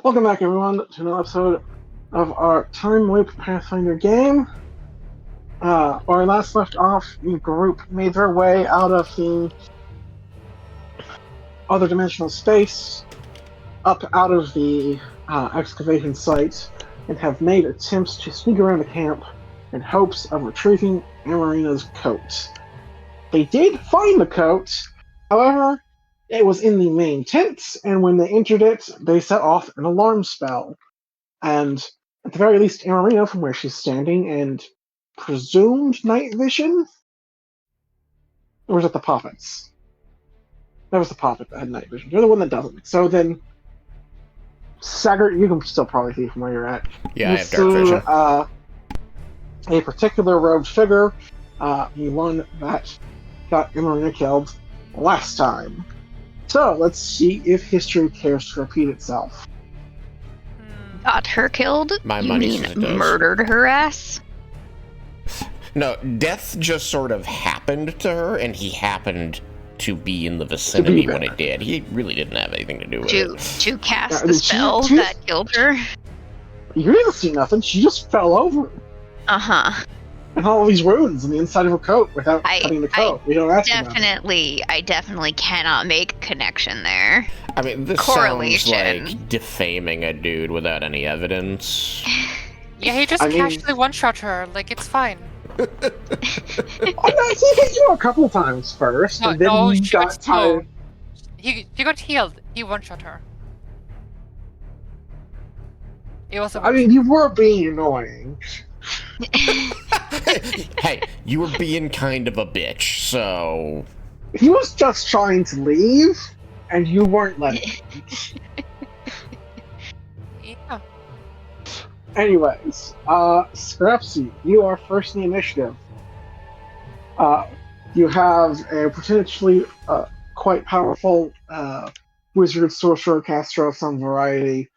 Welcome back, everyone, to another episode of our Time Loop Pathfinder game. Where I last left off, the group made their way out of the other dimensional space, up out of the excavation site, and have made attempts to sneak around the camp in hopes of retrieving Amarina's coat. They did find the coat, however, it was in the main tent, and when they entered it, they set off an alarm spell. And at the very least, Amarina, from where she's standing, and presumed night vision? Or was it the puppets? That was the puppet that had night vision. You're the one that doesn't. So then, Saggart, you can still probably see from where you're at. Yeah, you I have dark vision. A particular robed figure, the one that got Amarina killed last time. So let's see if history cares to repeat itself. Got her killed? My You money mean says it does. murdered her ass? No, death just sort of happened to her, and he happened to be in the vicinity when it did. He really didn't have anything to do with it. To cast Yeah, the spell she- that killed her? You didn't see nothing. She just fell over. Uh-huh. And all these wounds on the inside of her coat without cutting the coat. We don't ask about it. I definitely cannot make a connection there. I mean, this sounds Correlation. like defaming a dude without any evidence. Yeah, he just I mean- casually one-shot her, like, it's fine. I know, he hit you a couple times first, No, and then no, you she got got tired. He got healed. He one-shot her. It was a I mean, you were being annoying. Hey, you were being kind of a bitch, so... He was just trying to leave, and you weren't letting him. yeah. Anyways, Scrapsy, you are first in the initiative. You have a potentially quite powerful wizard, sorcerer, caster of some variety,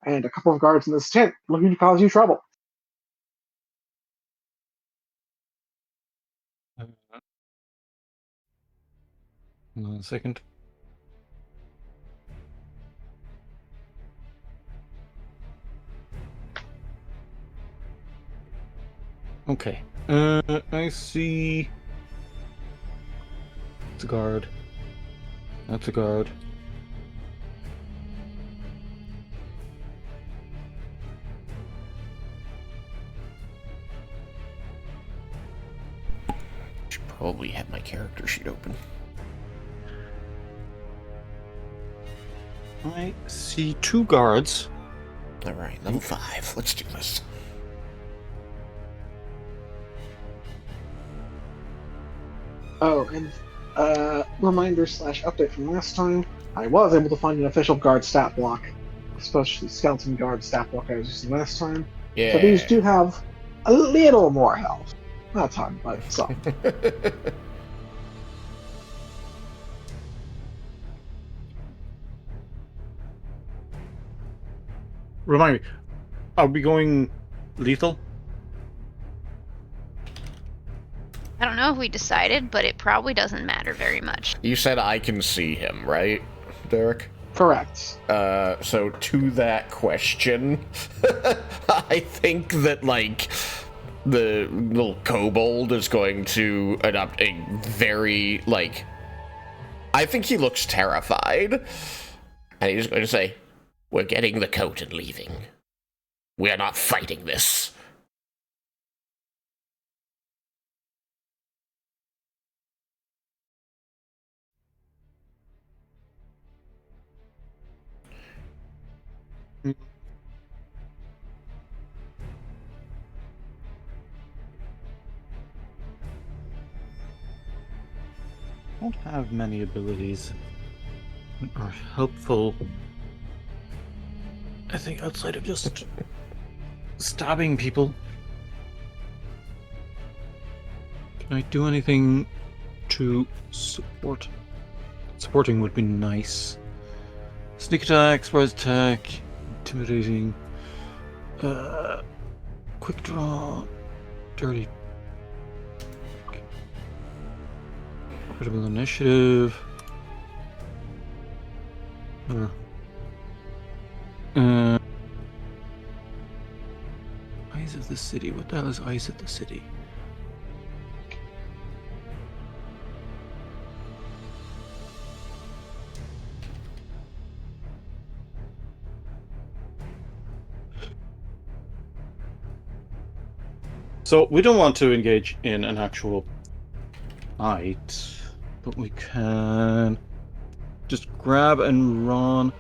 and a couple of guards in this tent looking to cause you trouble. Hold on a second. Okay. I see. It's a guard. That's a guard. Should probably have my character sheet open. I see two guards. Alright, level 5. Let's do this. Oh, and reminder / update from last time, I was able to find an official guard stat block, especially skeleton guard stat block I was using last time. Yeah. So these do have a little more health. Not a ton, but some. Remind me, are we going lethal? I don't know if we decided, but it probably doesn't matter very much. You said I can see him, right, Derek? Correct. So to that question, I think that, like, the little kobold is going to adopt a very, like... I think he looks terrified. And he's going to say, "We're getting the coat and leaving. We are not fighting this." I don't have many abilities that are helpful. I think outside of just stabbing people. Can I do anything to support? Supporting would be nice. Sneak attack, surprise attack, intimidating, quick draw, dirty. Critical initiative. Eyes of the City. What the hell is Eyes of the City? So we don't want to engage in an actual fight, but we can just grab and run.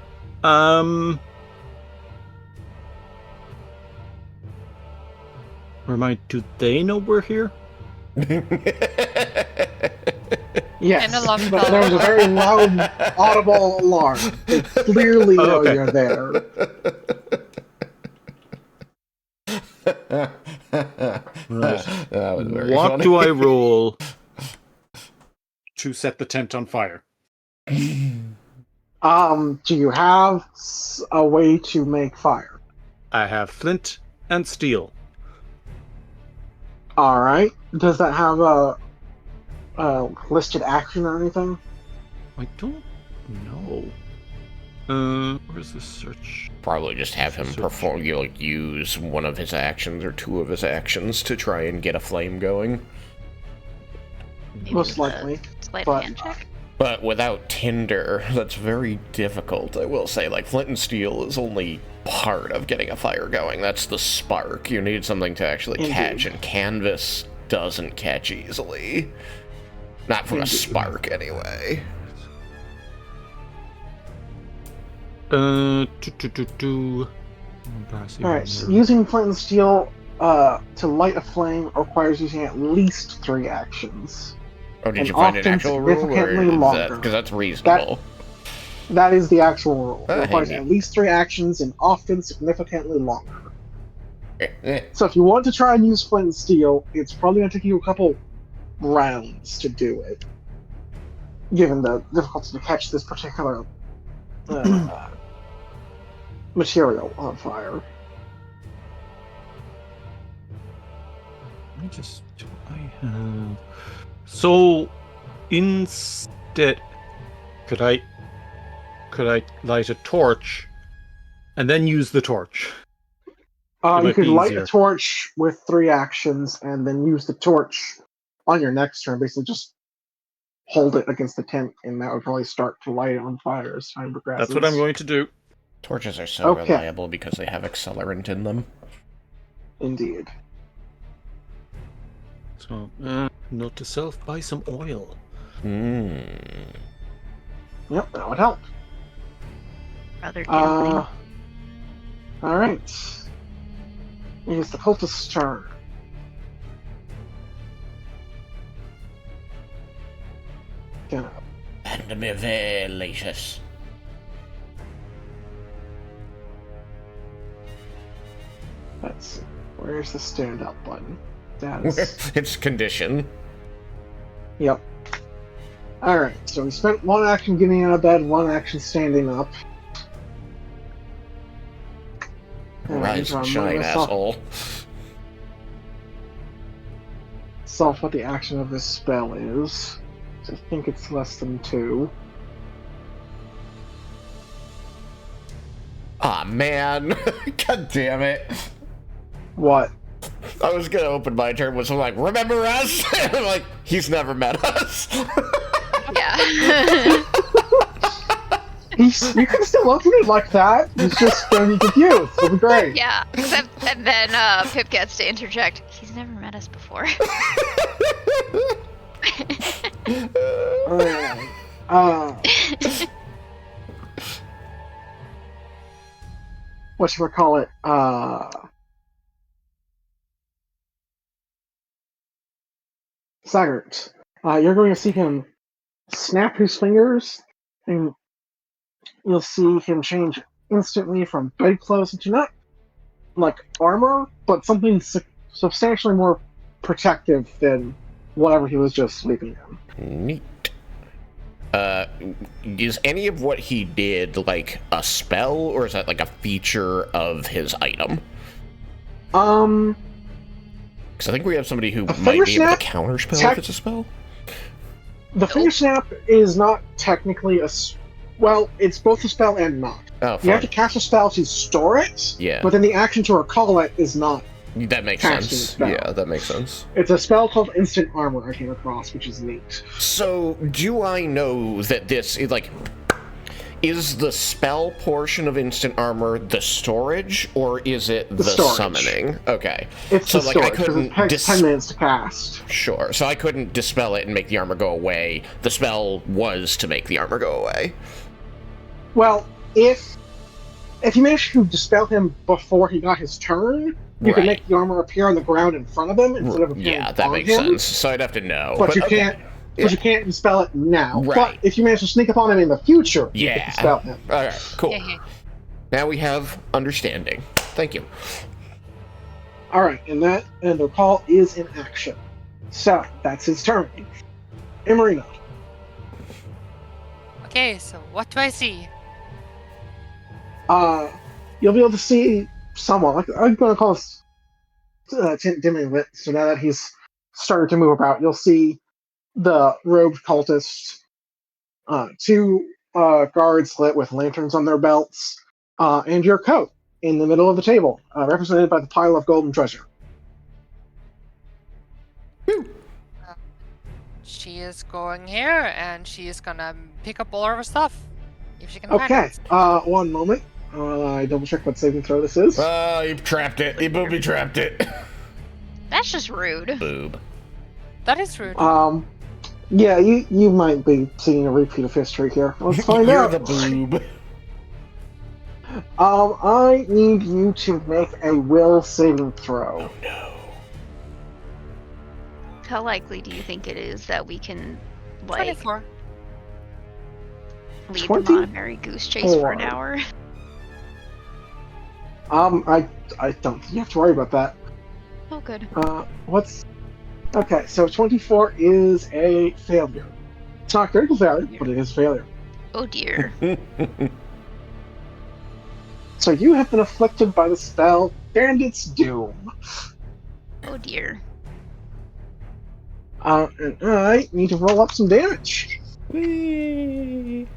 Do they know we're here? Yes, And a locked but there was a door. very loud, audible alarm. They clearly know Okay. you're there. Right. That was very What funny. do I roll to set the tent on fire? Do you have a way to make fire? I have flint and steel. All right. Does that have a listed action or anything? I don't know. Where's the search? Probably just have him perform, use one of his actions or two of his actions to try and get a flame going. Maybe Most with a likely, Sleight but- of hand check. But without tinder, that's very difficult, I will say. Like, flint and steel is only part of getting a fire going. That's the spark. You need something to actually Indeed. catch, and canvas doesn't catch easily. Not from a Indeed. spark, anyway. All All right. So using flint and steel to light a flame requires using at least 3 actions. Oh, did And you find an often actual rule? significantly longer. Because that's reasonable. That is the actual rule. It Ah, requires hey, at least 3 actions and often significantly longer. Eh. So if you want to try and use flint and steel, it's probably going to take you a couple rounds to do it, given the difficulty to catch this particular material on fire. Let me just. Do I have? So, instead, could I light a torch, and then use the torch? It You might could be light easier. a torch with 3 actions, and then use the torch on your next turn. Basically, just hold it against the tent, and that would probably start to light it on fire as time progresses. That's what I'm going to do. Torches are so Okay. reliable because they have accelerant in them. Indeed. So, note to self: buy some oil. Yep, that would help. Rather gambling. Alright. It is the cultist's turn. Gonna And me very delicious. let's see. Where's the stand up button? That's It's condition. yep. Alright, so we spent 1 action getting out of bed, 1 action standing up. Rise and shine, asshole. Self what the action of this spell is. So I think it's less than 2. Aw, man. God damn it. What? I was gonna open my turn with something like, remember us? And I'm like, he's never met us. Yeah. You could still open it like that. He's just going to be confused. It'll be great. Yeah. Except, and then Pip gets to interject. He's never met us before. Alright. Whatchamacallit? Saggart. You're going to see him snap his fingers, and you'll see him change instantly from bedclothes into not like armor, but something substantially more protective than whatever he was just sleeping in. Neat. Is any of what he did like a spell, or is that like a feature of his item? Because I think we have somebody who A might finger be able to snap? counterspell if it's a spell. The finger snap is not technically well, it's both a spell and not. Oh, You have fine. to cast a spell to store it, Yeah. but then the action to recall it is not. That makes Casting sense. spell. Yeah, that makes sense. It's a spell called Instant Armor I came across, which is neat. So, do I know that this is like, is the spell portion of instant armor the storage, or is it the storage. summoning? Okay. It's So, the like, I storage, because couldn't it takes 10 minutes to cast. Sure. So I couldn't dispel it and make the armor go away. The spell was to make the armor go away. Well, if you manage to dispel him before he got his turn, you can Right. make the armor appear on the ground in front of him instead of appearing Yeah, that on makes him. sense. So I'd have to know. But you okay. can't. Yeah. But you can't dispel it now. Right. But if you manage to sneak up on him in the future, you Yeah. can dispel him. All right. Cool. Yeah. Now we have understanding. Thank you. All right, and the recall is in action. So that's his turn. Emarina. Okay, so what do I see? You'll be able to see someone. Like I'm going to call this dimming lit. So now that he's started to move about, you'll see the robed cultist, two guards lit with lanterns on their belts, and your coat in the middle of the table, represented by the pile of golden treasure. She is going here, and she is gonna pick up all of her stuff. If she can find Okay, it. 1 moment. I double check what saving throw this is. You trapped it. You booby trapped it. That's just rude. Boob. That is rude. Yeah, you might be seeing a repeat of history here. Let's find You're out. the boob. I need you to make a will saving throw. No. How likely do you think it is that we can, like, 24. lead them on a merry goose chase for an 24. hour? I don't think you have to worry about that. Oh, good. Okay, so 24 is a failure. It's not a critical failure, but it is a failure. Oh dear. So you have been afflicted by the spell Bandit's Doom. Oh dear. And I need to roll up some damage. Whee.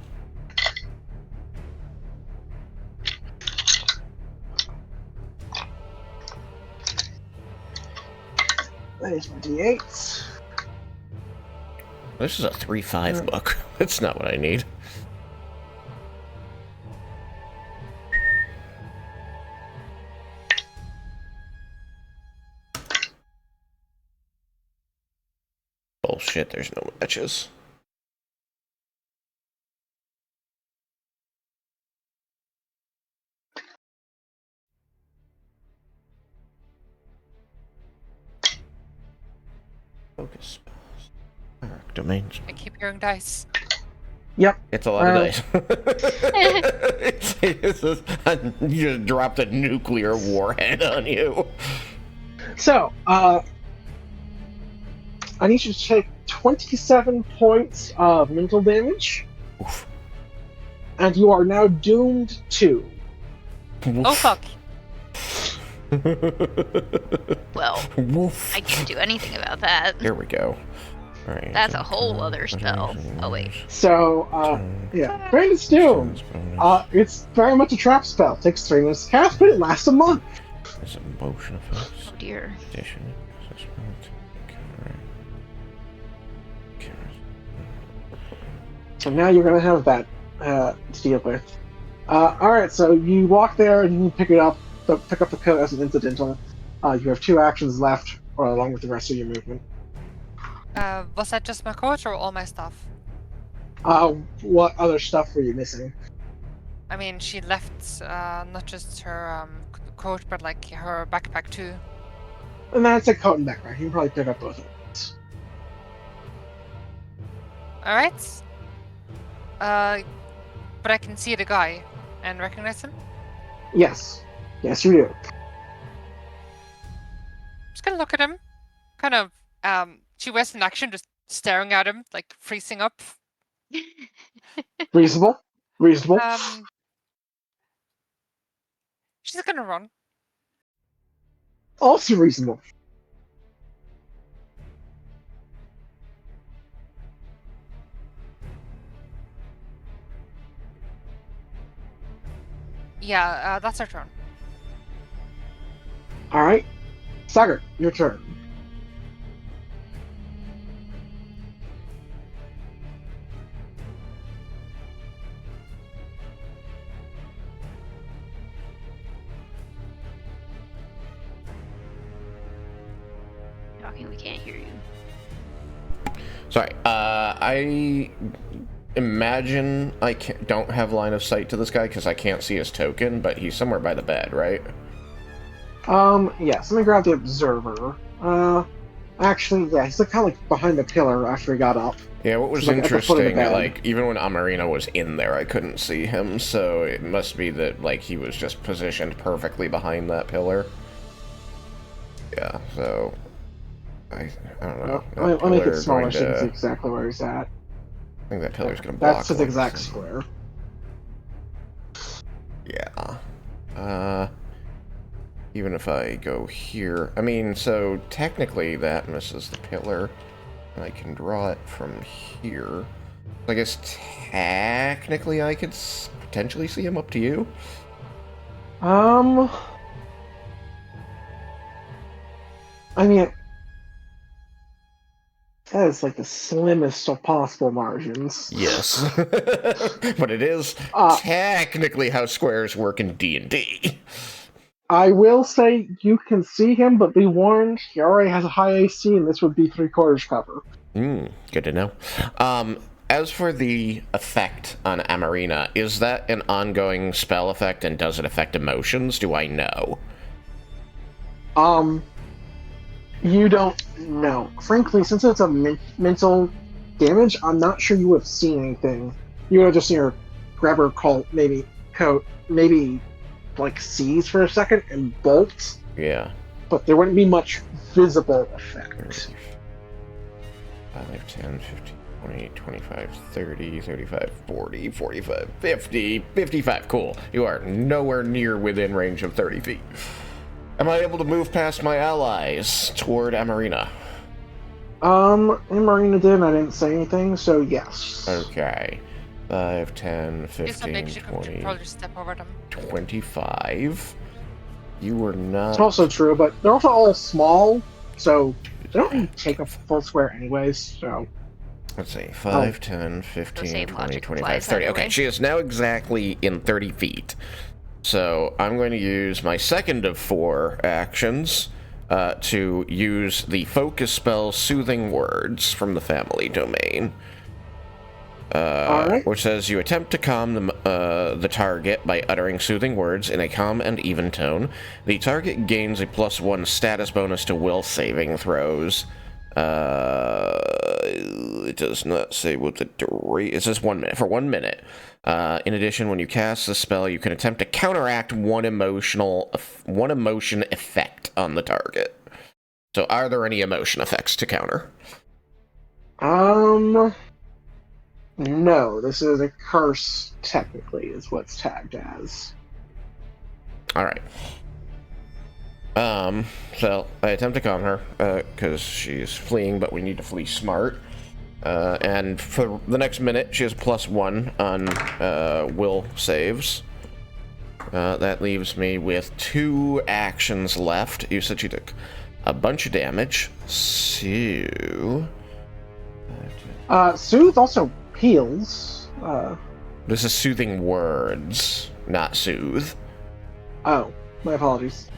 That is my d8. This is a 3-5 book. That's not what I need. Bullshit, there's no matches. Focus spells. Dark domains. I keep hearing dice. Yep. It's a lot of dice. You just dropped a nuclear warhead on you. So, I need you to take 27 points of mental damage, Oof. and you are now doomed to. Oh fuck. Well, Woof. I can't do anything about that. Here we go. All right, That's a whole other spell. Oh wait. So, yeah, Bandit's Doom. It's very much a trap spell. Takes 3 minutes to cast, but it lasts a month. It's a motion effects. Oh dear. Addition. So now you're gonna have that to deal with. Alright, so you walk there and you pick up the coat as an incidental. You have 2 actions left, along with the rest of your movement. Was that just my coat or all my stuff? What other stuff were you missing? I mean, she left not just her coat, but like her backpack too. And that's a coat and backpack. You can probably pick up both of them. Alright. But I can see the guy and recognize him. Yes. Yes, you do. Just gonna look at him. Kind of, she wastes an action just staring at him, like freezing up. Reasonable. Reasonable. She's gonna run. Also reasonable. Yeah, that's our turn. Alright. Sagar, your turn. Talking, we can't hear you. Sorry. I imagine I don't have line of sight to this guy because I can't see his token, but he's somewhere by the bed, right? Yes, let me grab the observer. Actually, yeah, he's like kind of like behind the pillar after he got up. Yeah, what was He's, like, at the foot of the interesting, bed. like, even when Amarina was in there, I couldn't see him, so it must be that, like, he was just positioned perfectly behind that pillar. Yeah, so... I don't know. Let me make it That smaller pillar so you can going see to- exactly where he's at. I think that pillar's gonna block That's his one, exact so- square. Yeah. Even if I go here... I mean, so technically that misses the pillar. And I can draw it from here. I guess technically I could potentially see him up to you. I mean, that is like the slimmest of possible margins. Yes. But it is technically how squares work in D&D. I will say you can see him, but be warned, he already has a high AC, and this would be 3/4 cover. Good to know. As for the effect on Amarina, is that an ongoing spell effect, and does it affect emotions? Do I know? You don't know. Frankly, since it's a mental damage, I'm not sure you would have seen anything. You would have just seen her grab her coat, maybe like seize for a second and bolt, Yeah. but there wouldn't be much visible effect. 5, 10, 15, 20, 25, 30, 35, 40, 45, 50, 55. Cool. You are nowhere near within range of 30 feet. Am I able to move past my allies toward Amarina? Marina did, and I didn't say anything, so yes. Okay. 5, 10, Just so 15, big, she could 20, probably just step over them. 25. You were not... It's also true, but they're also all small, so they don't really take a full square anyways, so... Let's see, 5, 10, 15, same 20, logic 25, applies 30. either Okay, way. she is now exactly in 30 feet. So I'm going to use my second of 4 actions to use the focus spell Soothing Words from the family domain. Alright. Which says you attempt to calm the target by uttering soothing words in a calm and even tone. The target gains a +1 status bonus to will saving throws. It does not say what the duration. It says 1 minute. For 1 minute. In addition, when you cast the spell, you can attempt to counteract one emotion effect on the target. So, are there any emotion effects to counter? No, this is a curse, technically, is what's tagged as. Alright. So I attempt to calm her, because she's fleeing, but we need to flee smart. And for the next minute, she has +1 on will saves. That leaves me with 2 actions left. You said she took a bunch of damage. So... Soothe also heals. This is Soothing Words, not Soothe. Oh, my apologies.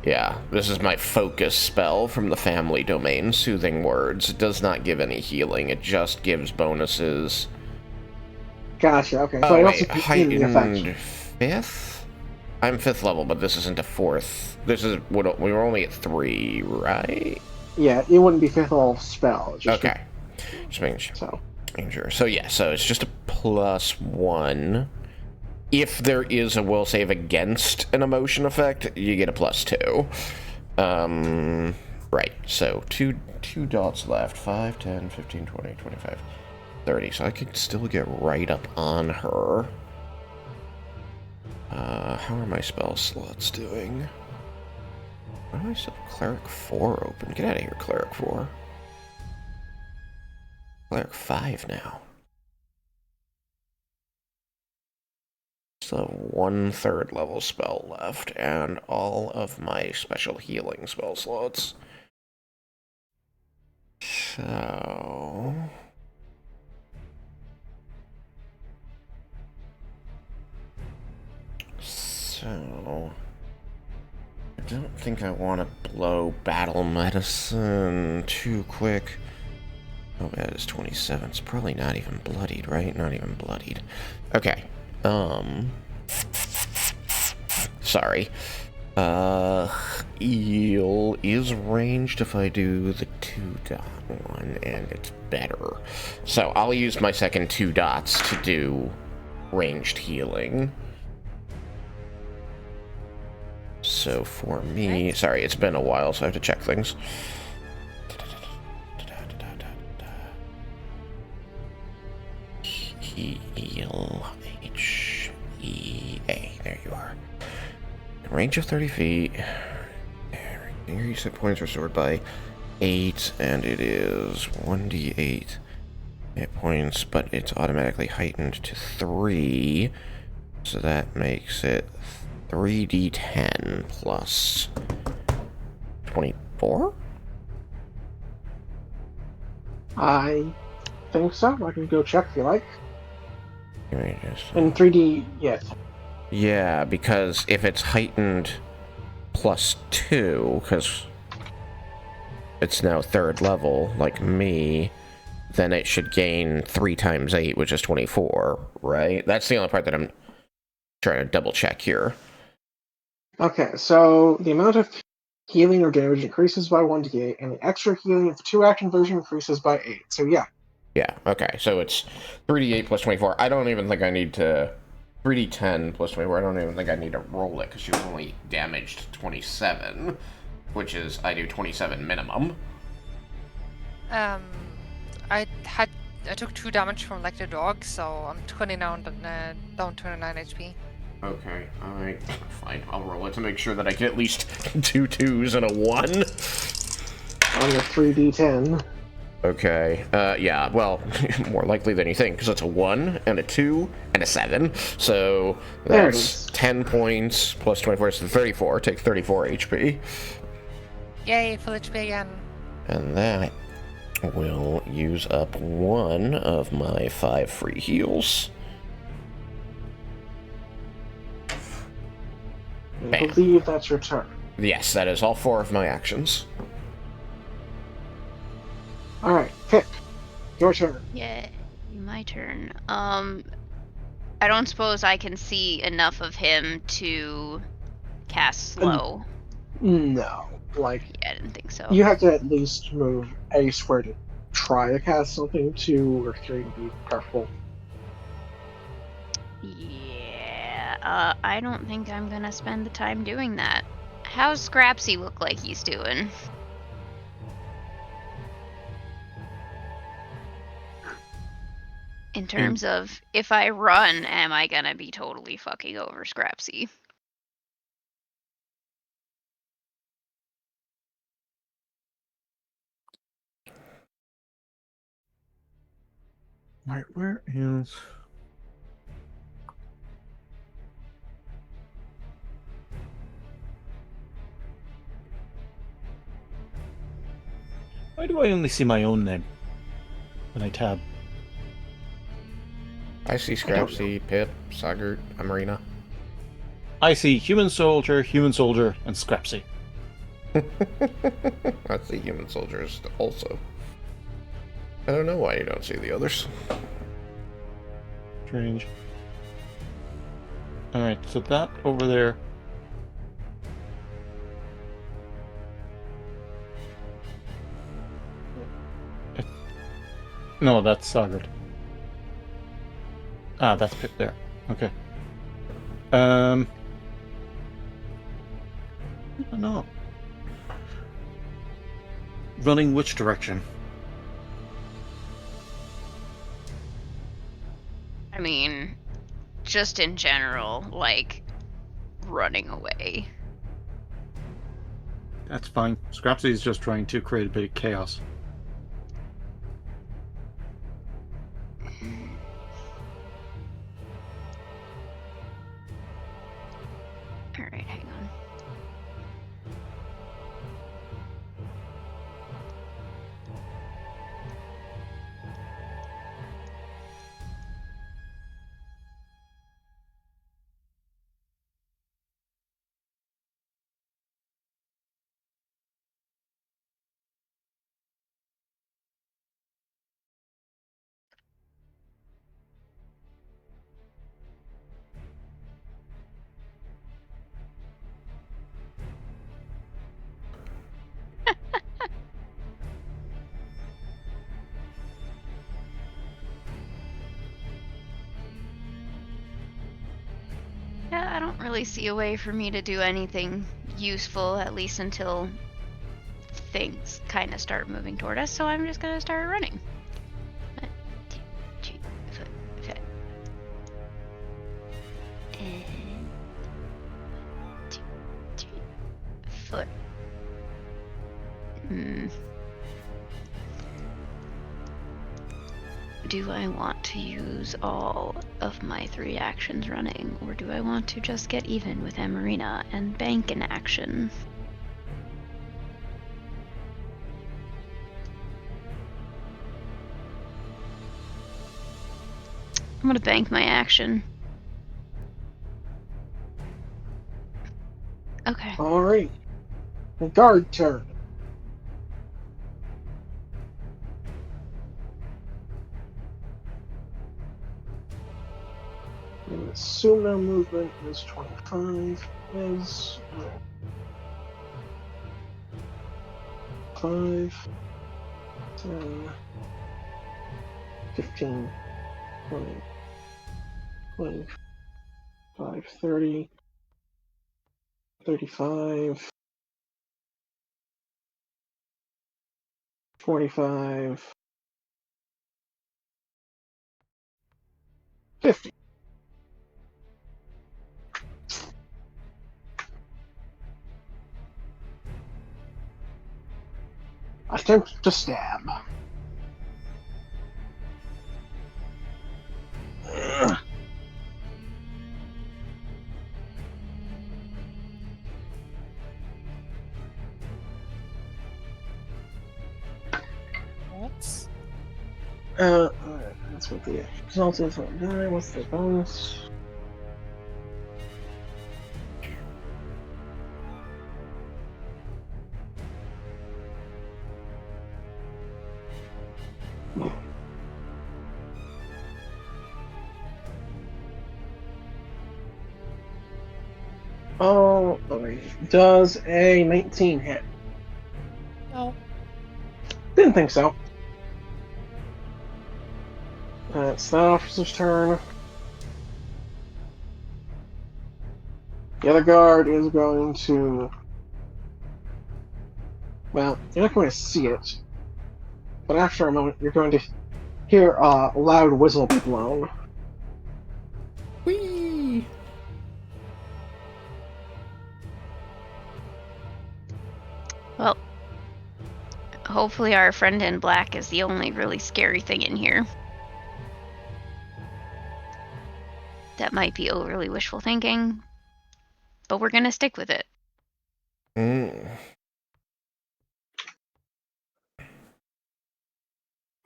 Yeah, this is my focus spell from the family domain, Soothing Words. It does not give any healing, it just gives bonuses. Gotcha, okay. So Oh, I wait, also keep the effect. heightened 5th? I'm 5th level, but this isn't a 4th. This is, we were only at 3, right? Yeah, it wouldn't be 5th level spell. Just Okay. Just making sure. So. So yeah, so it's just a +1. If there is a will save against an emotion effect, you get a +2. Right, so two dots left. 5, 10, 15, 20, 25, 30. So I could still get right up on her. How are my spell slots doing? Why do I still have Cleric 4 open? Get out of here, Cleric 4. Cleric 5 now. still have 1 third level spell left, and all of my special healing spell slots. So... I don't think I want to blow battle medicine too quick. Oh, that is 27. It's probably not even bloodied, right? Not even bloodied. Okay. Sorry. Eel is ranged if I do the 2-dot one, and it's better. So I'll use my second 2 dots to do ranged healing. So for me, sorry, it's been a while, so I have to check things. Heal, H-E-A, there you are. Range of 30 feet. Your hit points restored by 8, and it is 1d8 hit points, but it's automatically heightened to 3, so that makes it 3d10 plus 24? I think so. I can go check if you like. Give me just... In 3D, yes. Yeah, because if it's heightened plus 2, because it's now 3rd level, like me, then it should gain 3 times 8, which is 24, right? That's the only part that I'm trying to double check here. Okay, so the amount of healing or damage increases by 1d8, and the extra healing of the 2-action version increases by 8. So yeah. Yeah, okay, so it's 3d8 plus 24. I don't even think I need to... 3d10 plus 24, I don't even think I need to roll it, because she was only damaged 27, which is, I do 27 minimum. I took 2 damage from like the dog, so I'm 29 down 29 HP. Okay, alright, fine, I'll roll it to make sure that I get at least 2 2s and a 1. On your 3d10. Okay, yeah, well, more likely than you think, because it's a 1, and a 2, and a 7, so that's 10 points, plus 24, so 34, take 34 HP. Yay, full HP again. And that will use up 1 of my 5 free heals. I believe that's your turn. Yes, that is all 4 of my actions. Alright, Pip. Your turn. Yeah, my turn. I don't suppose I can see enough of him to cast slow. No. Like, Yeah, I didn't think so. you have to at least move a square to try to cast something, 2 or 3 to be preferable. Yeah, I don't think I'm gonna spend the time doing that. How's Scrapsy look like he's doing? In terms of, if I run, am I gonna be totally fucking over Scrapsy? Right, where is... Why do I only see my own name when I tab? I see Scrapsy, Pip, Sagert, Amarina. I see human soldier, and Scrapsy. I see human soldiers also. I don't know why you don't see the others. Strange. Alright, so that over there. No, that's Sagard. Ah, that's Pip there. Okay. I don't know. Running which direction? I mean, just in general, like, running away. That's fine. Scrapsy is just trying to create a bit of chaos. I don't really see a way for me to do anything useful, at least until things kind of start moving toward us, so I'm just gonna start running. 1, 2, 3, 4, 5. And 1, 2, 3, 4. Do I want to use all of my 3 actions running, or do I want to just get even with Amarina and bank an action? I'm gonna bank my action. Okay. Alright. The guard turn. And assume their movement is 25. Is 5, 10, 15, 20, 25, 30, 35, 45, 50. Attempt to stab. What? Alright, that's what the result is on die. What's the bonus? Oh, does a 19 hit? No. Didn't think so. That's that officer's turn. The other guard is going to... Well, you're not going to see it. But after a moment, you're going to hear a loud whistle be blown. Whee! Well, hopefully our friend in black is the only really scary thing in here. That might be overly wishful thinking, but we're gonna stick with it.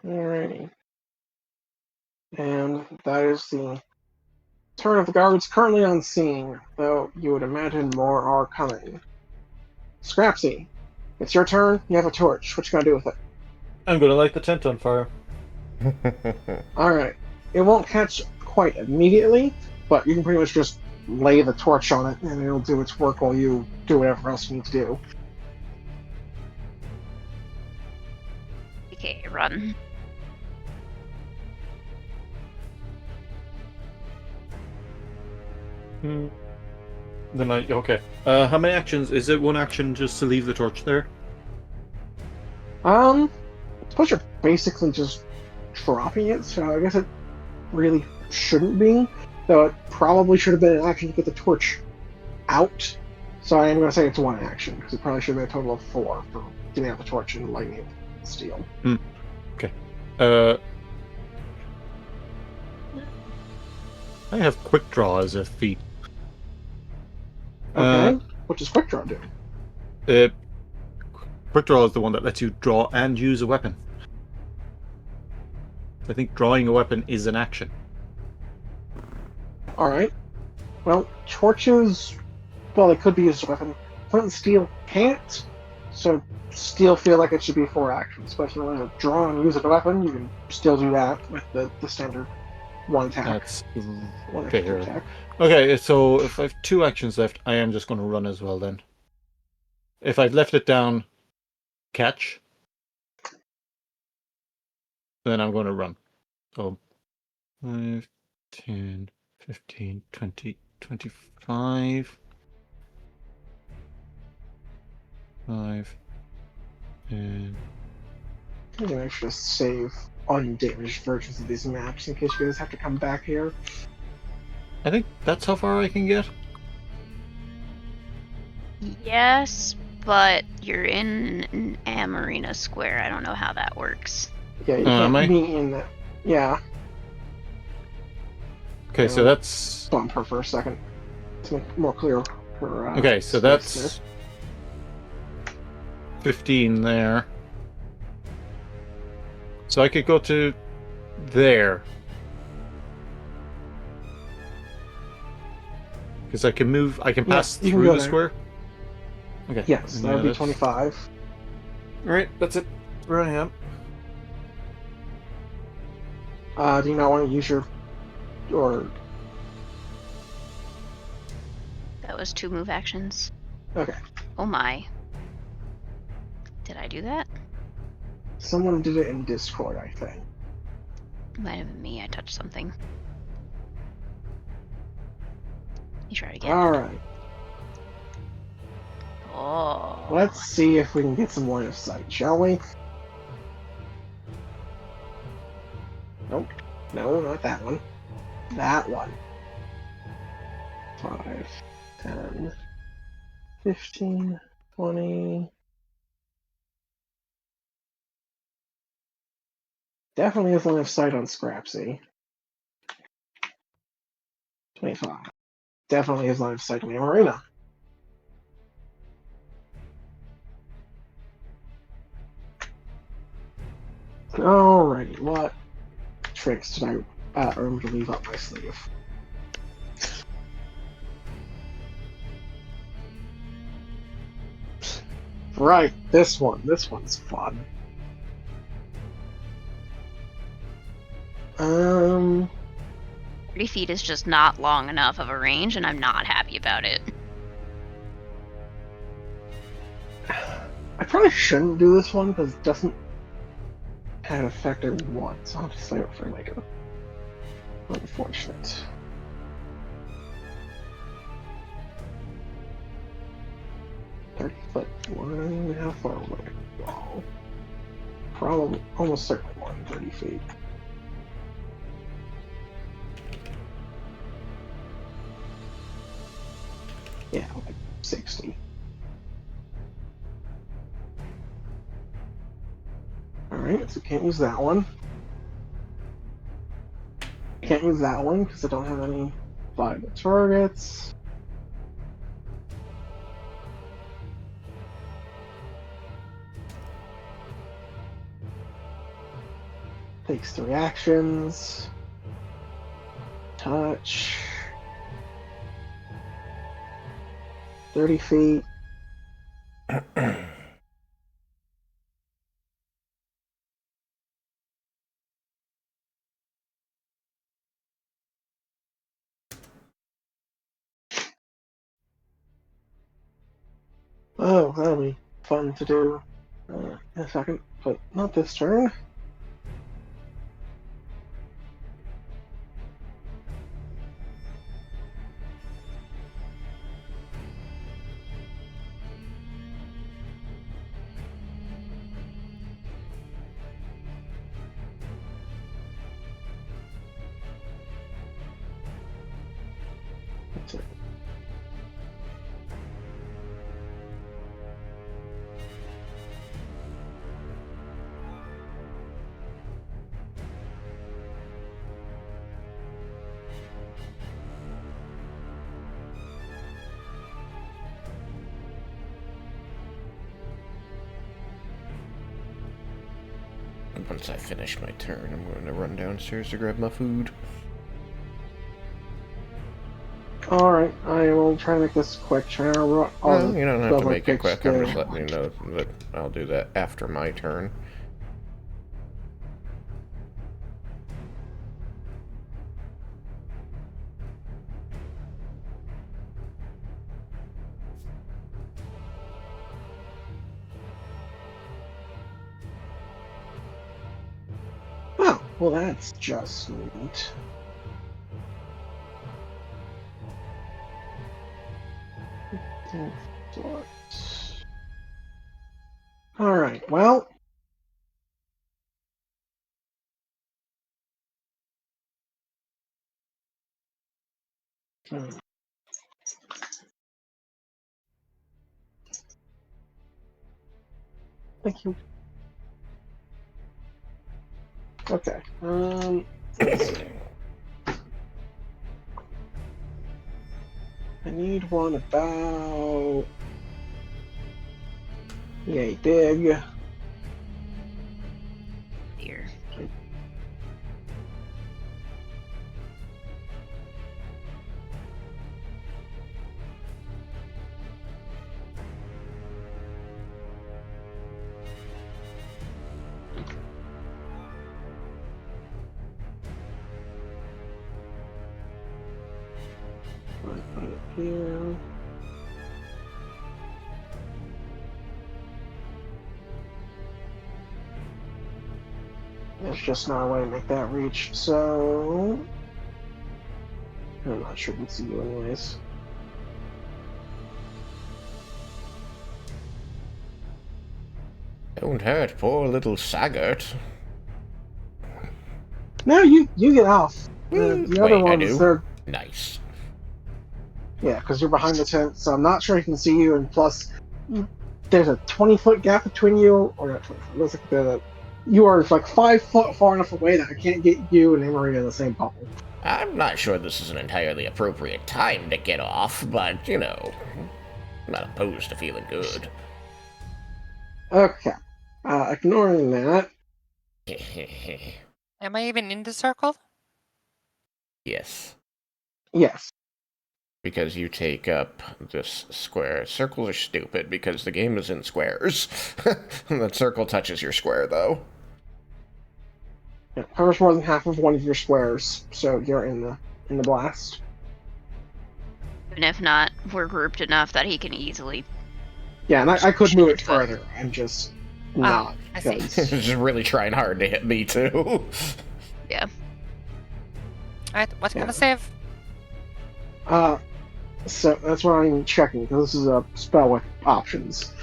Alrighty. And that is the turn of the guards currently on scene, though you would imagine more are coming. Scrapsy, it's your turn. You have a torch. What you gonna do with it? I'm gonna light the tent on fire. Alright. It won't catch quite immediately, but you can pretty much just lay the torch on it, and it'll do its work while you do whatever else you need to do. Okay, run. Then okay. How many actions? Is it one action just to leave the torch there? I suppose you're basically just dropping it, so I guess it really shouldn't be. Though it probably should have been an action to get the torch out. So I am going to say it's one action, because it probably should have been a total of 4 for getting out the torch and lighting it with steel. Okay. I have quick draw as a feat. Okay. What does Quick Draw do? Quick draw is the one that lets you draw and use a weapon. I think drawing a weapon is an action. Alright. Well, torches, well, they could be used as a weapon. Flint and steel can't, so steel feel like it should be 4 actions. But if you want to draw and use a weapon, you can still do that with the standard 1 attack. That's One okay. extra Here. attack. Okay, so if I have 2 actions left, I am just going to run as well then. If I've left it down, catch, then I'm going to run. So 5, 10, 15, 20, 25. 5. And I'm gonna actually just save undamaged versions of these maps in case you guys have to come back here. I think that's how far I can get. Yes, but you're in an Amarina Square. I don't know how that works. Yeah, you am I? can't be in that. Yeah, Okay, so Yeah. that's bump her for a second to make it more clear. For, okay. So Space that's Smith. 15 there. So I could go to there. Because I can move, I can Yeah, pass you can through go the there. square. Okay. Yes, that would be that's- 25. Alright, that's it. Where I am. Do you not want to use your That was 2 move actions. Okay. Oh my. Did I do that? Someone did it in Discord, I think. Might have been me. I touched something. You try it again. Alright, Oh. let's see if we can get some line of sight, shall we? Nope. No, not that one. That one. 5, 10, 15, 20. Definitely has line of sight on Scrapsy. 25. Definitely has line of sight on the Marina. Alrighty, what tricks did I earn to leave up my sleeve? Right, this one. This one's fun. 30 feet is just not long enough of a range, and I'm not happy about it. I probably shouldn't do this one because it doesn't have an effect I want, so I'll just save it for later. Unfortunate. But how far would I go? Probably, almost certainly more than 30 feet. Yeah, like 60. Alright, so can't use that one. Can't use that one because I don't have any viable targets. Takes 3 actions. Touch. 30 feet. Oh, that'll be fun to do in a second, but not this turn. That's it. Once I finish my turn, I'm going to run downstairs to grab my food. Alright, I will try to make this quick. Well, you don't have to make it quick. I'm just stay. letting you know that I'll do that after my turn. Oh, well, that's just neat. Alright, well. Thank you. Okay. Let's see. I need one about yay big. Here. Put it here. There's just not a way to make that reach, so I'm not sure we can see you anyways. Don't hurt poor little Saggart. No, you get off. The other Wait, I ones, do? they're Nice. yeah, because you're behind the tent, so I'm not sure he can see you. And plus, there's a 20-foot gap between you, or not 20 foot. Looks like you are like 5 foot far enough away that I can't get you and Emery in the same bubble. I'm not sure this is an entirely appropriate time to get off, but, you know, I'm not opposed to feeling good. Okay, ignoring that. Am I even in the circle? Yes. Yes. Because you take up this square. Circles are stupid because the game is in squares. The circle touches your square, though. Yeah, covers more than half of one of your squares, so you're in the blast. Even if not, we're grouped enough that he can easily. Yeah, and I could move it further. I'm just not. I see. because- Just really trying hard to hit me, too. Yeah. Alright, what kind Yeah. of save? So that's what I'm checking, because this is a spell with options.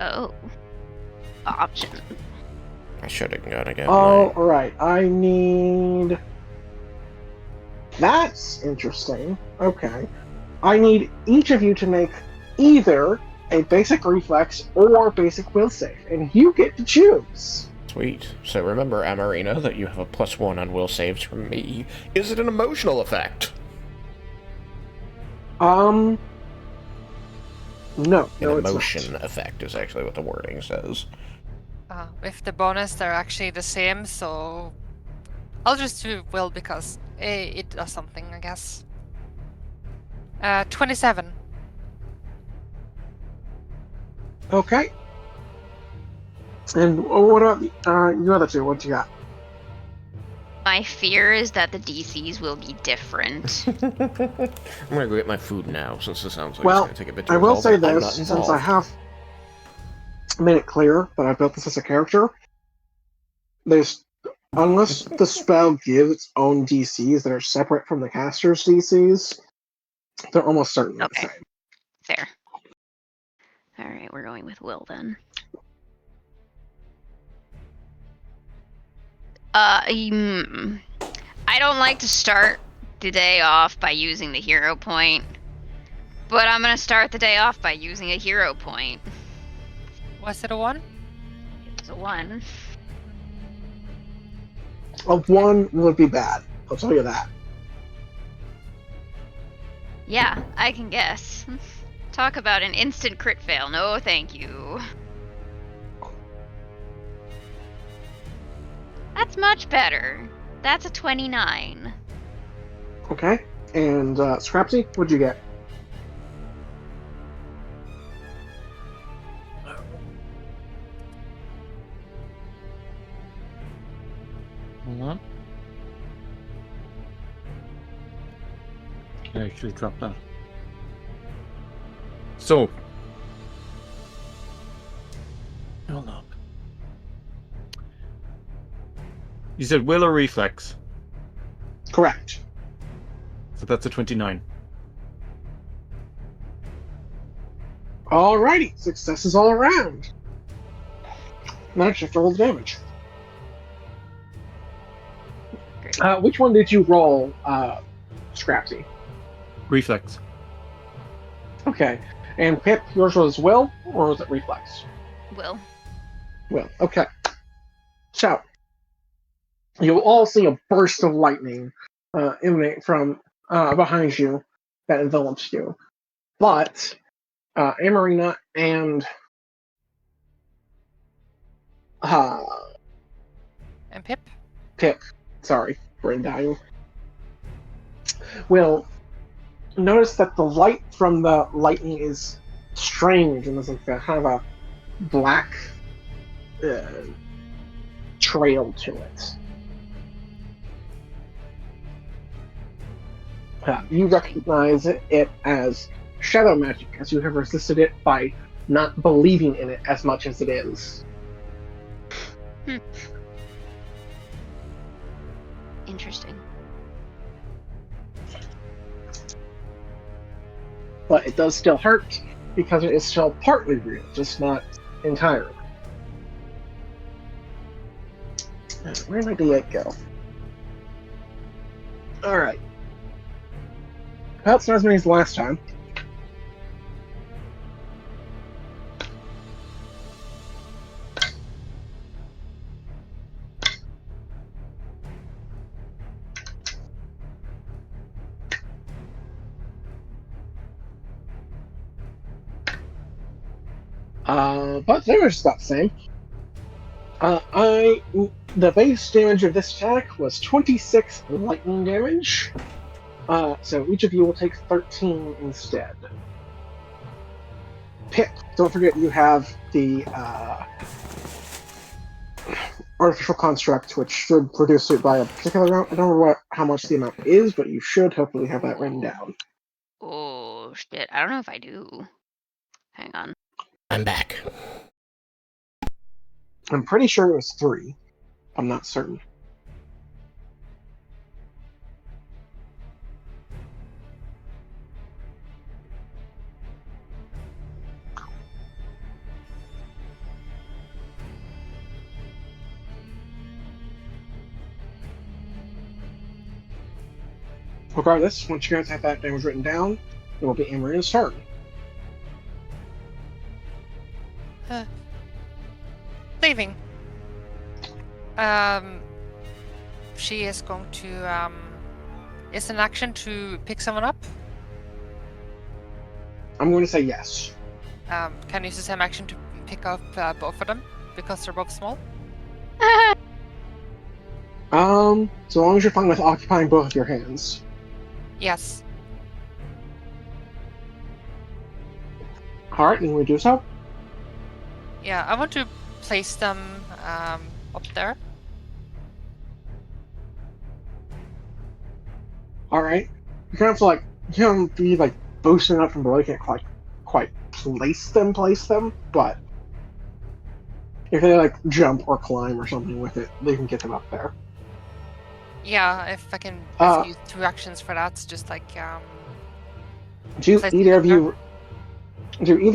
Oh. Option. I should have gone again. Oh, right. I need. That's interesting. Okay. I need each of you to make either a basic reflex or basic will save, and you get to choose. Sweet. So remember, Amarina, that you have a +1 on will saves from me. Is it an emotional effect? No. An No, emotion it's not. effect is actually what the wording says. With the bonus, they're actually the same, so I'll just do will because it does something, I guess. 27. Okay. And what about you other two? What you got? My fear is that the DCs will be different. I'm gonna go get my food now, since this sounds like Well, it's gonna take a bit to I will resolve, say but I'm this, not since I involved. have made it clear that I built this as a character, there's unless the spell gives its own DCs that are separate from the caster's DCs, they're almost certainly the Okay. same. Fair. Alright, we're going with will then. I don't like to start the day off by using the hero point, but I'm gonna start the day off by using a hero point. Was it a 1? It's a 1. A 1 would be bad. I'll tell you that. Yeah, I can guess. Talk about an instant crit fail. No, thank you. That's much better. That's a 29. Okay. And Scrapsy, what'd you get? Hold on. I actually dropped that. So. Hold on. You said will or reflex? Correct. So that's a 29. Alrighty, successes all around. Now check to roll the damage. Great. Which one did you roll, Scrapsy? Reflex. Okay. And Pip, yours was will, or was it reflex? Will. Will. Okay. So, you'll all see a burst of lightning emanate from behind you that envelops you. But Amarina and And Pip? Pip, sorry, brain dying, will notice that the light from the lightning is strange and there's like a kind of a black trail to it. You recognize it as shadow magic, as you have resisted it by not believing in it as much as it is. Interesting. But it does still hurt because it is still partly real, just not entirely. Where did my D8 go? Alright. Well, it's not as many as the last time. But the damage is about the same. The base damage of this attack was 26 lightning damage. So each of you will take 13 instead. Pip, don't forget you have the artificial construct, which should reduce it by a particular amount. I don't remember how much the amount is, but you should hopefully have that written down. Oh, shit. I don't know if I do. Hang on. I'm back. I'm pretty sure it was 3. I'm not certain. Regardless, once you guys have that damage written down, it will be Amarina's turn. Leaving. She is going to, is an action to pick someone up? I'm going to say yes. Can use the same action to pick up both of them, because they're both small? So long as you're fine with occupying both of your hands. Yes. Alright, then we do so. Yeah, I want to place them up there. Alright. You kind of like, you can't be like boosting up from below, you can't quite place them, but if they like jump or climb or something with it, they can get them up there. Yeah, if I can use 2 actions for that, just like Do place either them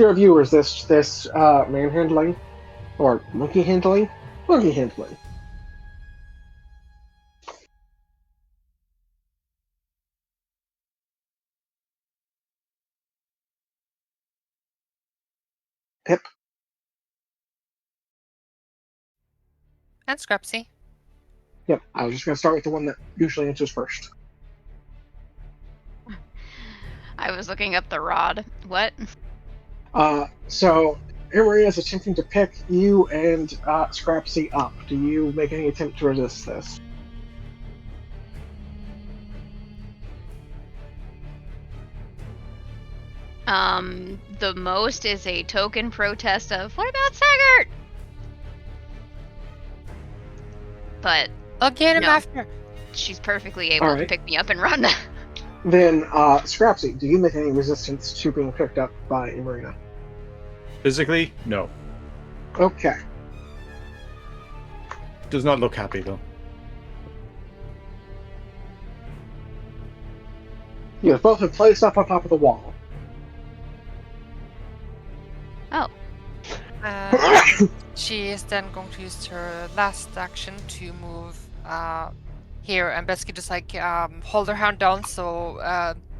of you resist this manhandling? Or monkey handling? Monkey handling. Pip? and Scrapsy. Yep, I was just going to start with the one that usually answers first. I was looking up the rod. What? So Amarina is attempting to pick you and Scrapsy up. Do you make any attempt to resist this? The most is a token protest of, what about Saggart? But I'll get him No. after. she's perfectly able to Alright. pick me up and run. Then, Scrapsy, do you make any resistance to being picked up by Amarina? Physically, no. Okay. Does not look happy though. You both have placed up on top of the wall. Oh, She is then going to use her last action to move here and basically just like hold her hand down so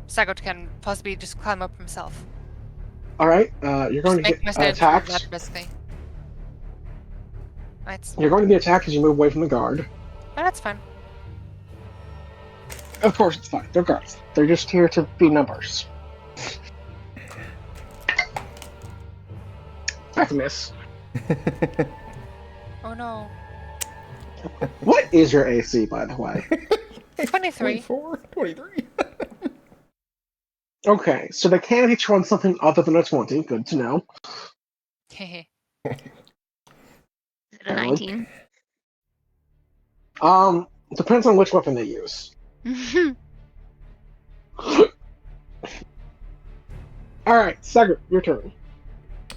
Sagot can possibly just climb up himself. All right, you're going to Make get my stand for attacked. that, basically. Right. You're going to be attacked as you move away from the guard. But that's fine. Of course, it's fine. They're guards. They're just here to be numbers. That's a miss. Oh no. What is your AC, by the way? 23. 24, 23. Okay, so they can hit you on something other than a 20. Good to know. Hehe. is it a 19? Depends on which weapon they use. Alright, Sagar, your turn.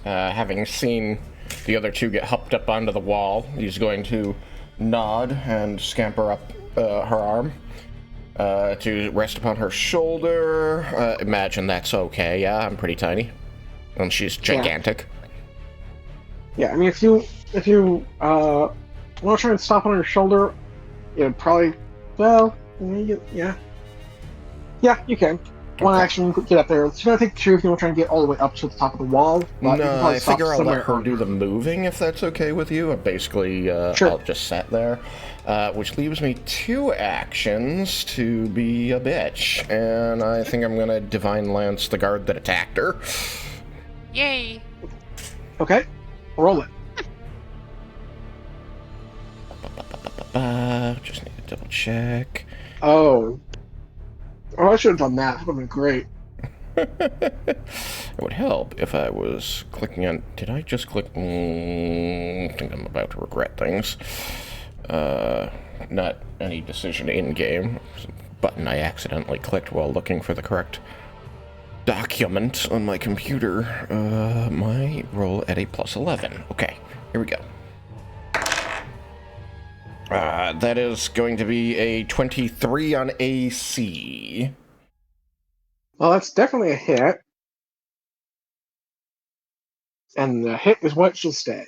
Having seen the other two get hopped up onto the wall, he's going to nod and scamper up her arm to rest upon her shoulder. Imagine that's okay. Yeah, I'm pretty tiny, and she's gigantic. Yeah, I mean, if you want to try and stop on her shoulder, it'd probably, well, yeah, you can. One Okay. action, get up there. It's gonna take two if you want to try and get all the way up to the top of the wall. But you can No, probably I stop figure I'll somewhere let her on do the moving if that's okay with you. Basically, Sure. I'll just sit there, which leaves me 2 actions to be a bitch, and I think I'm gonna Divine Lance the guard that attacked her. Yay! Okay, roll it. Just need to double check. Oh, I should have done that. That would have been great. It would help if I was clicking on... Did I just click... I think I'm about to regret things. Not any decision in-game. It's a button I accidentally clicked while looking for the correct document on my computer. My roll at a plus 11. Okay, here we go. That is going to be a 23 on AC. Well, that's definitely a hit. And the hit is what should stay.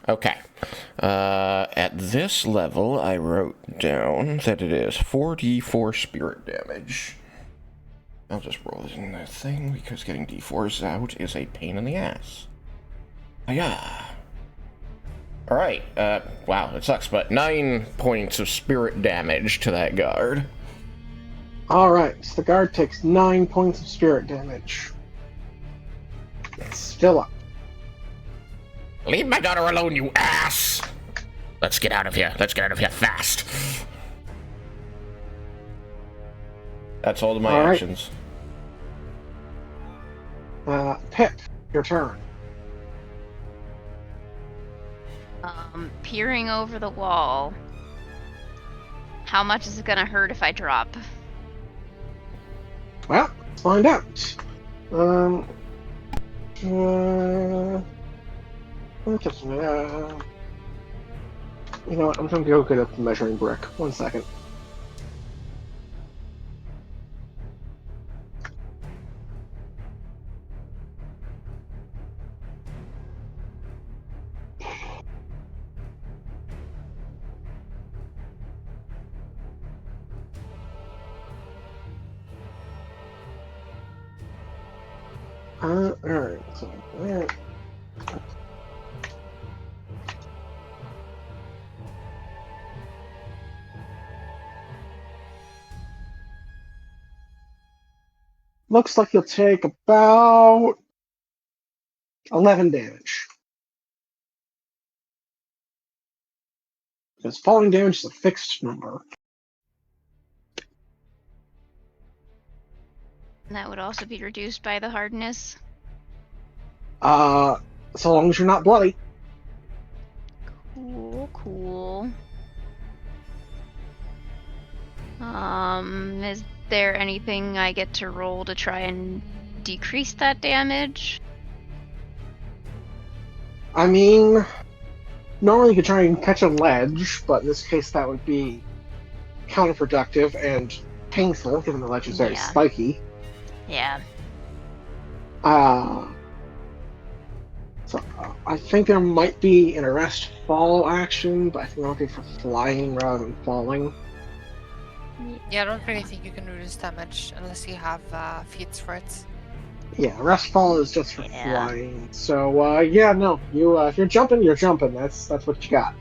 Okay. At this level, I wrote down that it is 4d4 spirit damage. I'll just roll it in the thing because getting d4s out is a pain in the ass. Yeah. Alright, wow, it sucks, but 9 points of spirit damage to that guard. Alright, so the guard takes 9 points of spirit damage. It's still up. Leave my daughter alone, you ass! Let's get out of here. Let's get out of here fast. That's all of my Alright. actions. Pip, your turn. Peering over the wall. How much is it gonna hurt if I drop? Well, let's find out. You know what? I'm going to go get a measuring brick. 1 second. Alright, so there. Looks like you'll take about 11 damage. Because falling damage is a fixed number. And that would also be reduced by the hardness. So long as you're not bloody. Cool. Is there anything I get to roll to try and decrease that damage? I mean, normally you could try and catch a ledge, but in this case that would be counterproductive and painful, given the ledge is very Yeah. spiky. Yeah. So I think there might be an arrest fall action, but I think I'm looking for flying rather than falling. Yeah, I don't really think you can reduce damage unless you have feats for it. Yeah, arrest fall is just for Yeah. flying. So yeah, no, you if you're jumping, you're jumping. That's what you got.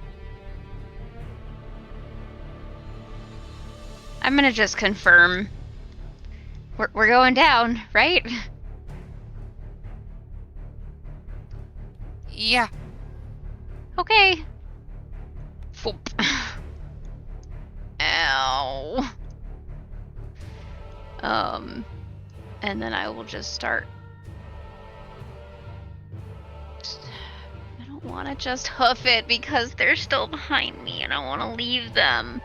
I'm gonna just confirm. We're going down, right? Yeah. Okay. Foop. Ow. And then I will just start. I don't want to just hoof it because they're still behind me and I want to leave them.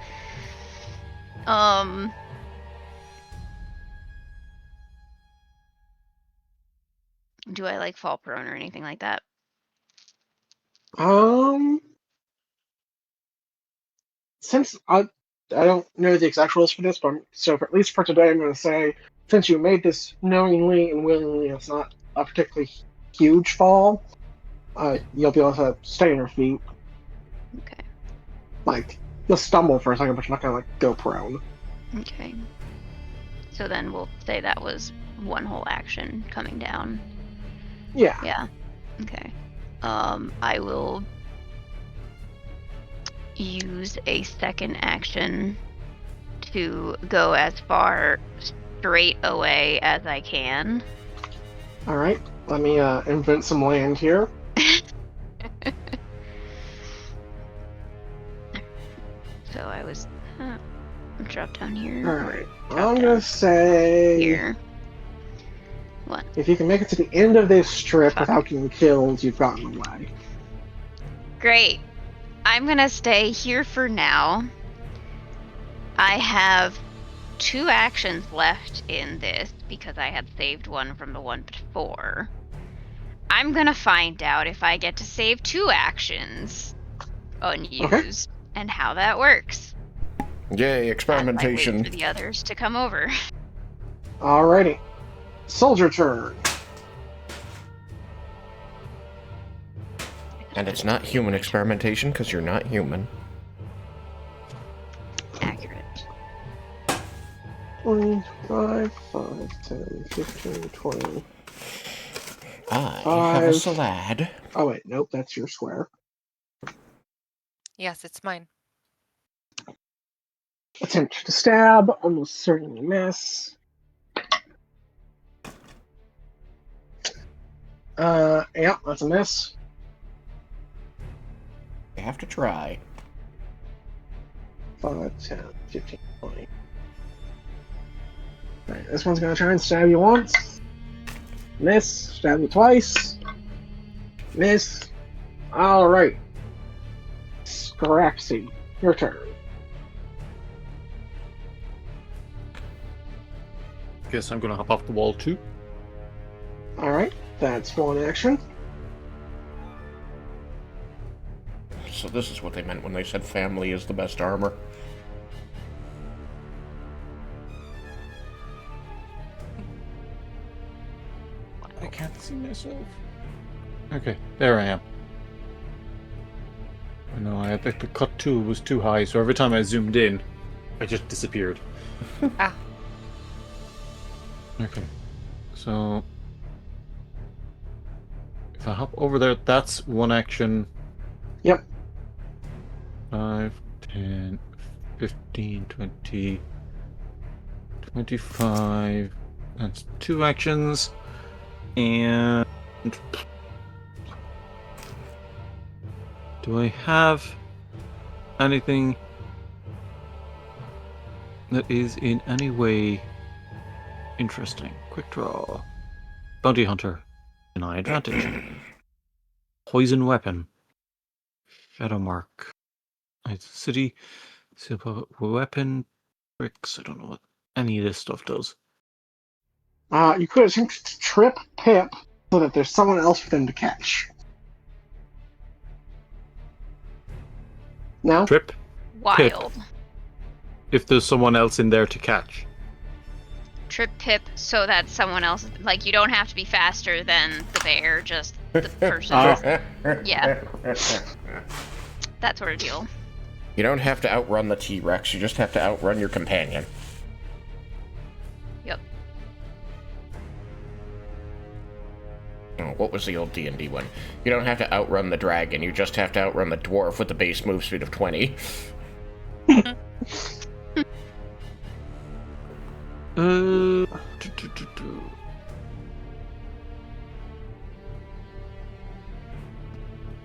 Do I like fall prone or anything like that? Since I don't know the exact rules for this, but so for, at least for today, I'm going to say since you made this knowingly and willingly, it's not a particularly huge fall. You'll be able to stay on your feet. Okay. Like you'll stumble for a second, but you're not going to like go prone. Okay. So then we'll say that was one whole action coming down. Yeah. Yeah. Okay. I will use a second action to go as far straight away as I can. All right. Let me invent some land here. So I was drop down here. All or right. drop I'm down going to say here. What? if you can make it to the end of this strip Fuck. without getting killed, you've gotten away. Great. I'm gonna stay here for now. I have 2 actions left in this because I had saved one from the one before. I'm gonna find out if I get to save 2 actions unused and how that works. Yay, As I wait experimentation. for the others to come over. Alrighty. Soldier turn. And it's not human experimentation because you're not human. Accurate. 25, 5, 10, 15, 20. I have a 5. salad. Oh wait, nope, that's your square. Yes, it's mine. Attempt to stab, almost certainly miss. Yeah, that's a miss. You have to try. 5, 10, 15, 20. Alright, this one's gonna try and stab you once. Miss. Stab you twice. Miss. Alright. Scraxy, your turn. Guess I'm gonna hop off the wall too. Alright, that's one action. So this is what they meant when they said family is the best armor. I can't see myself. Okay, there I am. I know, I think the cut tool was too high, so every time I zoomed in, I just disappeared. Ah. Okay, so if I hop over there, that's one action. Yep. 5, 10, 15, 20, 25. That's 2 actions. And do I have anything that is in any way interesting? Quick draw. Bounty Hunter. Deny advantage. Poison Weapon. Shadow Mark. City. Super Weapon. Bricks. I don't know what any of this stuff does. You could attempt to trip Pip so that there's someone else for them to catch. No? Trip Wild. if there's someone else in there to catch. trip Pip so that someone else, like, you don't have to be faster than the bear, just the person. Yeah. That sort of deal. You don't have to outrun the T-Rex, you just have to outrun your companion. Yep. Oh, what was the old D&D one? You don't have to outrun the dragon, you just have to outrun the dwarf with the base move speed of 20.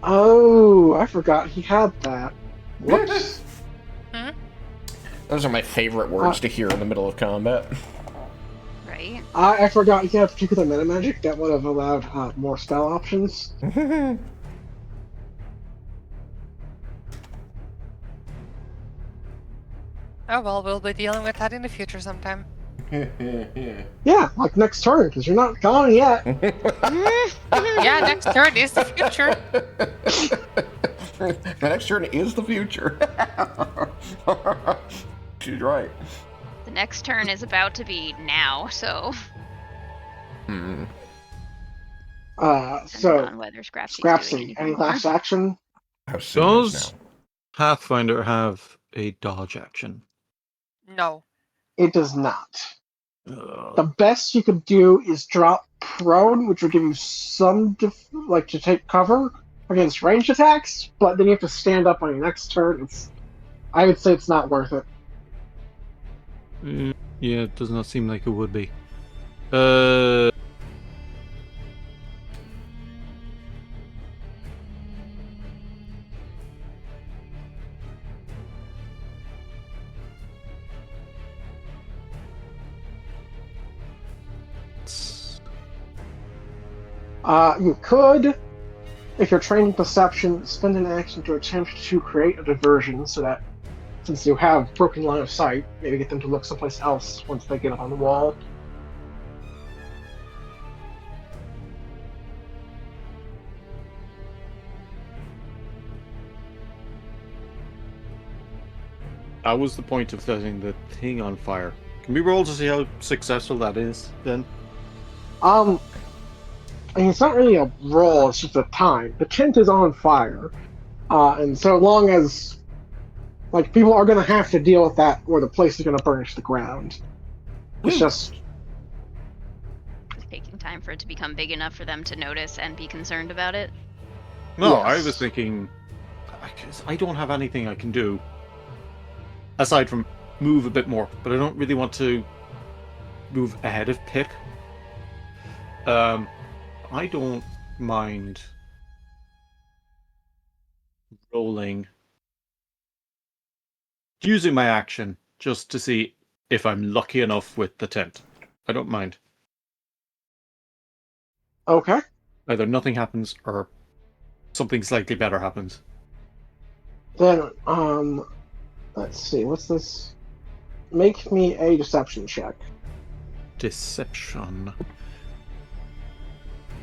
Oh, I forgot he had that. Whoops. Those are my favorite words to hear in the middle of combat. Right? I forgot he had particular meta magic that would have allowed more spell options. Oh well, we'll be dealing with that in the future sometime. Yeah, like next turn, because you're not gone yet. Yeah, next turn is the future. The next turn is the future. She's right. The next turn is about to be now, so. Hmm. Depending So, on whether Scrapsy's doing Scrapsy, anything any more. last action? How soon is Does now? Pathfinder have a dodge action? No. It does not. The Uh, best you could do is drop prone, which will give you some, to take cover against ranged attacks, but then you have to stand up on your next turn. I would say it's not worth it. yeah, it does not seem like it would be. You could, if you're trained in perception, spend an action to attempt to create a diversion so that, since you have broken line of sight, maybe get them to look someplace else once they get up on the wall. That was the point of setting the thing on fire. Can we roll to see how successful that is, then? I mean, it's not really a roll, it's just a time. The tent is on fire. And so long as, people are going to have to deal with that, or the place is going to burnish the ground. It's just... It's taking time for it to become big enough for them to notice and be concerned about it. No, Yes. I was thinking... Because I don't have anything I can do. Aside from move a bit more, but I don't really want to move ahead of Pip. I don't mind rolling, using my action just to see if I'm lucky enough with the tent. I don't mind. Okay. Either nothing happens or something slightly better happens. Then, let's see, what's this? Make me a deception check. Deception.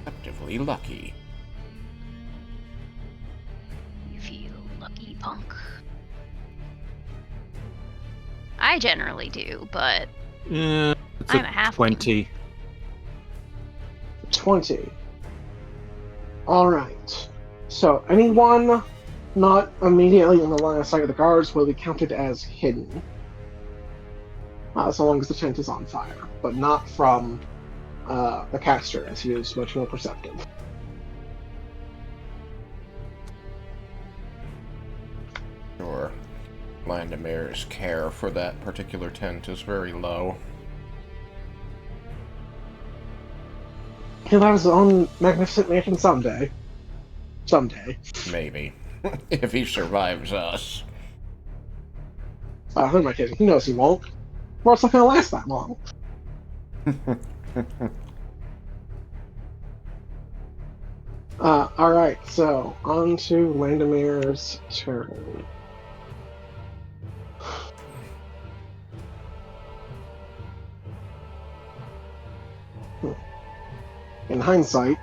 Deceptively lucky. You feel lucky, punk. I generally do, but It's I'm a halfling. 20. 20. Alright. So, anyone not immediately in the line of sight of the guards will be counted as hidden. So long as the tent is on fire, but not from the caster, as he is much more perceptive. Sure. Landomir's care for that particular tent is very low. He'll have his own magnificent mansion someday. Someday. Maybe. If he survives us. Who am I kidding? He knows he won't. Or it's not gonna last that long. Alright, so on to Landomir's turn. In hindsight,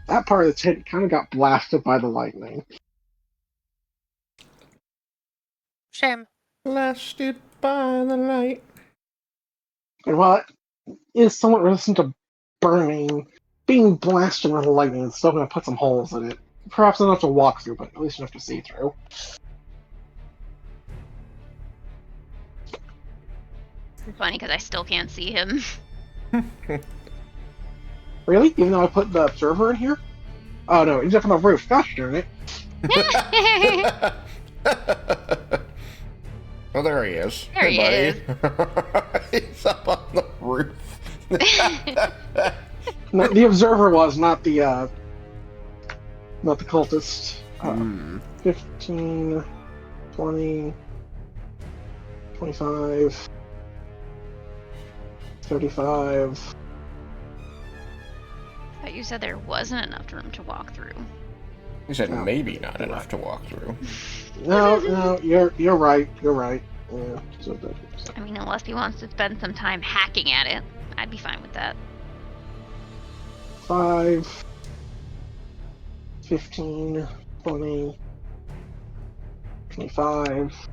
that part of the tent kind of got blasted by the lightning. Shame. Blasted by the light. And while it is somewhat resistant to burning, being blasted with lightning is still going to put some holes in it. Perhaps enough to walk through, but at least enough to see through. It's funny because I still can't see him. Really? Even though I put the observer in here? Oh no, he's up on the roof. Gosh darn it. Oh, there he is. There he is. He's up on the roof. No, the observer was, not the cultist. 15, 20, 25, 35. But you said there wasn't enough room to walk through. He said No. maybe not enough to walk through. No, you're right. You're right. Yeah, so I mean, unless he wants to spend some time hacking at it, I'd be fine with that. 5, 15, 20, 25.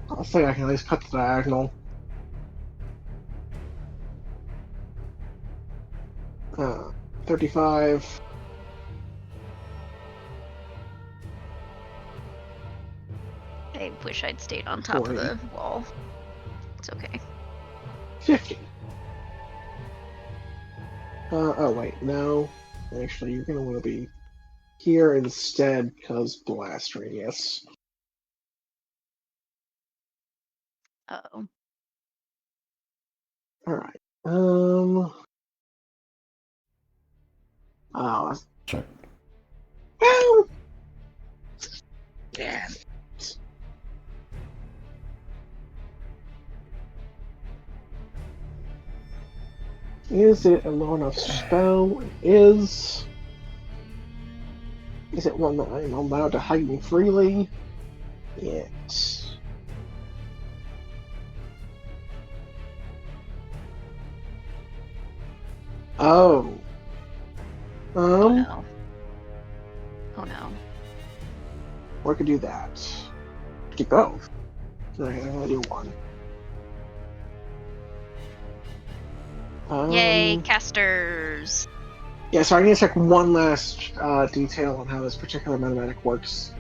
I'll say I can at least cut the diagonal. 35. I wish I'd stayed on top 40. of the wall. It's okay. 50. Oh wait, no. Actually, you're gonna want to be here instead, because blast radius. Uh-oh. Alright. Oh, Sure. well, yeah. Is it a low enough spell? It is. Is it one that I'm allowed to heighten freely? Yes. Oh. Oh no. Oh no. Or I could do that. Do both. Alright, I'm gonna do one. Yay, casters! Yeah, so I need to check one last detail on how this particular mathematic works.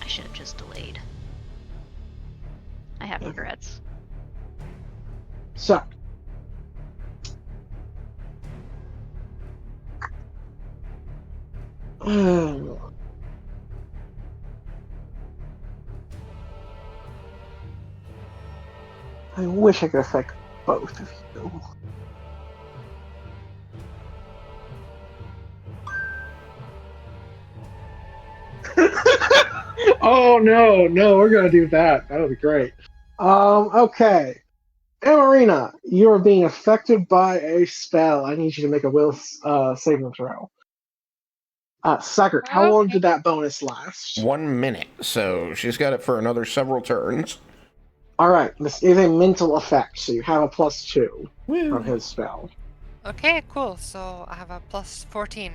I should have just delayed. I have regrets. So. I wish I could affect both of you. Oh no, we're gonna do that. That would be great. Okay. Amarina, you are being affected by a spell. I need you to make a will saving throw. Sackert, how long Okay. did that bonus last? 1 minute, so she's got it for another several turns. Alright, this is a mental effect, so you have a +2 Woo. on his spell. Okay, cool. So I have a plus 14.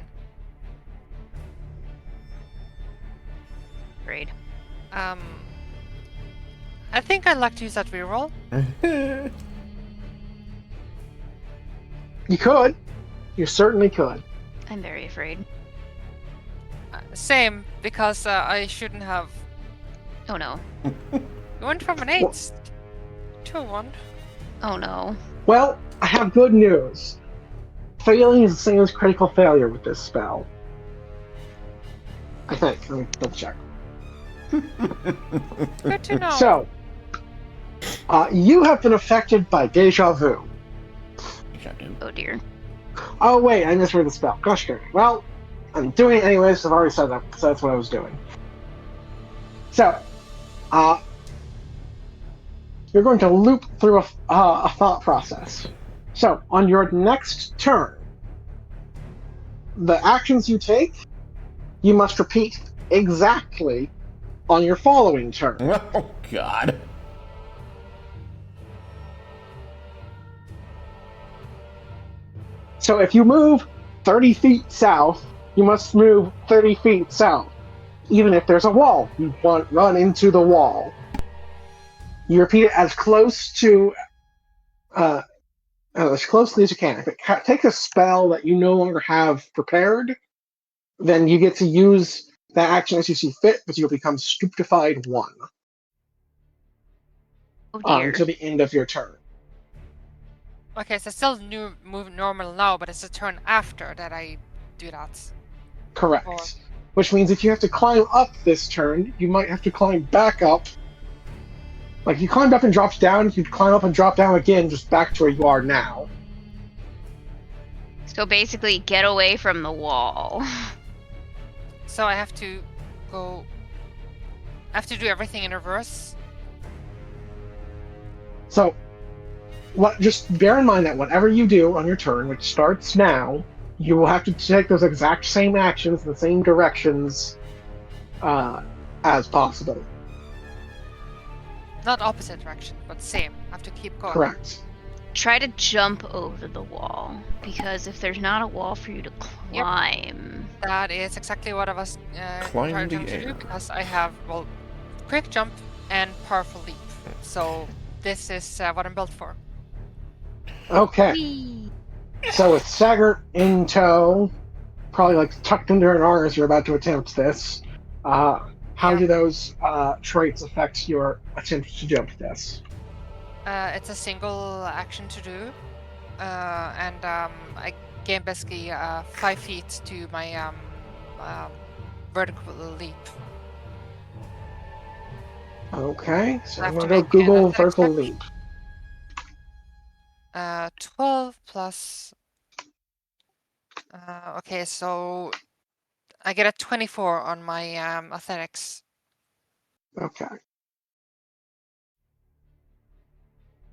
Great. I think I'd like to use that reroll. You could. You certainly could. I'm very afraid. Same, because I shouldn't have. Oh no. We went from an 8 to a 1. Oh no. Well, I have good news. Failing is the same as critical failure with this spell. I think. Let me double check. Good to know. So, you have been affected by deja vu. Oh dear. Oh wait, I misread the spell. Gosh darn it. Well, I'm doing it anyways, I've already said that, because that's what I was doing. So, you're going to loop through a thought process. So, on your next turn, the actions you take, you must repeat exactly on your following turn. Oh, God. So if you move 30 feet south, you must move 30 feet south. Even if there's a wall, you want run into the wall. You repeat it as closely as you can. If it takes a spell that you no longer have prepared, then you get to use that action as you see fit, but you'll become stupefied 1 Oh dear. to the end of your turn. Okay, so still move normal now, but it's a turn after that I do that. Correct. Or- Which means if you have to climb up this turn, you might have to climb back up. Like, you climbed up and dropped down, you'd climb up and drop down again, just back to where you are now. So basically, get away from the wall. So I have to go. I have to do everything in reverse. So, just bear in mind that whatever you do on your turn, which starts now, you will have to take those exact same actions in the same directions as possible. Not opposite direction, but same. I have to keep going. Correct. Try to jump over the wall, because if there's not a wall for you to climb... That is exactly what I was Climb trying the to air. do, because I have, well, quick jump and powerful leap. So this is what I'm built for. Okay. Whee! So with Saggart in tow, probably like tucked under an arm as you're about to attempt this, how do those traits affect your attempt to jump this? It's a single action to do, and I gain basically 5 feet to my vertical leap. Okay, so I I'm have to gonna go make an Google athletics vertical check. leap. 12 plus. Okay, so I get a 24 on my athletics. Okay.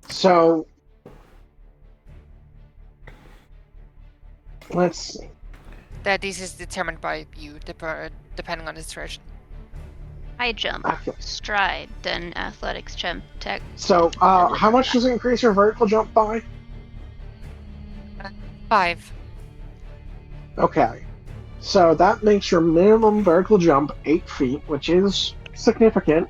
So let's see. That this is determined by you, depending on the situation. High jump, Okay. stride, then athletics check. So how much does it increase your vertical jump by? 5. Okay. So that makes your minimum vertical jump 8 feet, which is significant.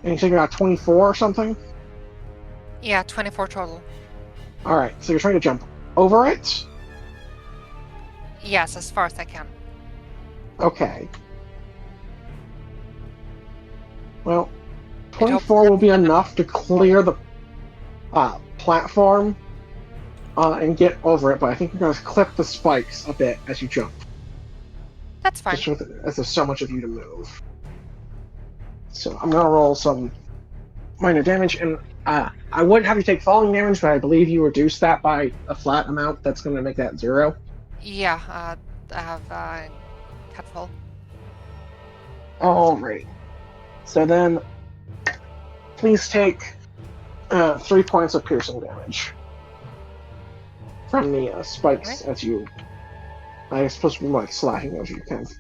And you think about 24 or something? Yeah, 24 total. Alright, so you're trying to jump over it? Yes, as far as I can. Okay. Well, 24 will be enough to clear the platform and get over it, but I think you're going to clip the spikes a bit as you jump. That's fine. Just as there's so much of you to move. So I'm going to roll some minor damage, and I would have you take falling damage, but I believe you reduced that by a flat amount. That's going to make that 0. Yeah, I have catfall. Alright. So then, please take 3 points of piercing damage from the spikes as you. I suppose to be like slashing as you kind of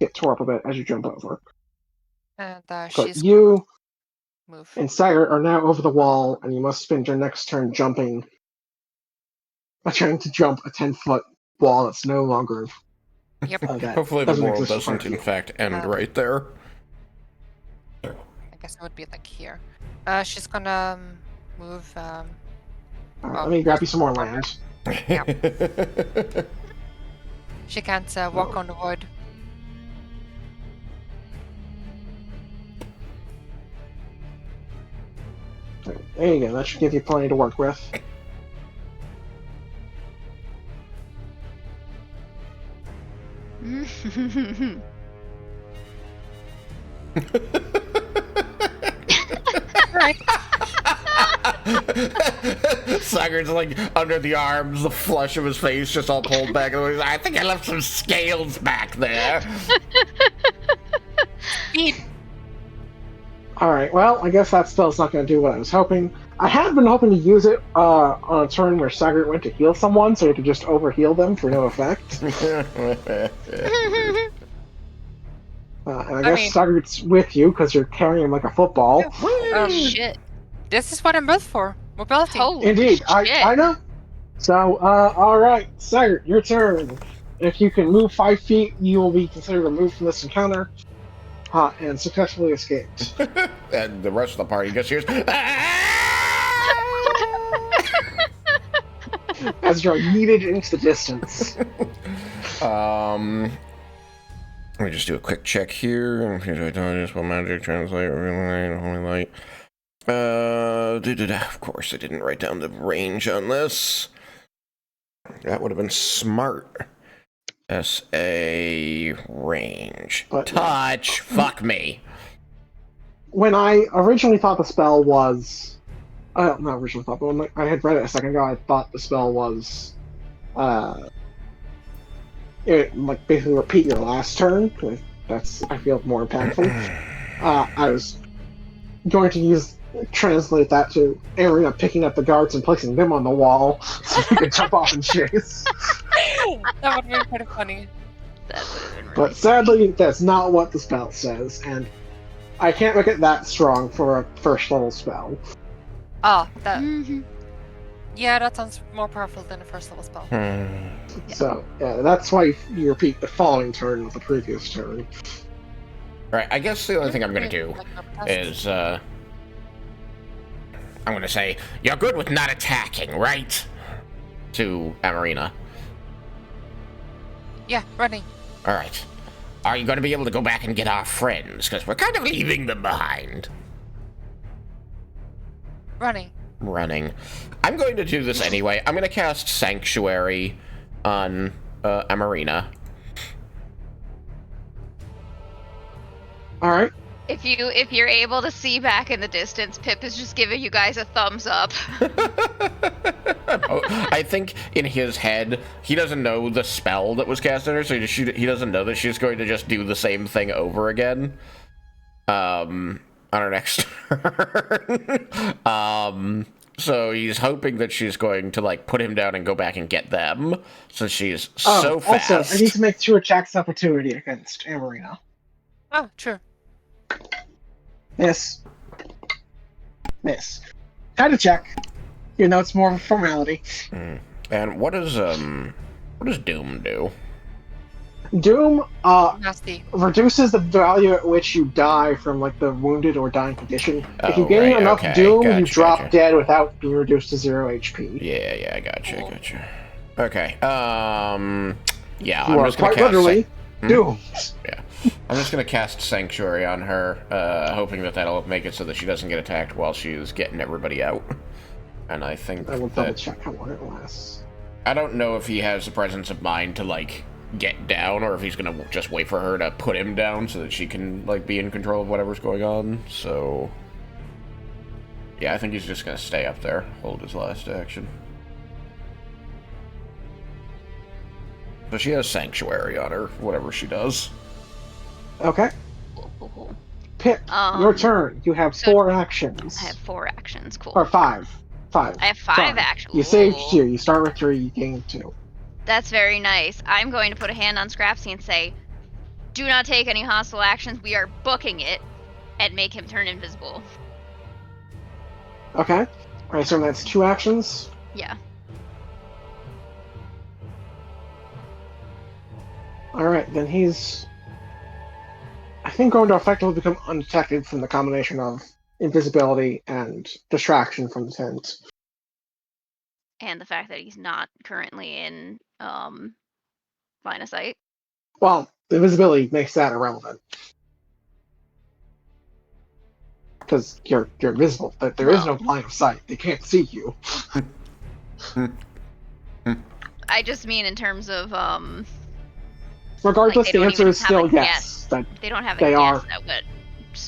get tore up a bit as you jump over. And But she's you move. and Saggart are now over the wall, and you must spend your next turn jumping. Trying to jump a 10-foot wall that's no longer. Yep. That Hopefully the doesn't world exist in front doesn't of in you. fact end right there. I guess it would be like here. She's gonna move. Alright, let me grab you some more land. She can't walk on the wood. There you go. That should give you plenty to work with. Saggart's like under the arms, the flesh of his face just all pulled back. And I think I left some scales back there. Alright, well, I guess that spell's not going to do what I was hoping. I had been hoping to use it on a turn where Saggart went to heal someone, so you could just overheal them for no effect. And I I guess mean- Stagger's with you because you're carrying him like a football. Shit. This is what I'm built for. Mobility. Holy Indeed, shit. I know. So, alright, Stagger, your turn. If you can move 5 feet, you will be considered removed from this encounter. And successfully escaped. And the rest of the party just hears. As you're yeeted into the distance. Let me just do a quick check here. What magic translate? Holy light. Of course, I didn't write down the range on this. That would have been smart. S.A. range. But- Touch. Fuck me. When I originally thought the spell was... not originally thought, but when I had read it a second ago, I thought the spell was... like, basically repeat your last turn. 'Cause that's, I feel, more impactful. I was going to translate that to Arena picking up the guards and placing them on the wall so you could jump off and chase. That would be pretty funny. That would have been really But sadly, that's not what the spell says, and I can't make it that strong for a first level spell. Ah, that. Mhm. Yeah, that sounds more powerful than a first level spell. So, yeah, that's why you repeat the following turn with the previous turn. Right, I guess the only thing I'm gonna do Like a test. is, I'm gonna say, you're good with not attacking, right? To Amarina. Yeah, running. Alright. Are you gonna be able to go back and get our friends? Because we're kind of leaving them behind. Running. Running. I'm going to do this anyway. I'm gonna cast Sanctuary on, Amarina. Alright. If you're able to see back in the distance, Pip is just giving you guys a thumbs up. Oh, I think in his head, he doesn't know the spell that was cast on her, so he doesn't know that she's going to just do the same thing over again. On her next turn. So he's hoping that she's going to, like, put him down and go back and get them, since she's so fast. Also, I need to make 2 attacks of opportunity against Amarina. Oh, true. Miss. Miss. Had to check. You know, it's more of a formality. And what does Doom do? Doom, Nasty. reduces the value at which you die from, like, the wounded or dying condition. If you Oh, gain right, enough okay, Doom, you gotcha, drop gotcha. dead without being reduced to 0 HP. Yeah, I gotcha. Okay, yeah, You I'm are just gonna quite cast literally Hmm? doomed. Yeah. I'm just gonna cast Sanctuary on her, hoping that that'll make it so that she doesn't get attacked while she's getting everybody out. And I think I will double that... check how long it lasts. I don't know if he has the presence of mind to, like, get down, or if he's gonna just wait for her to put him down so that she can, like, be in control of whatever's going on, so... Yeah, I think he's just gonna stay up there, hold his last action. But she has Sanctuary on her, whatever she does. Okay. Cool, cool, cool. Pip, Um, your turn. You have so 4 actions. I have 4 actions. Cool. Or 5. 5. I have 5 Sorry. actions. You saved Ooh. 2. You start with 3, you gain 2. That's very nice. I'm going to put a hand on Scrapsy and say, do not take any hostile actions. We are booking it. And make him turn invisible. Okay. Alright, so that's 2 actions. Yeah. Alright, then he's... I think going to effectively become undetected from the combination of invisibility and distraction from the tent. And the fact that he's not currently in line of sight. Well, the invisibility makes that irrelevant. Because you're invisible. There is no line of sight. They can't see you. I just mean in terms of Regardless, Like, they the don't answer even is have still a yes. That, they don't have a They guess are- at what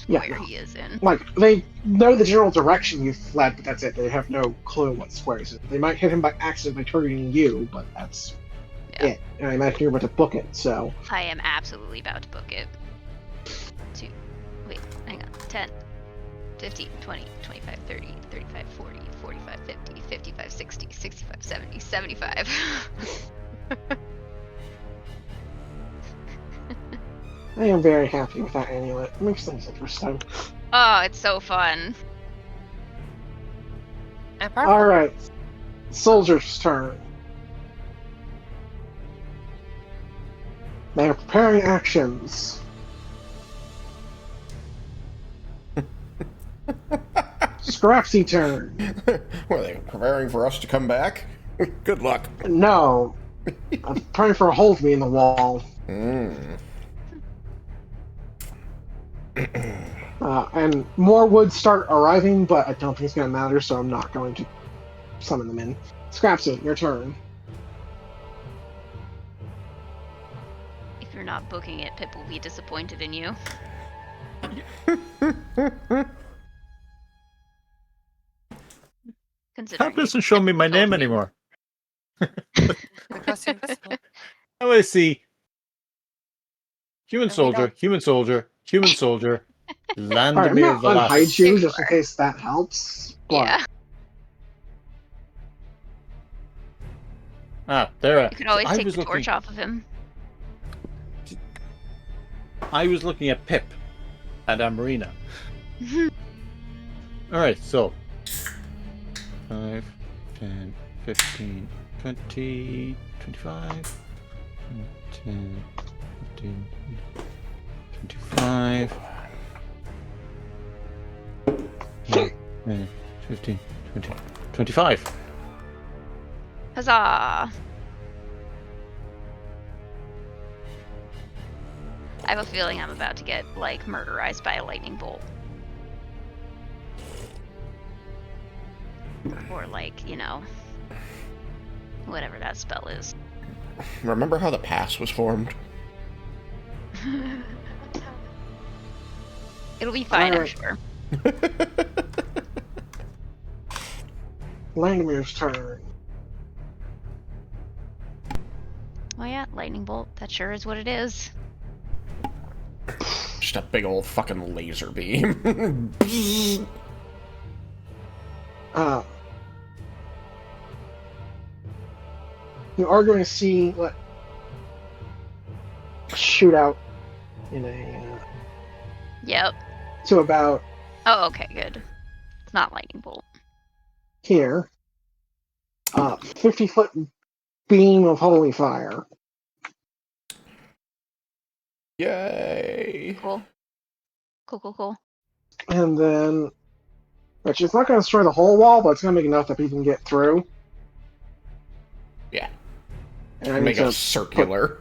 Yeah, square no. he is in. like, they know the general direction you fled, but that's it. They have no clue what square he's in. They might hit him by accident by targeting you, but that's Yeah. it. And I imagine you're about to book it, so... I am absolutely about to book it. 2. Wait, hang on. 10, 15, 20, 25, 30, 35, 40, 45, 50, 55, 60, 65, 70, 75. I am very happy with that amulet. It makes things interesting. Oh, it's so fun. And purple. Alright. Soldier's turn. They are preparing actions. Scrapsy turn. Were they preparing for us to come back? Good luck. No. I'm praying for a hole to be in the wall. And more would start arriving, but I don't think it's going to matter, so I'm not going to summon them in. Scrapsy, your turn. If you're not booking it, Pip will be disappointed in you. Considering That doesn't show me my told name me. anymore. Because you're invisible. Oh, I see. Human And we soldier, don't- human soldier, human soldier. Alright, I'm Landemir going to unhide Velasquez. you just in case that helps. But Yeah, Ah, there. you could always I take was the looking. torch off of him. I was looking at Pip and Amarina. Alright, so 5, 10, 15, 20, 25, 10, 15, 25, 10, 15, 20, 25. Huzzah! I have a feeling I'm about to get, like, murderized by a lightning bolt. Or, like, you know, whatever that spell is. Remember how the pass was formed? It'll be fine, I'm Alright. sure. Langemir's turn. Oh yeah, lightning bolt. That sure is what it is. Just a big old fucking laser beam. You are going to see what shoot out in a Yep. to about Oh, okay, good. It's not lightning bolt. here. 50-foot beam of holy fire. Yay. Cool. Cool. And then, which it's not going to destroy the whole wall, but it's going to make enough that people can get through. Yeah. And I need Make to a circular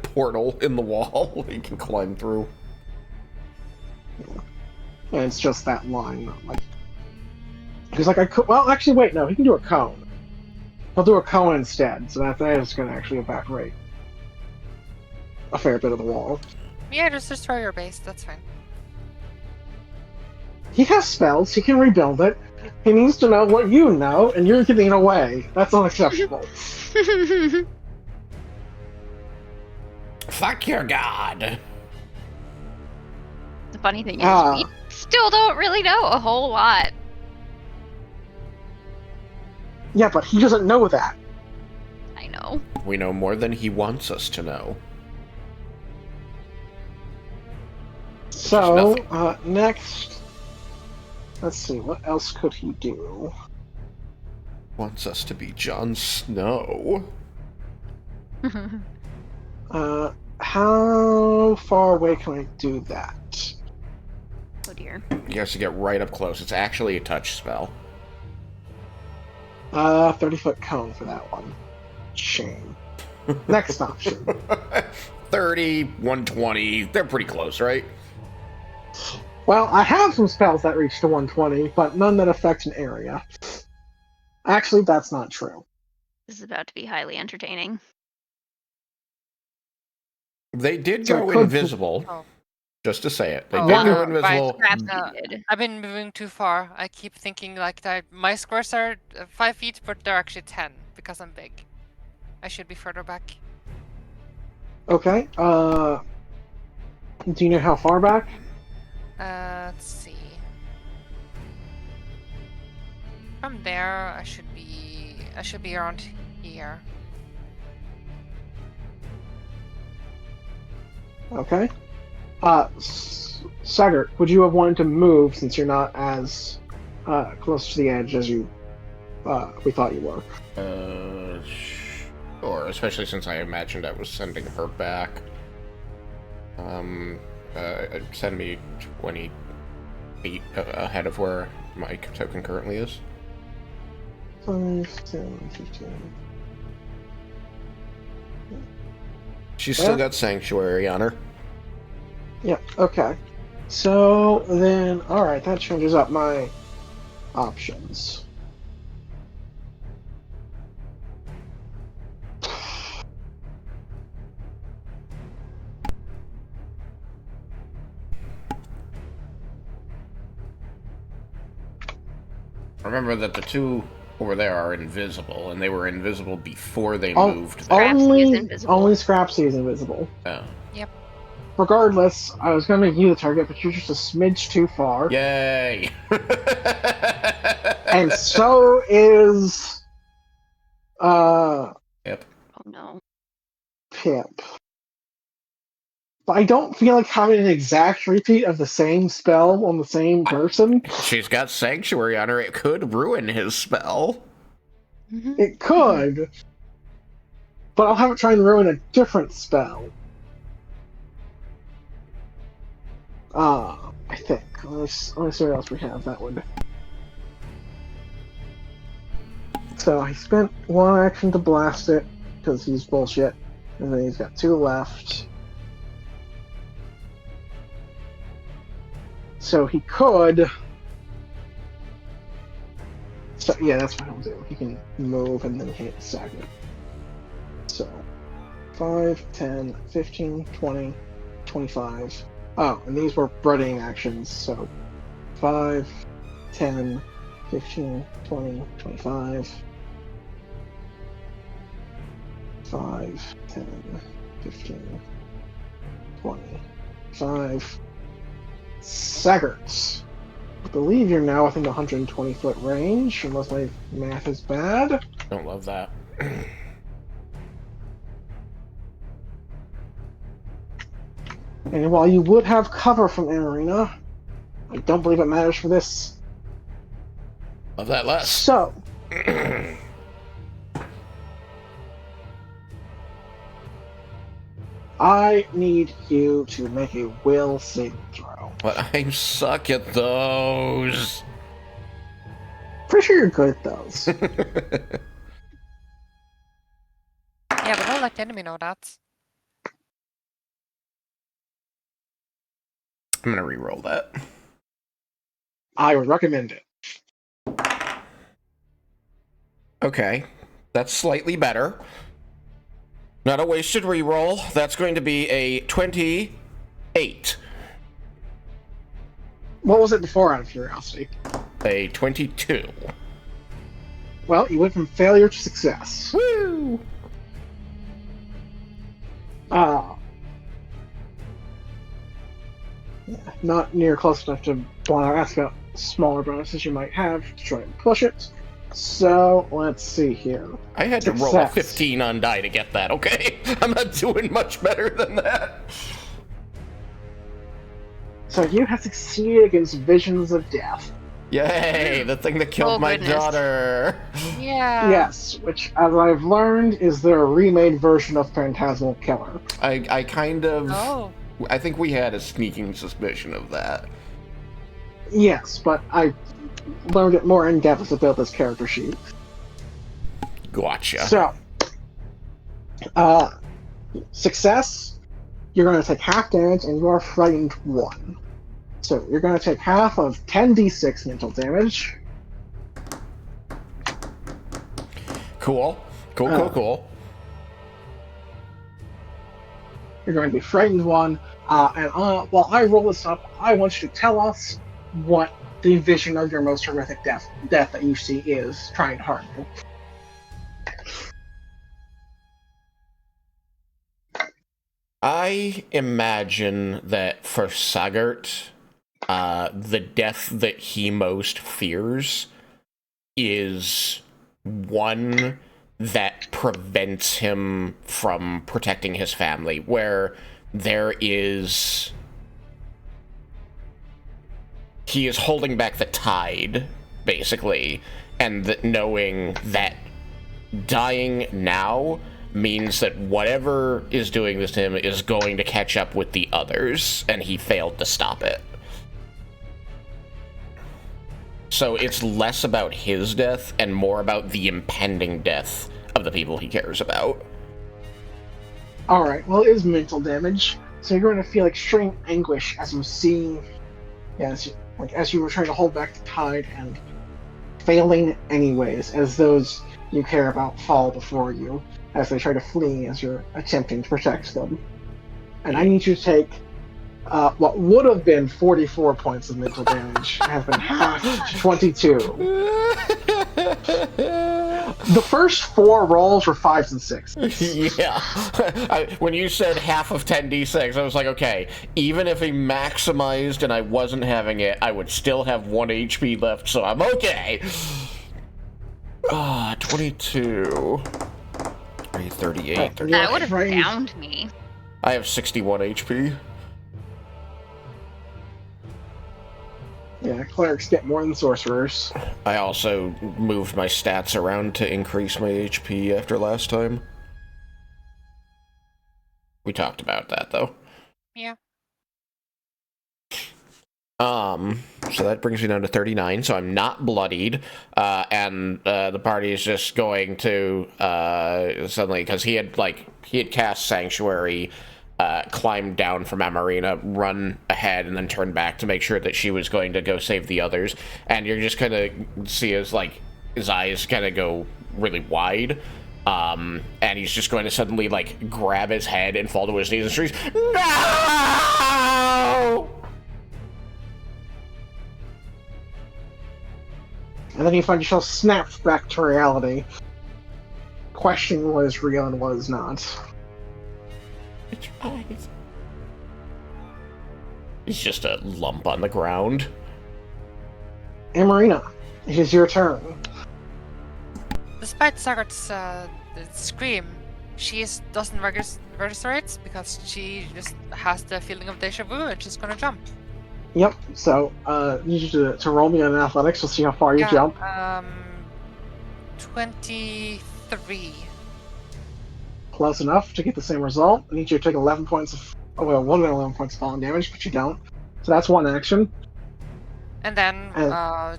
portal in the wall you can climb through. and it's just that line, not like because like I could. Well, actually, wait, no, he can do a cone. He'll do a cone instead, so that is going to actually evaporate a fair bit of the wall. Yeah, just destroy your base. That's fine. He has spells. He can rebuild it. He needs to know what you know, and you're getting away. That's unacceptable. Fuck your god. The funny thing is, Ah. we still don't really know a whole lot. Yeah, but he doesn't know that. I know. We know more than he wants us to know. So, nothing. next, let's see, what else could he do? Wants us to be Jon Snow. How far away can I do that? Oh dear. You have to get right up close. It's actually a touch spell. 30-foot cone for that one. Shame. Next option. 30, 120. They're pretty close, right? Well, I have some spells that reach to 120, but none that affect an area. Actually, that's not true. This is about to be highly entertaining. They did So go it could- invisible. Oh. Just to say it. They Oh, did wow. go Right. invisible. Perhaps Uh, we did. I've been moving too far. I keep thinking like that my squares are 5 feet, but they're actually 10 because I'm big. I should be further back. Okay, do you know how far back? Let's see. From there, I should be around here. Okay. Sagert, would you have wanted to move since you're not as close to the edge as you we thought you were? Sure, especially since I imagined I was sending her back. Send me 20 feet ahead of where my token currently is. 5, 10, 15. She's still got Sanctuary on her. Yep, okay. So then, alright, that changes up my options. Remember that the two over there are invisible, and they were invisible before they Oh, moved there. Scrapsy is invisible. Only Scrapsy is invisible. Oh. Regardless, I was going to make you the target, but you're just a smidge too far. Yay! And so is Yep. Oh no. Pip. But I don't feel like having an exact repeat of the same spell on the same person. She's got Sanctuary on her. It could ruin his spell. It could. But I'll have it try and ruin a different spell. I think. Let's see what else we have that would. So I spent one action to blast it, because he's bullshit. And then he's got 2 left. So he could... So, yeah, that's what he'll do. He can move and then hit Sagert. So, 5, 10, 15, 20, 25. Oh, and these were readying actions, so 5, 10, 15, 20, 25. 5, 10, 15, 20, 5. Sagert. I believe you're now within the 120-foot range, unless my math is bad. Don't love that. And while you would have cover from Amarina, I don't believe it matters for this. Love that less. So, I need you to make a will saving throw. But I suck at those. Pretty sure you're good at those. Yeah, but don't let the enemy know that. I'm gonna re-roll that. I would recommend it. Okay, that's slightly better. Not a wasted re-roll. That's going to be a 28. What was it before, out of curiosity? A 22. Well, you went from failure to success. Woo! Not near close enough to bother ask about smaller bonuses you might have to try and push it. So, let's see here. I had to roll a Success. 15 on die to get that, okay? I'm not doing much better than that. So you have succeeded against Visions of Death. Yay, the thing that killed Oh, my goodness. daughter. Yeah. Yes, which, as I've learned, is their remade version of Phantasmal Killer. I kind of... Oh. I think we had a sneaking suspicion of that. Yes, but I learned it more in depth as I built this character sheet. Gotcha. So, success, you're going to take half damage, and you are frightened 1. So you're going to take half of 10d6 mental damage. Cool. Cool. You're going to be frightened 1. And while I roll this up, I want you to tell us what the vision of your most horrific death that you see is trying to harm you. I imagine that for Sagert, the death that he most fears is one that prevents him from protecting his family, where there is he is holding back the tide, basically, and that knowing that dying now means that whatever is doing this to him is going to catch up with the others, and he failed to stop it. So it's less about his death and more about the impending death of the people he cares about. Alright, well, it is mental damage, so you're going to feel extreme anguish as you see, as you were trying to hold back the tide and failing anyways, as those you care about fall before you, as they try to flee as you're attempting to protect them. And I need you to take what would have been 44 points of mental damage have been half to 22. The first 4 rolls were 5s and 6s. Yeah. When you said half of 10d6, I was like, okay, even if he maximized and I wasn't having it, I would still have 1 HP left, so I'm okay. 22. 38. That would have downed me. I have 61 HP. Yeah, clerics get more than sorcerers. I also moved my stats around to increase my HP after last time. We talked about that, though. Yeah. So that brings me down to 39, so I'm not bloodied, and the party is just going to, suddenly, because he had cast Sanctuary, climbed down from Amarina, run ahead, and then turn back to make sure that she was going to go save the others, and you're just gonna see his eyes kind of go really wide, and he's just going to suddenly, grab his head and fall to his knees and shriek, "No!" And then you find yourself snapped back to reality, questioning what is real and what is not. It's right. He's just a lump on the ground. Amarina, it is your turn. Despite Sagart's scream, she doesn't register it because she just has the feeling of deja vu and she's gonna jump. Yep, so you need you to roll me on athletics. We'll see how far you jump. 23. Close enough to get the same result. I need you to take 11 points of... Oh, well, 11 points of falling damage, but you don't. So that's one action. And then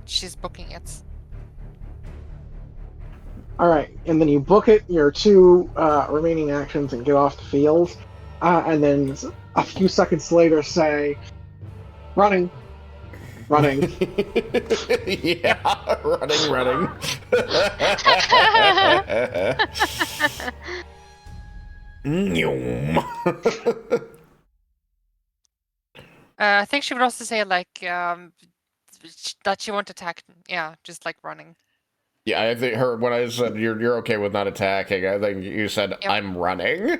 she's booking it. Alright, and then you book it, your 2 remaining actions, and get off the field. And then a few seconds later say... Running. Yeah, running. I think she would also say that she won't attack. Yeah, just running. Yeah, I think when I said you're okay with not attacking, I think you said I'm running,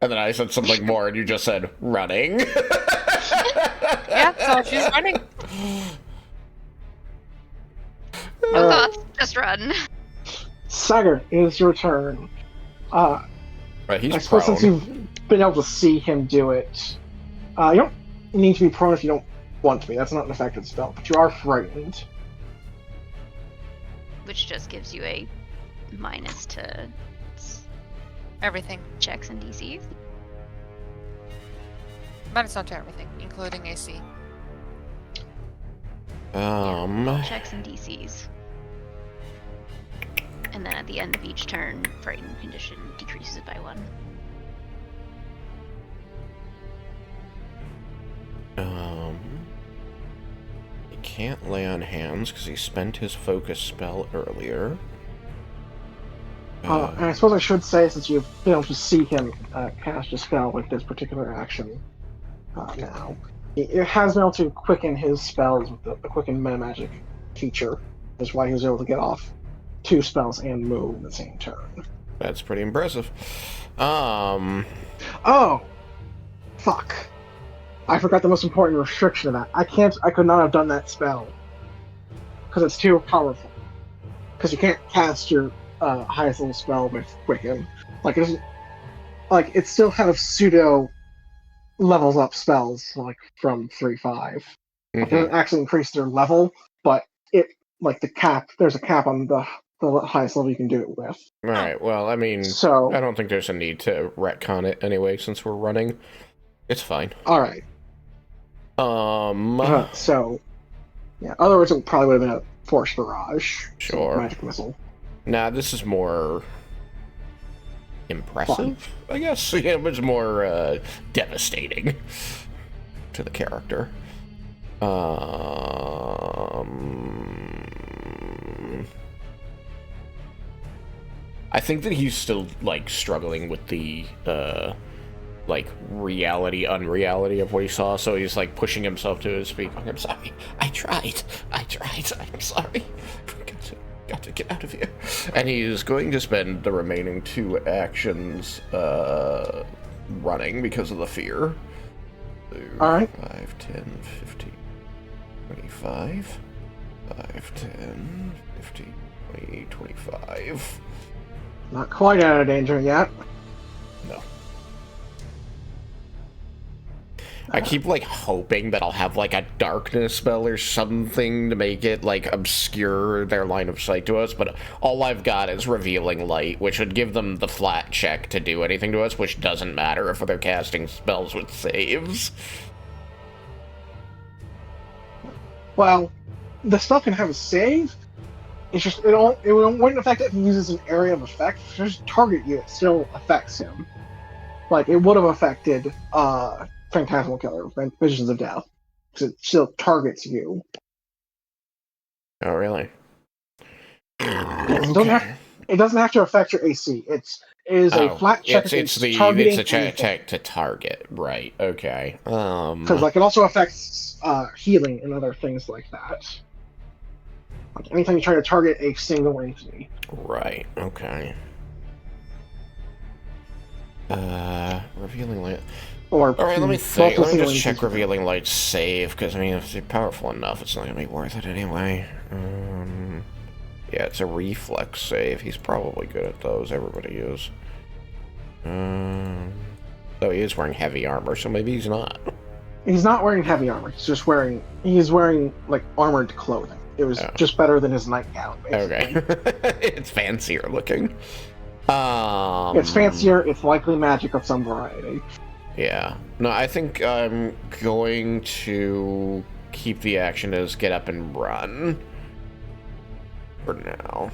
and then I said something more, and you just said running. Yeah, so she's running. No thoughts, just run. Sagard, it is your turn. He's I suppose prone. since you've been able to see him do it, you don't need to be prone if you don't want to be. That's not an effective spell, but you are frightened. Which just gives you a minus to Everything. checks and DCs. But it's not to everything, including AC. Checks and DCs. And then at the end of each turn, frightened condition decreases it by 1. He can't lay on hands because he spent his focus spell earlier. And I suppose I should say, since you've been able to see him cast a spell with this particular action now, he has been able to quicken his spells with the quicken metamagic feature. That's why he was able to get off 2 spells and move in the same turn. That's pretty impressive. Oh! Fuck. I forgot the most important restriction of that. I could not have done that spell. Because it's too powerful. Because you can't cast your highest level spell with Quicken. It's still kind of pseudo levels up spells, from 3-5. It doesn't actually increase their level, but there's a cap on the highest level you can do it with. Alright, well, I mean, So I don't think there's a need to retcon it anyway, since we're running. It's fine. alright. Um, So yeah, otherwise it probably would have been a force barrage. Sure. Magic missile. nah, this is more impressive, I guess. Yeah, it was more devastating to the character. I think that he's still like struggling with the like reality unreality of what he saw, so he's like pushing himself to his feet. I'm sorry, I tried, I'm sorry. Got to get out of here. And he's going to spend the remaining 2 actions running because of the fear. Alright. 5, 10, 15, 25. 5, 10, 15, 20, 25. Not quite out of danger yet. No. I keep like hoping that I'll have like a darkness spell or something to make it like obscure their line of sight to us, but all I've got is revealing light, which would give them the flat check to do anything to us, which doesn't matter if they're casting spells with saves. Well, the spell can have a save. It's just it wouldn't affect it if he uses an area of effect. If it just target you, it still affects him. Like it would have affected Phantasmal Killer, Visions of Death, because it still targets you. Oh, really? It doesn't have to affect your AC. It is a flat check. It's a check to target, right? Okay. Because like it also affects healing and other things like that. Like anytime you try to target a single entity. Right. Okay. Revealing light. Or all right, let me think. Let me just check entities. Revealing Light's save, because I mean, if they're powerful enough, it's not gonna be worth it anyway. Yeah, it's a reflex save. He's probably good at those. Everybody is. Though he is wearing heavy armor, so maybe he's not. He's not wearing heavy armor. He's wearing like armored clothing. It was just better than his nightgown. Basically. Okay. It's fancier looking. It's fancier. It's likely magic of some variety. Yeah. No, I think I'm going to keep the action as get up and run. For now.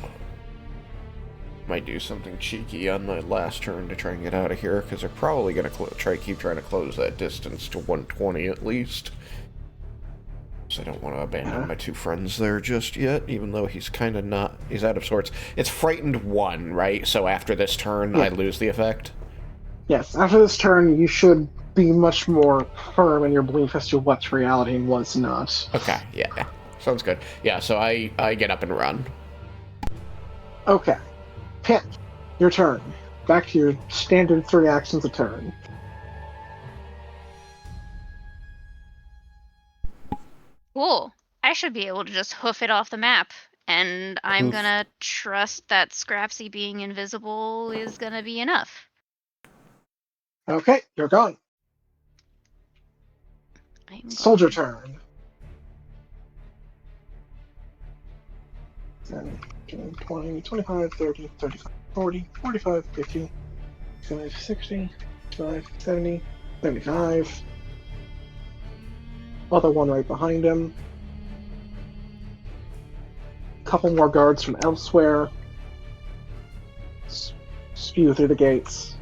Might do something cheeky on my last turn to try and get out of here, because they're probably going to keep trying to close that distance to 120 at least. So I don't want to abandon my 2 friends there just yet, even though he's kind of not... He's out of sorts. It's Frightened 1, right? So after this turn, I lose the effect? Yes, after this turn, you should be much more firm in your belief as to what's reality and what's not. Okay, yeah. Sounds good. Yeah, so I get up and run. Okay. Pip, your turn. Back to your standard 3 actions a turn. Cool. I should be able to just hoof it off the map. And I'm gonna trust that Scrapsy being invisible is gonna be enough. Okay, you're gone. Soldier turn. 10, 20, 25, 30, 35, 40, 45, 50, 55, 60, 65, 70, 75. Other one right behind him. Couple more guards from elsewhere. Spew through the gates.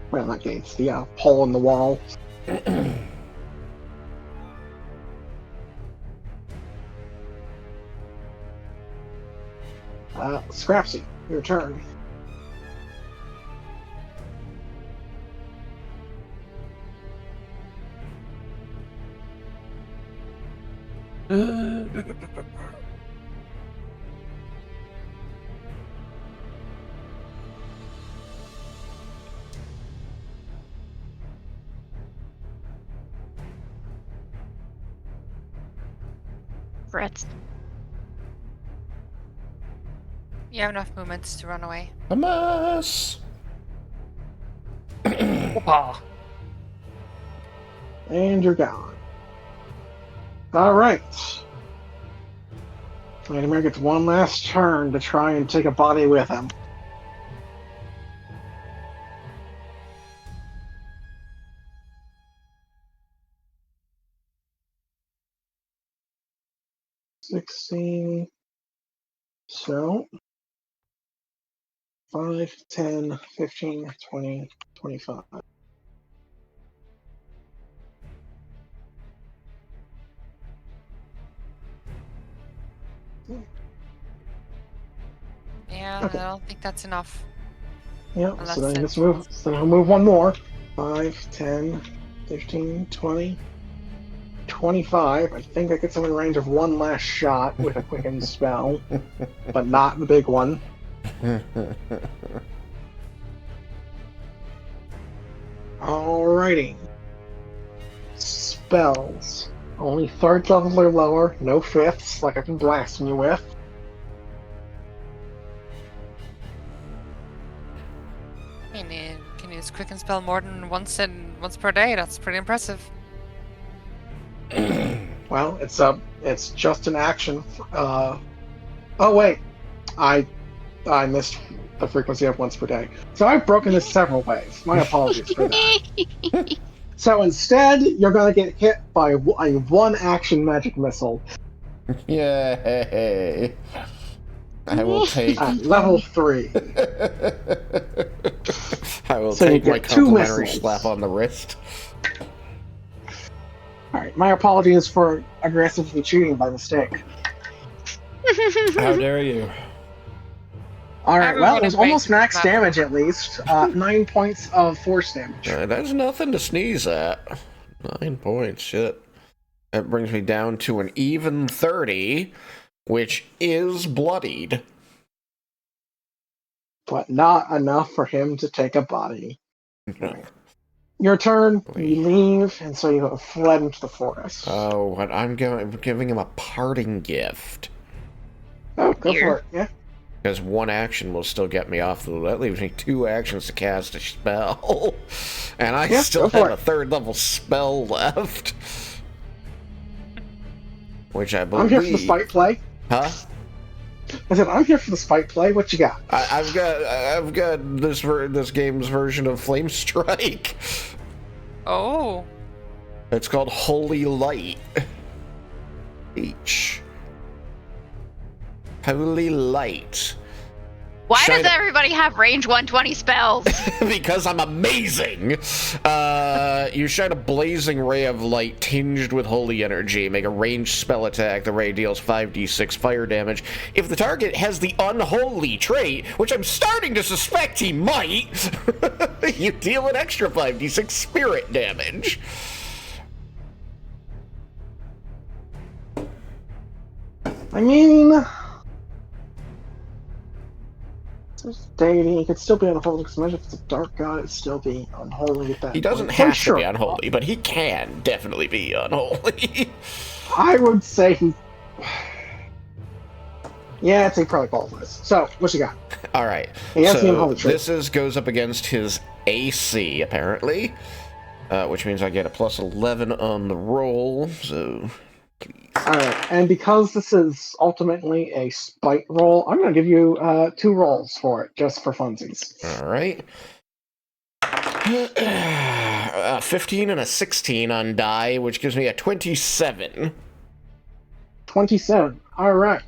Well, not gates, the hole in the wall. Scrapsy, your turn. Brett. You have enough movements to run away. A mess. Whoopah. And you're gone. Alright. Vladimir gets one last turn to try and take a body with him. $16. So 5, 10, 15, 20, 25. Yeah, Okay. I don't think that's enough. Yeah, Well, so then that's let's move. So I'll move one more. 5, 10, 15, 20, 25. I think I get some in range of one last shot with a quicken spell, but not the big one. Alrighty. Spells. Only third level or lower, no fifths, like I've been blasting you with. I mean, you can use Quicken Spell more than once per day. That's pretty impressive. Well, it's just an action. Oh wait, I missed the frequency of once per day. So I've broken this several ways. My apologies for that. So instead, you're gonna get hit by a one action magic missile Yay! I will take. at level 3. I will So you take my get 2 complimentary missiles. slap on the wrist. Alright, my apologies for aggressively cheating by mistake. How dare you? Alright, well, it was Everyone almost embraces max that. damage at least. 9 points of force damage. That's nothing to sneeze at. 9 points, shit. That brings me down to an even 30, which is bloodied. But not enough for him to take a body. Your turn, you leave, and so you have fled into the forest. Oh, but I'm giving him a parting gift. Oh, go Here. for it, yeah. Because one action will still get me off the... That leaves me 2 actions to cast a spell. And I Yeah, still go for have it. a 3rd level spell left. Which I believe... I'm here for the spite play. Huh? I said, I'm here for the spite play. What you got? I've got this game's version of Flame Strike. Oh, It's called Holy Light. H. Holy Light. Why Shine does it. everybody have range 120 spells? Because I'm amazing! You shine a blazing ray of light tinged with holy energy. Make a ranged spell attack. The ray deals 5d6 fire damage. If the target has the unholy trait, which I'm starting to suspect he might, you deal an extra 5d6 spirit damage. I mean, there's deity. He could still be unholy because imagine if it's a dark god, it'd still be unholy at that He doesn't point. have sure. to be unholy, but he can definitely be unholy. I would say he. Yeah, I'd say he probably qualifies. So, what you got? All right. He has the So unholy trait. this goes up against his AC apparently, which means I get a plus 11 on the roll. So Alright, and because this is ultimately a spite roll, I'm going to give you 2 rolls for it, just for funsies. all right. 15 and a 16 on die, which gives me a 27. 27. Alright.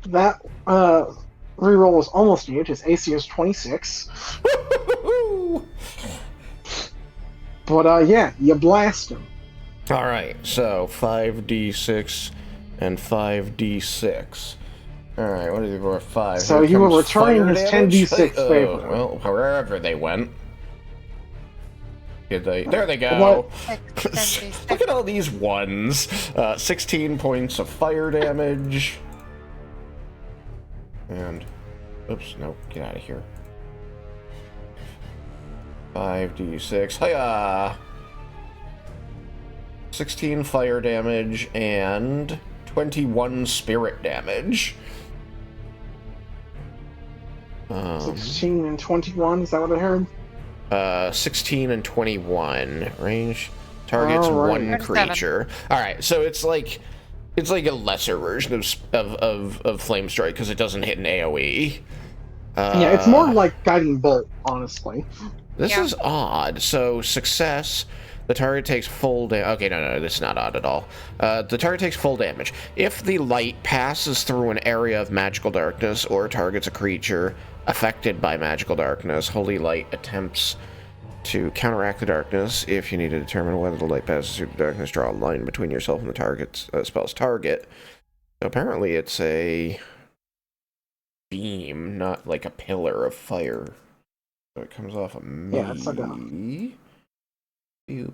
That reroll was almost huge. His AC is 26. But yeah, you blast him. All right, so 5d6 and 5d6. All right, what did they go 5? So Here you were comes returning fire his damage? 10d6 favor. Well, wherever they went. Did they? There they go. What? Look at all these ones. 16 points of fire damage. And, oops, no, get out of here. 5d6. Hiya! 16 fire damage and 21 spirit damage. 16 and 21, is that what I heard? 16 and 21. Range Targets All right. one 37. creature. All right, so it's like a lesser version of Flame Strike because it doesn't hit an AOE. Yeah, it's more like Guiding Bolt, honestly. This Yeah. is odd. So success, the target takes full damage. Okay, no, this is not odd at all. The target takes full damage. If the light passes through an area of magical darkness or targets a creature affected by magical darkness, Holy Light attempts to counteract the darkness. If you need to determine whether the light passes through the darkness, draw a line between yourself and the target's spell's target. So apparently it's a beam, not like a pillar of fire. So it comes off of me. Yeah, it's like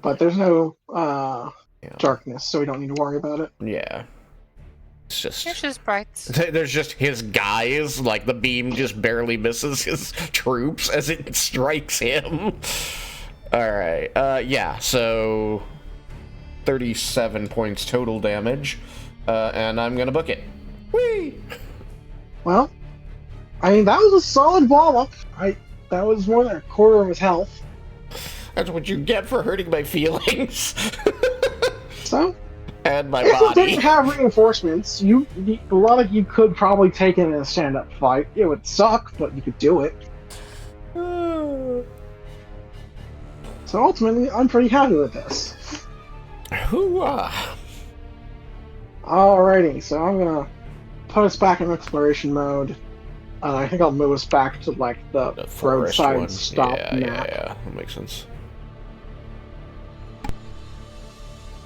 But there's no darkness, so we don't need to worry about it. Yeah. It's just... It's just bright. There's just his guys, like the beam just barely misses his troops as it strikes him. Alright, yeah, so 37 points total damage, and I'm gonna book it. Whee! Well, I mean, that was a solid wallop. That was more than a quarter of his health. That's what you get for hurting my feelings. So, And my if it body. didn't have reinforcements, a lot of you could probably take it in a stand-up fight. It would suck, but you could do it. So ultimately, I'm pretty happy with this. Hoo-ah. Alrighty, so I'm gonna put us back in exploration mode. I think I'll move us back to like the forest roadside one. stop Yeah, map. yeah, that makes sense.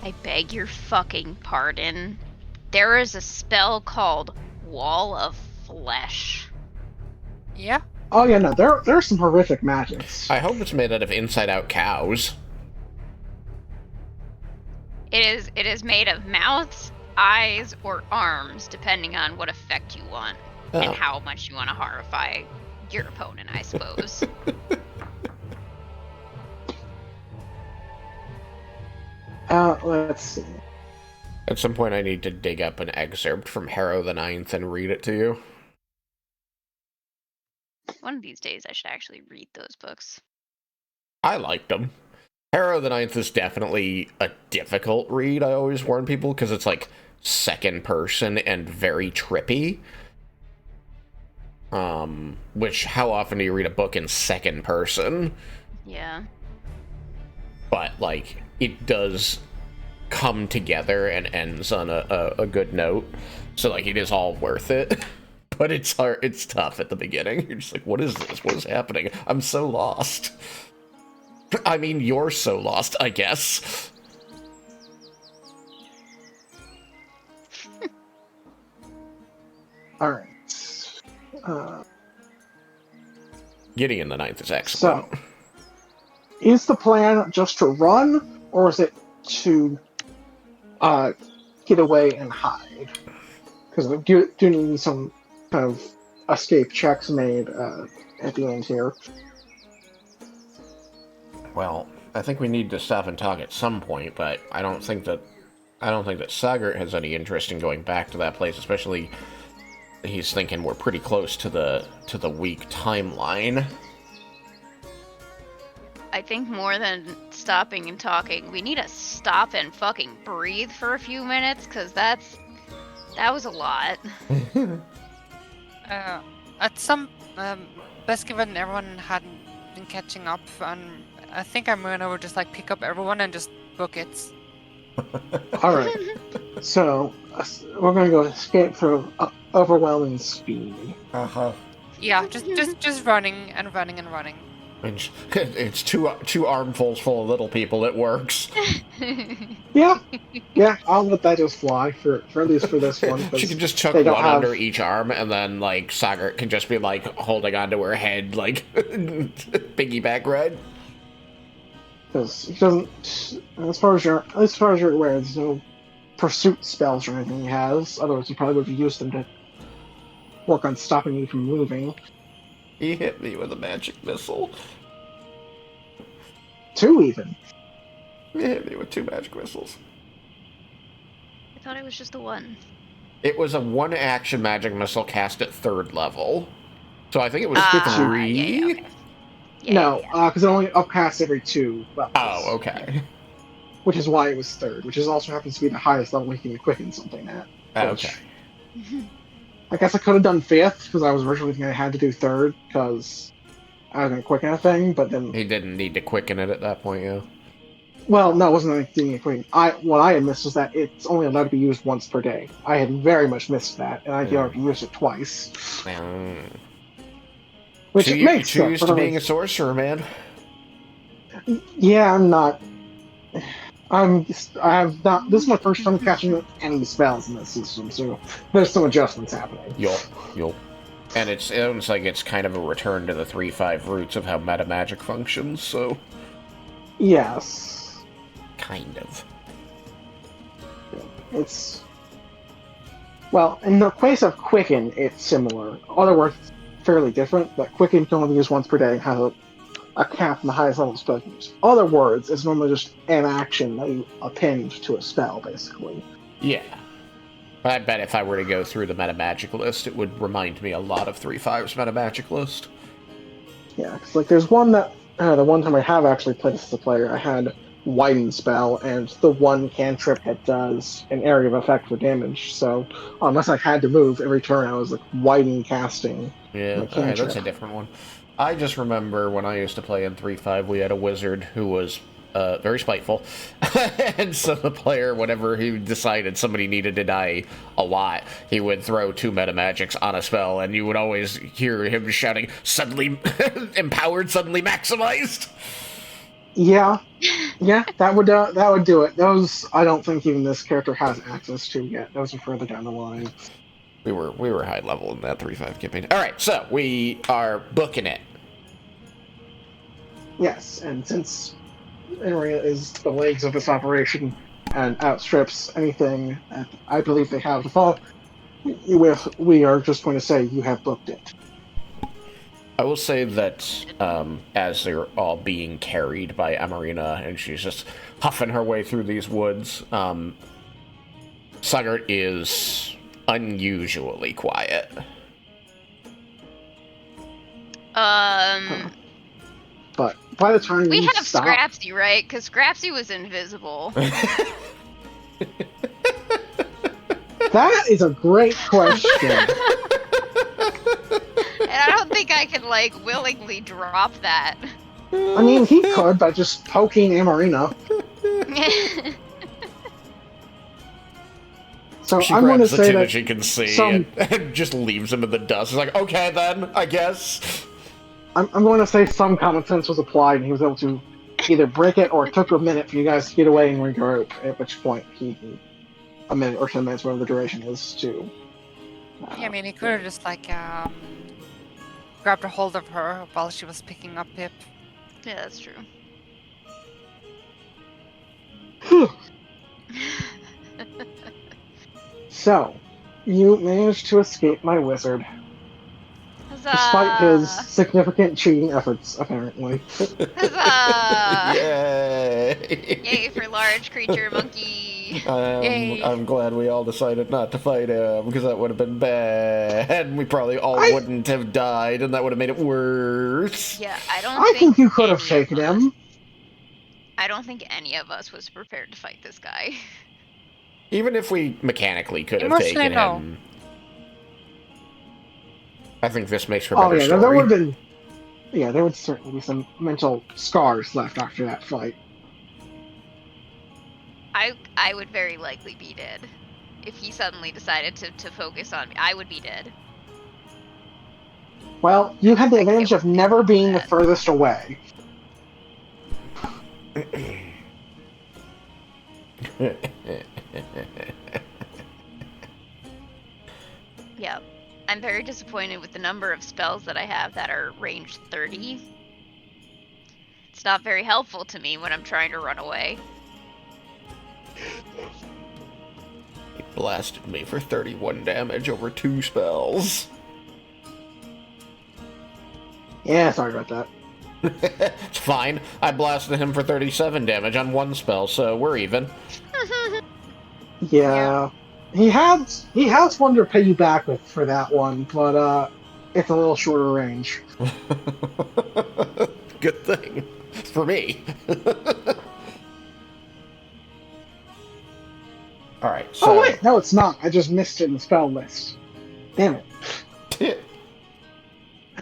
I beg your fucking pardon. There is a spell called Wall of Flesh. Yeah. Oh yeah, no, there are some horrific magics. I hope it's made out of inside-out cows. It is made of mouths, eyes, or arms, depending on what effect you want and Oh. how much you want to horrify your opponent, I suppose. Let's see. At some point, I need to dig up an excerpt from Harrow the Ninth and read it to you. One of these days, I should actually read those books. I liked them. Harrow the Ninth is definitely a difficult read, I always warn people, because it's like second person and very trippy. Which, how often do you read a book in second person? Yeah. But, like, it does come together and ends on a good note. So, like, it is all worth it. But it's hard, it's tough at the beginning. You're just like, what is this? What is happening? I'm so lost. I mean, you're so lost, I guess. Alright. Gideon the Ninth is excellent. So, is the plan just to run, or is it to get away and hide? Because we do need some kind of escape checks made at the end here. Well, I think we need to stop and talk at some point, but I don't think that Sagart has any interest in going back to that place, especially he's thinking we're pretty close to the week timeline. I think more than stopping and talking, we need to stop and fucking breathe for a few minutes, because that was a lot. At some, Besky and everyone hadn't been catching up, and I think I'm gonna just like pick up everyone and just book it. Alright. So, we're going to go escape through overwhelming speed. Uh-huh. Yeah, just running and running and running. It's two armfuls full of little people. It works. Yeah, I'll let that just fly for at least for this one. 'cause She can just chuck they one don't have- under each arm, and then like Sagart can just be like holding onto her head like piggyback ride. Because he doesn't, as far as you're aware, there's no pursuit spells or anything he has. Otherwise, he probably would have used them to work on stopping you from moving. He hit me with a magic missile. 2 even. He hit me with 2 magic missiles. I thought it was just the one. It was a 1-action magic missile cast at 3rd level. So I think it was 3. Yeah, okay. Yeah, No, yeah. because it only upcasts every 2 levels. Oh, okay. which is why it was third, which is also happens to be the highest level we can quicken something at. Okay. I guess I could have done fifth, because I was originally thinking I had to do third, because I was going to quicken a thing, but then... He didn't need to quicken it at that point, yeah. Well, no, it wasn't like doing a quicken. What I had missed was that it's only allowed to be used once per day. I had very much missed that, and I had already used it twice. Which you makes choose sense. to being a sorcerer, man. Yeah, I'm not... This is my first time catching any spells in this system, so there's some adjustments happening. Yup. And it's almost like it's kind of a return to the 3-5 roots of how meta magic functions, so... Yes. Kind of. It's... Well, in the case of Quicken, it's similar. Other words, fairly different, but Quicken can only be used once per day and has a cap in the highest level of spell use. Other words, it's normally just an action that you append to a spell, basically. Yeah. I bet if I were to go through the meta magic list, it would remind me a lot of 3-5's meta magic list. Yeah, because like there's one that the one time I have actually played this as a player, I had Widen spell, and the one cantrip that does an area of effect for damage. So unless I had to move every turn, I was like Widen casting. Yeah, alright, that's a different one. I just remember when I used to play in 3-5, we had a wizard who was very spiteful. And so the player, whenever he decided somebody needed to die a lot, he would throw 2 meta magics on a spell, and you would always hear him shouting, "Suddenly empowered, suddenly maximized!" Yeah, that would do it. Those I don't think even this character has access to yet. Those are further down the line. We were high level in that 3-5 campaign. Alright, so we are booking it. Yes, and since Inria is the legs of this operation and outstrips anything that I believe they have to follow, we are just going to say you have booked it. I will say that as they're all being carried by Amarina, and she's just huffing her way through these woods, Sugart is unusually quiet. But by the time We you have stop, Scrapsy, right? Because Scrapsy was invisible. that is a great question. And I don't think I could, like, willingly drop that. I mean, he could by just poking Amarina. So She I'm going to grabs the say two that that she can see some- and just leaves him in the dust. It's like, okay then, I guess. I'm going to say some common sense was applied, and he was able to either break it or it took a minute for you guys to get away and regroup. At which point, a minute or 10 minutes, whatever the duration is, to. Yeah, I mean, he could have just like grabbed a hold of her while she was picking up Pip. Yeah, that's true. So, you managed to escape my wizard, despite his significant cheating efforts, apparently. Huzzah! Yay! Yay for large creature monkey! Yay. I'm glad we all decided not to fight him, because that would have been bad. We probably all wouldn't have died, and that would have made it worse. Yeah, I think you could have any taken of us- him. I don't think any of us was prepared to fight this guy. Even if we mechanically could have Emotionally, taken no. him. I think this makes for a Oh better yeah, story. there would have been. Yeah, there would certainly be some mental scars left after that fight. I would very likely be dead. If he suddenly decided to focus on me, I would be dead. Well, you had the I advantage can't of never being the that. furthest away. Yeah. I'm very disappointed with the number of spells that I have that are range 30. It's not very helpful to me when I'm trying to run away. He blasted me for 31 damage over 2 spells. Yeah, sorry about that. It's fine. I blasted him for 37 damage on 1 spell, so we're even. Yeah. He has one to pay you back with for that one, but it's a little shorter range. Good thing. For me. All right. So. Oh wait, no, it's not. I just missed it in the spell list. Damn it.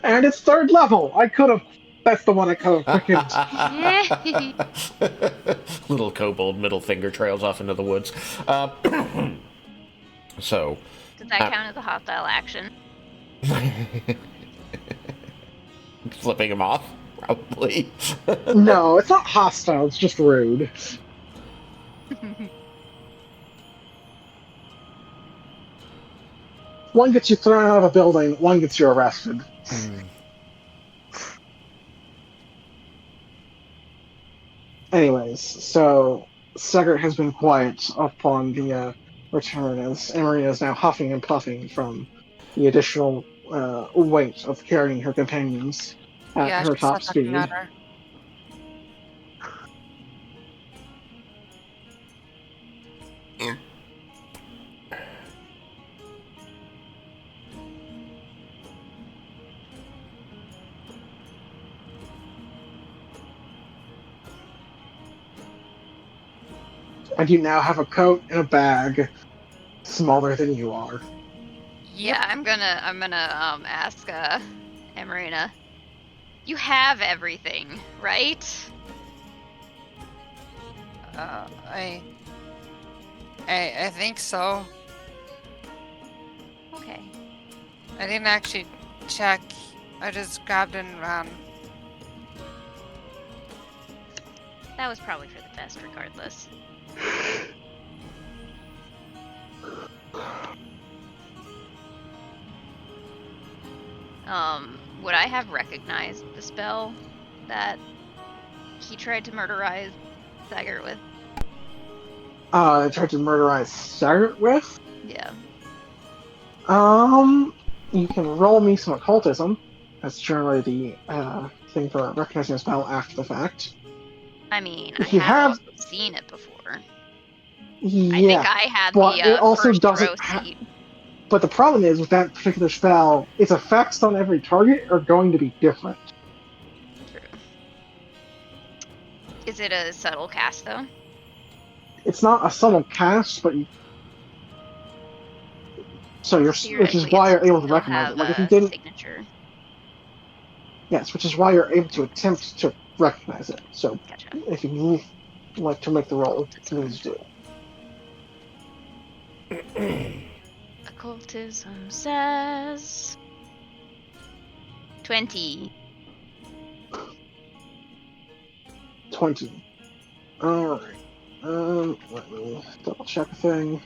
And it's 3rd level. I could have. That's the one I could have quickened. Little kobold middle finger trails off into the woods. So. Does that count as a hostile action? Flipping him off, probably. No, it's not hostile. It's just rude. One gets you thrown out of a building. One gets you arrested. Anyways, so Segert has been quiet upon the return, as Emery is now huffing and puffing from the additional weight of carrying her companions at Yeah, her she's top not looking speed. at her. And you now have a coat and a bag smaller than you are. Yeah, I'm gonna ask Emerina. You have everything, right? I think so. Okay. I didn't actually check. I just grabbed and ran. That was probably for the best, regardless. Would I have recognized the spell that he tried to murderize Segert with? Tried to murderize Segert with? Yeah. You can roll me some occultism. That's generally the thing for recognizing a spell after the fact. I mean, If I you have have- also seen it before. Yeah, I think I had but the it also first doesn't row ha- seat. but the problem is with that particular spell, its effects on every target are going to be different. True. Is it a subtle cast, though? It's not a subtle cast, but which is why you're able to recognize it. Like if you didn't, signature. yes, which is why you're able to attempt to recognize it. So Gotcha. if you like to make the roll, please do. Occultism says 20. 20. Alright. Let me double check a thing.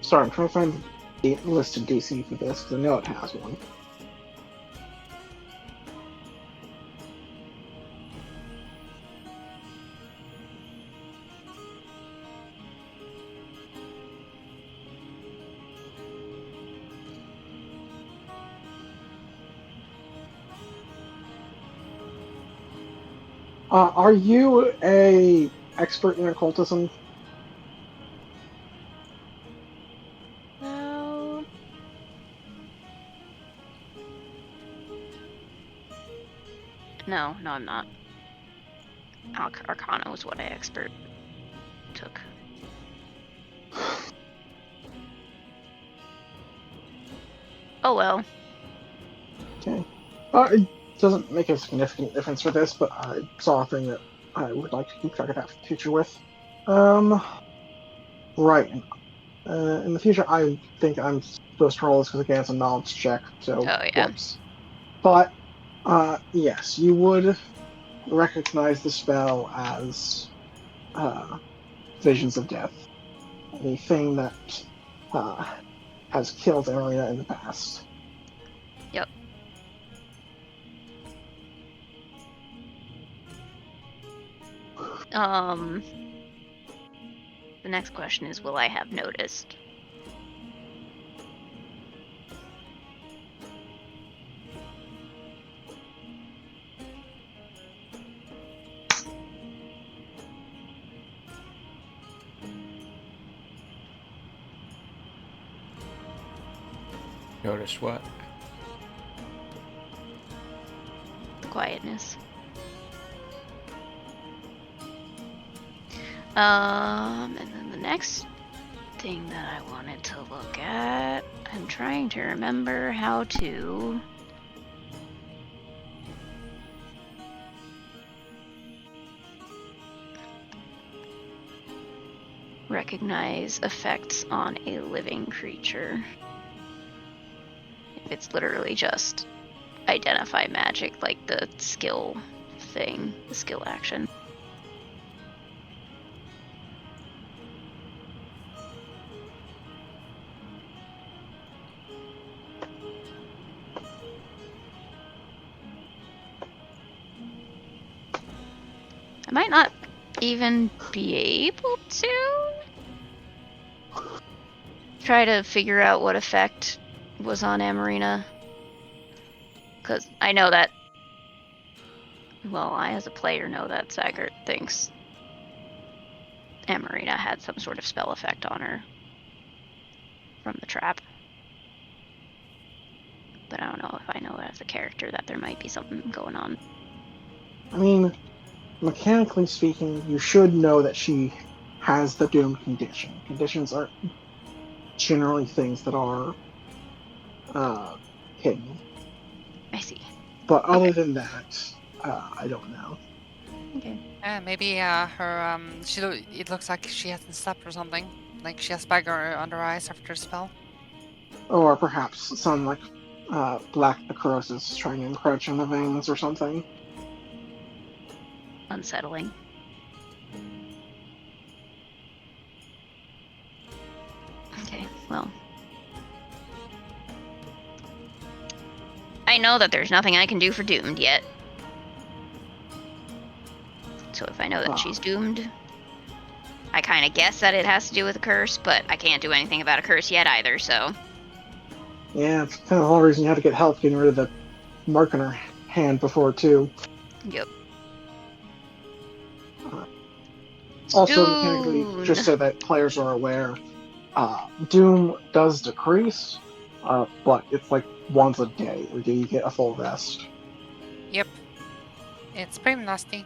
Sorry, I'm trying to find the listed DC for this, because I know it has one. Are you a expert in occultism? No. No, I'm not. Arcana was what I expert took. Oh well. Okay. It doesn't make a significant difference for this, but I saw a thing that I would like to keep track of that for the future with. Right. In the future, I think I'm supposed to roll this because again, it's a knowledge check, so Oh, yeah. whoops. But, yes, you would recognize the spell as Visions of Death, the thing that has killed Arena in the past. Yep. The next question is, will I have noticed? Notice what? The quietness. And then the next thing that I wanted to look at, I'm trying to remember how to recognize effects on a living creature. If it's literally just identify magic, like the skill thing, the skill action. I might not even be able to try to figure out what effect was on Amarina. Because I know that, well, I as a player know that Saggart thinks Amarina had some sort of spell effect on her from the trap. But I don't know if I know as a character that there might be something going on. I mean, mechanically speaking, you should know that she has the Doom condition. Conditions are generally things that are hidden. I see. But other than that, I don't know. Okay. Maybe her it looks like she hasn't slept or something. Like she has bagger under her eyes after the spell. Or perhaps some, like, black necrosis trying to encroach in the veins or something. Unsettling. Okay, well. I know that there's nothing I can do for Doomed yet. So if I know that she's doomed, I kind of guess that it has to do with a curse, but I can't do anything about a curse yet either, so. Yeah, it's kind of the whole reason you had to get help getting rid of the mark on her hand before, too. Yep. Also, mechanically, just so that players are aware, Doom does decrease, but it's like once a day, or do you get a full rest? Yep. It's pretty nasty.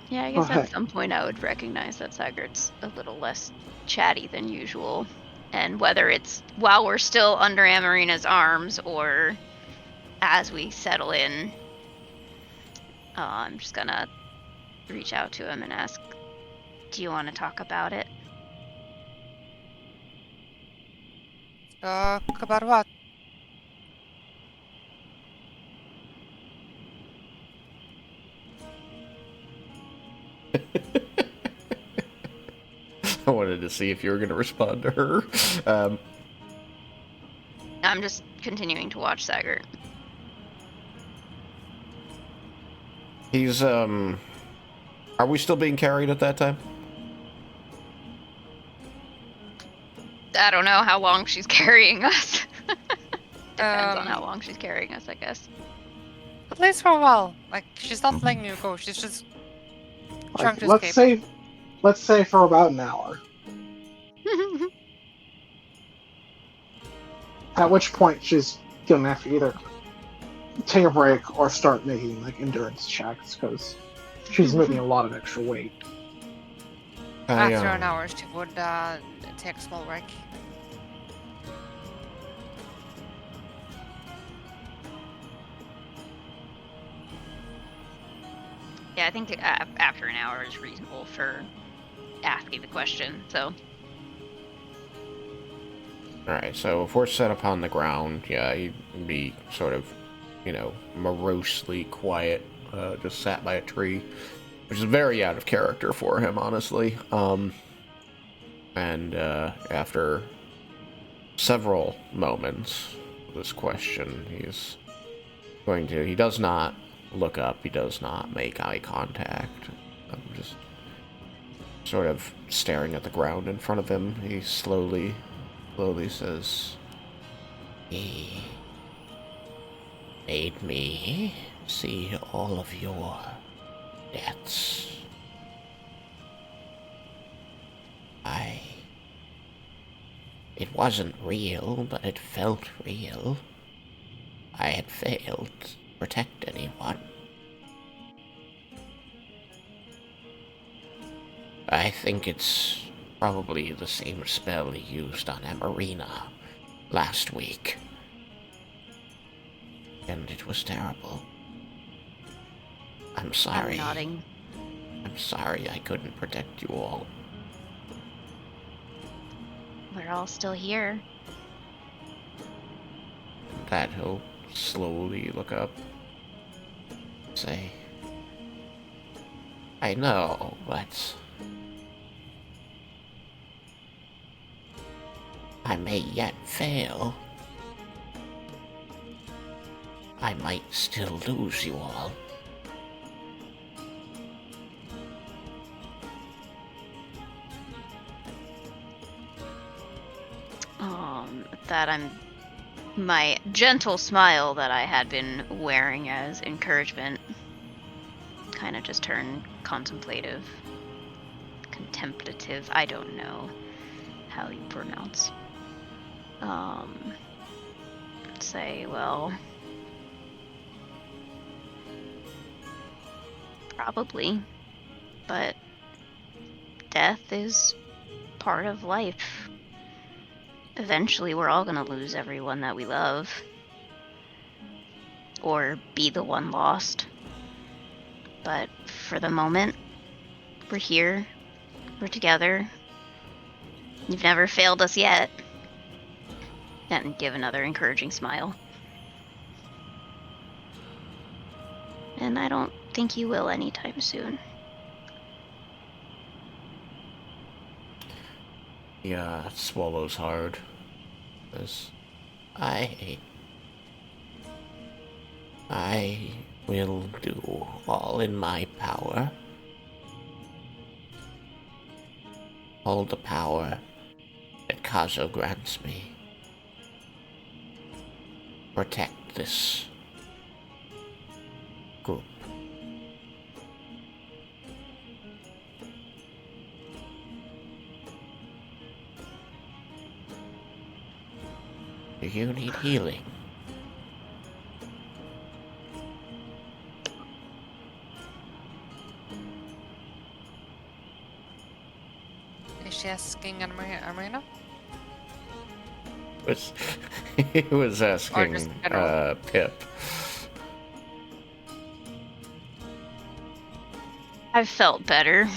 Yeah, I guess Okay. at some point I would recognize that Saggart's a little less chatty than usual. And whether it's while we're still under Amarina's arms or as we settle in, I'm just gonna reach out to him and ask, do you want to talk about it? Talk about what? I wanted to see if you were going to respond to her. I'm just continuing to watch Saggart. He's, are we still being carried at that time? I don't know how long she's carrying us. Depends on how long she's carrying us, I guess. At least for a while. Like, she's not letting you go. She's just trying Like, to escape. let's say for about an hour. At which point she's gonna have to either take a break or start making like endurance checks because she's moving a lot of extra weight. After an hour, she would take a small break. Yeah, I think that after an hour is reasonable for asking the question, so. Alright, so if we're set up on the ground, yeah, he'd be sort of, morosely quiet, just sat by a tree, which is very out of character for him, honestly. And after several moments of this question, he does not look up, he does not make eye contact. I'm just sort of staring at the ground in front of him. He slowly says, "He made me see all of your debts. It wasn't real, but it felt real. I had failed to protect anyone. I think it's probably the same spell he used on Amarina last week. And it was terrible. I'm sorry. I'm nodding. I'm sorry I couldn't protect you all." We're all still here. That he'll slowly look up, say, "I know, but I may yet fail. I might still lose you all." My gentle smile that I had been wearing as encouragement kind of just turned contemplative, contemplative. I don't know how you pronounce. Say, well, probably, but death is part of life. Eventually, we're all gonna lose everyone that we love. Or be the one lost. But for the moment, we're here. We're together. You've never failed us yet. And give another encouraging smile. And I don't think you will anytime soon. Yeah, swallows hard. Says, I will do all in my power. All the power that Kazo grants me. Protect this group. Do you need healing? Is she asking Amarina? He was asking just general? Pip. I've felt better.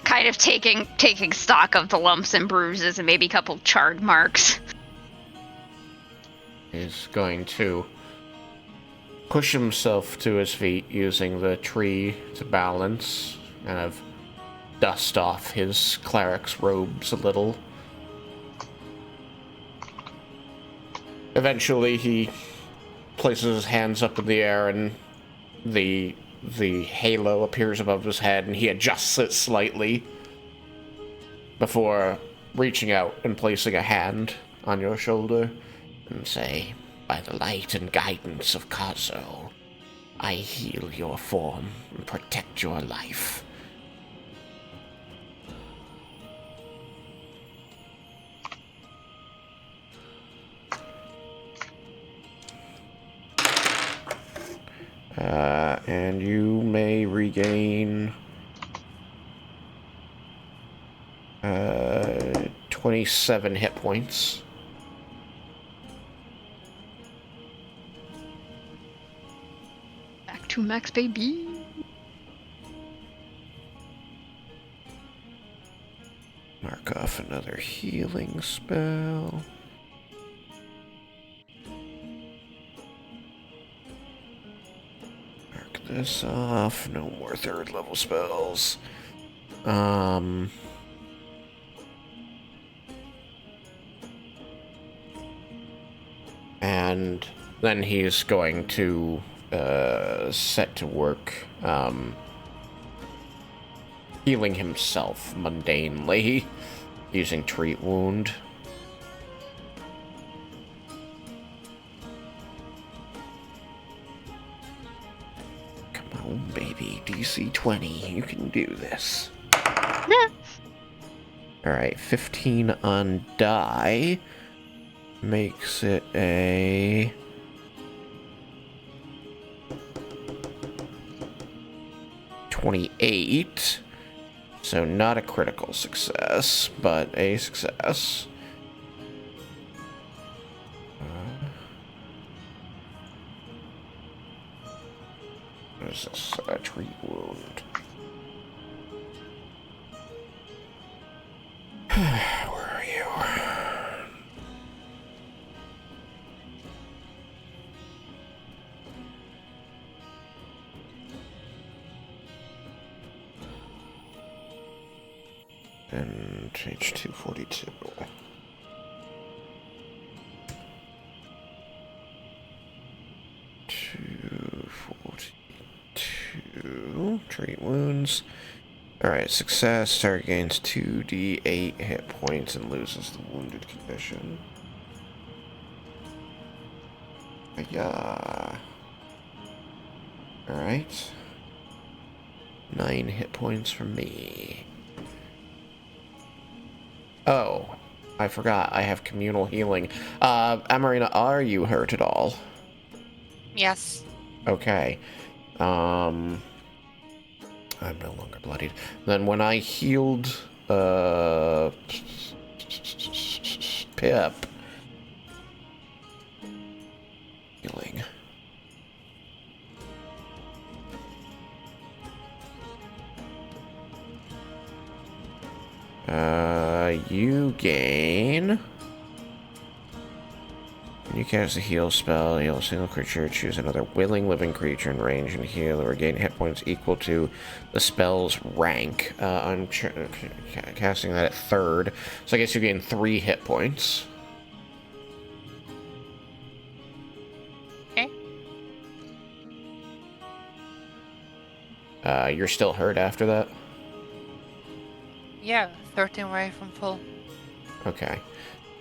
Kind of taking stock of the lumps and bruises and maybe a couple charred marks. He's going to push himself to his feet using the tree to balance, kind of dust off his cleric's robes a little. Eventually he places his hands up in the air and the halo appears above his head and he adjusts it slightly before reaching out and placing a hand on your shoulder and say, "By the light and guidance of Kazo, I heal your form and protect your life." And you may regain 27 hit points. Back to max, baby. Mark off another healing spell. Mark this off. No more third level spells. And then he's going to set to work healing himself mundanely using Treat Wound. Come on, baby. DC 20. You can do this. Alright, 15 on die makes it a 28. So not a critical success, but a success. What is this? A Treat Wound. Where are you? And H242. 242. Treat wounds. Alright, success. Target gains 2d8 hit points and loses the wounded condition. Yeah. Alright. 9 hit points from me. Oh, I forgot. I have communal healing. Amarina, are you hurt at all? Yes. Okay. I'm no longer bloodied. Then when I healed, Pip. Healing. You gain... When you cast a heal spell, heal a single creature, choose another willing living creature in range and heal or regain hit points equal to the spell's rank. I'm casting that at 3rd, so I guess you gain 3 hit points. Okay. You're still hurt after that? Yeah, 13 away from full. Okay.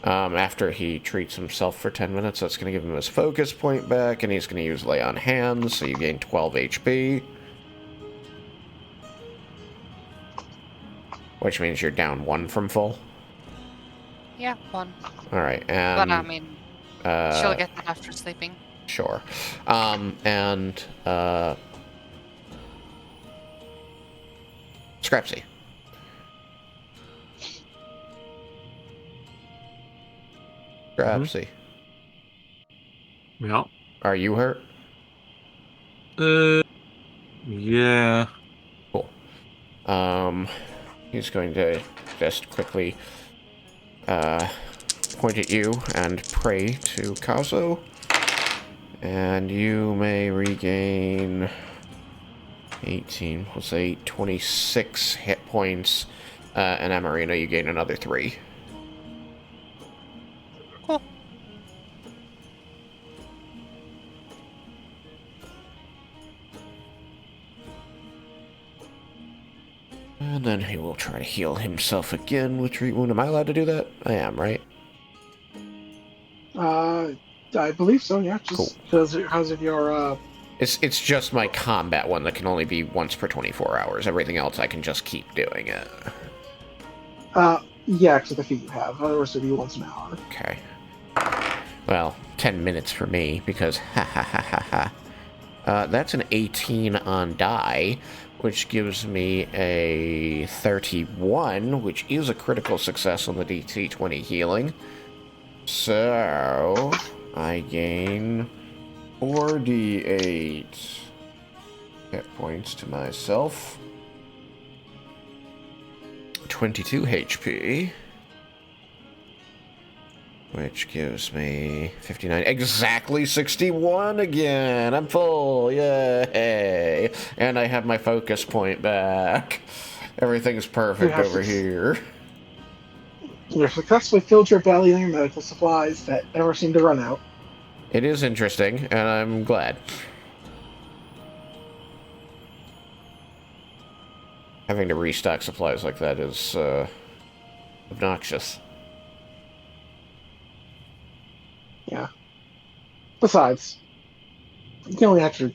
After he treats himself for 10 minutes, that's going to give him his focus point back, and he's going to use Lay on Hands, so you gain 12 HP. Which means you're down 1 from full? Yeah, 1. Alright, But and... I mean, she'll get that after sleeping. Sure. Scrapsy. Scrapsy. Yeah. Are you hurt? Yeah. Cool. He's going to just quickly point at you and pray to Kazo. And you may regain 18 plus 8, 26 hit points. And Amarina, you gain another 3. Cool. And then he will try to heal himself again with Treat Wound. Am I allowed to do that? I am, right? I believe so. Yeah, just because of your It's just my combat one that can only be once per 24 hours. Everything else I can just keep doing it. yeah, except the feat you have. Otherwise, it'd be once an hour. Okay. Well, 10 minutes for me, because ha ha ha ha ha. That's an 18 on die, which gives me a 31, which is a critical success on the DC 20 healing. So, I gain 4d8 hit points to myself. 22 HP. Which gives me 59. Exactly 61 again! I'm full! Yay! And I have my focus point back. Everything's perfect have over to- here. You've successfully filled your belly and your medical supplies that never seem to run out. It is interesting, and I'm glad. Having to restock supplies like that is obnoxious. Yeah. Besides, you only have to.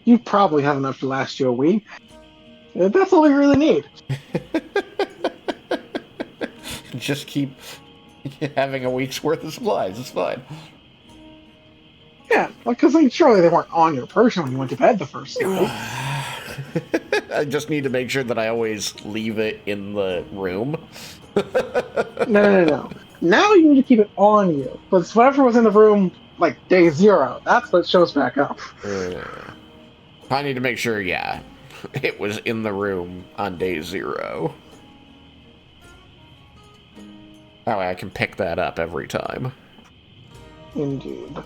You probably have enough to last you a week. That's all you really need. Just keep having a week's worth of supplies. It's fine. Yeah, because surely they weren't on your person when you went to bed the first night. I just need to make sure that I always leave it in the room. No. Now you need to keep it on you. But whatever was in the room, like day 0, that's what shows back up. I need to make sure, yeah, it was in the room on day 0. That way I can pick that up every time. Indeed.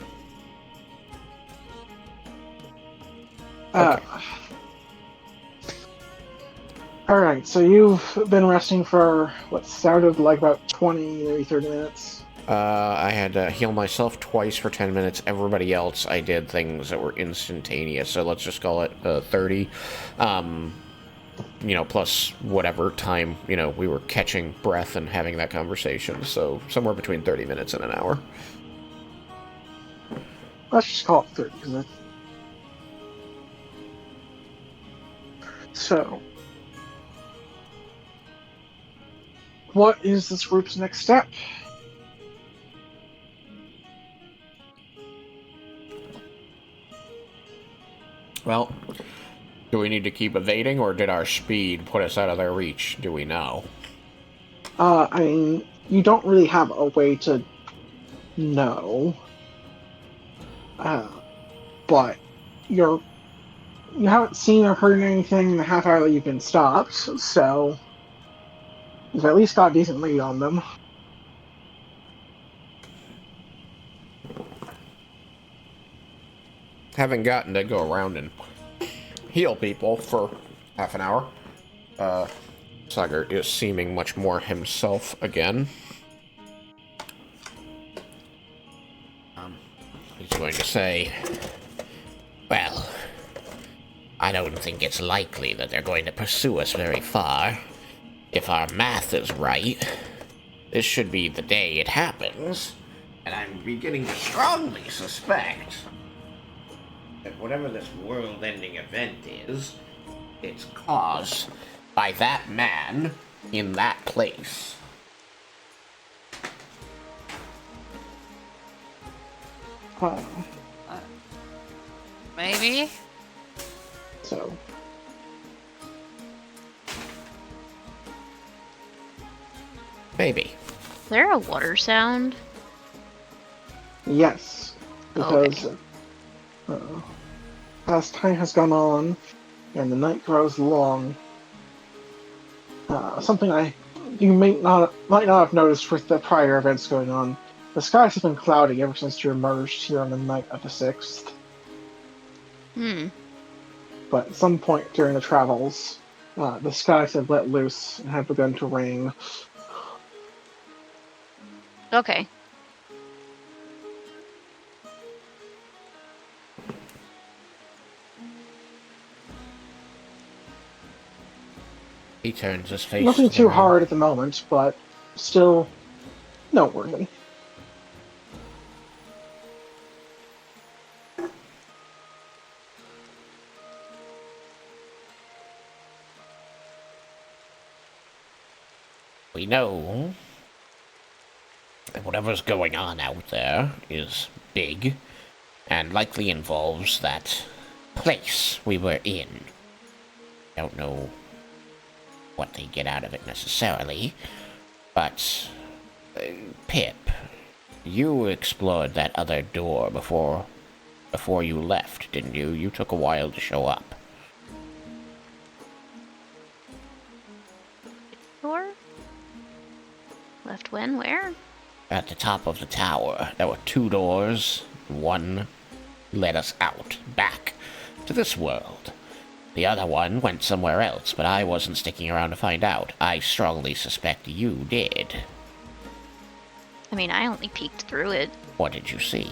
Alright, so you've been resting for what sounded like about 20, maybe 30 minutes. I had to heal myself twice for 10 minutes. Everybody else, I did things that were instantaneous, so let's just call it 30. Plus whatever time, we were catching breath and having that conversation, so somewhere between 30 minutes and an hour. Let's just call it 30, because that's... So... what is this group's next step? Well, do we need to keep evading, or did our speed put us out of their reach? Do we know? I mean, you don't really have a way to know. But you haven't seen or heard anything in the half hour that you've been stopped, so you've at least got a decent lead on them. Having gotten to go around and heal people for half an hour, Sagar is seeming much more himself again. He's going to say, well, I don't think it's likely that they're going to pursue us very far. If our math is right, this should be the day it happens, and I'm beginning to strongly suspect that whatever this world-ending event is, it's caused by that man in that place. Maybe? So, Maybe. Is there a water sound? yes, because Okay. as time has gone on and the night grows long, something you might not have noticed with the prior events going on. The skies have been cloudy ever since you emerged here on the night of the 6th. But at some point during the travels, the skies have let loose and have begun to rain. Okay. He turns his face. Nothing to the too room. hard at the moment, but still noteworthy. We know that whatever's going on out there is big and likely involves that place we were in. Don't know what they get out of it necessarily, but Pip, you explored that other door before you left, didn't you? You took a while to show up. Door? Left when? Where? At the top of the tower, there were 2 doors. One led us out, back to this world. The other one went somewhere else, but I wasn't sticking around to find out. I strongly suspect you did. I mean, I only peeked through it. What did you see?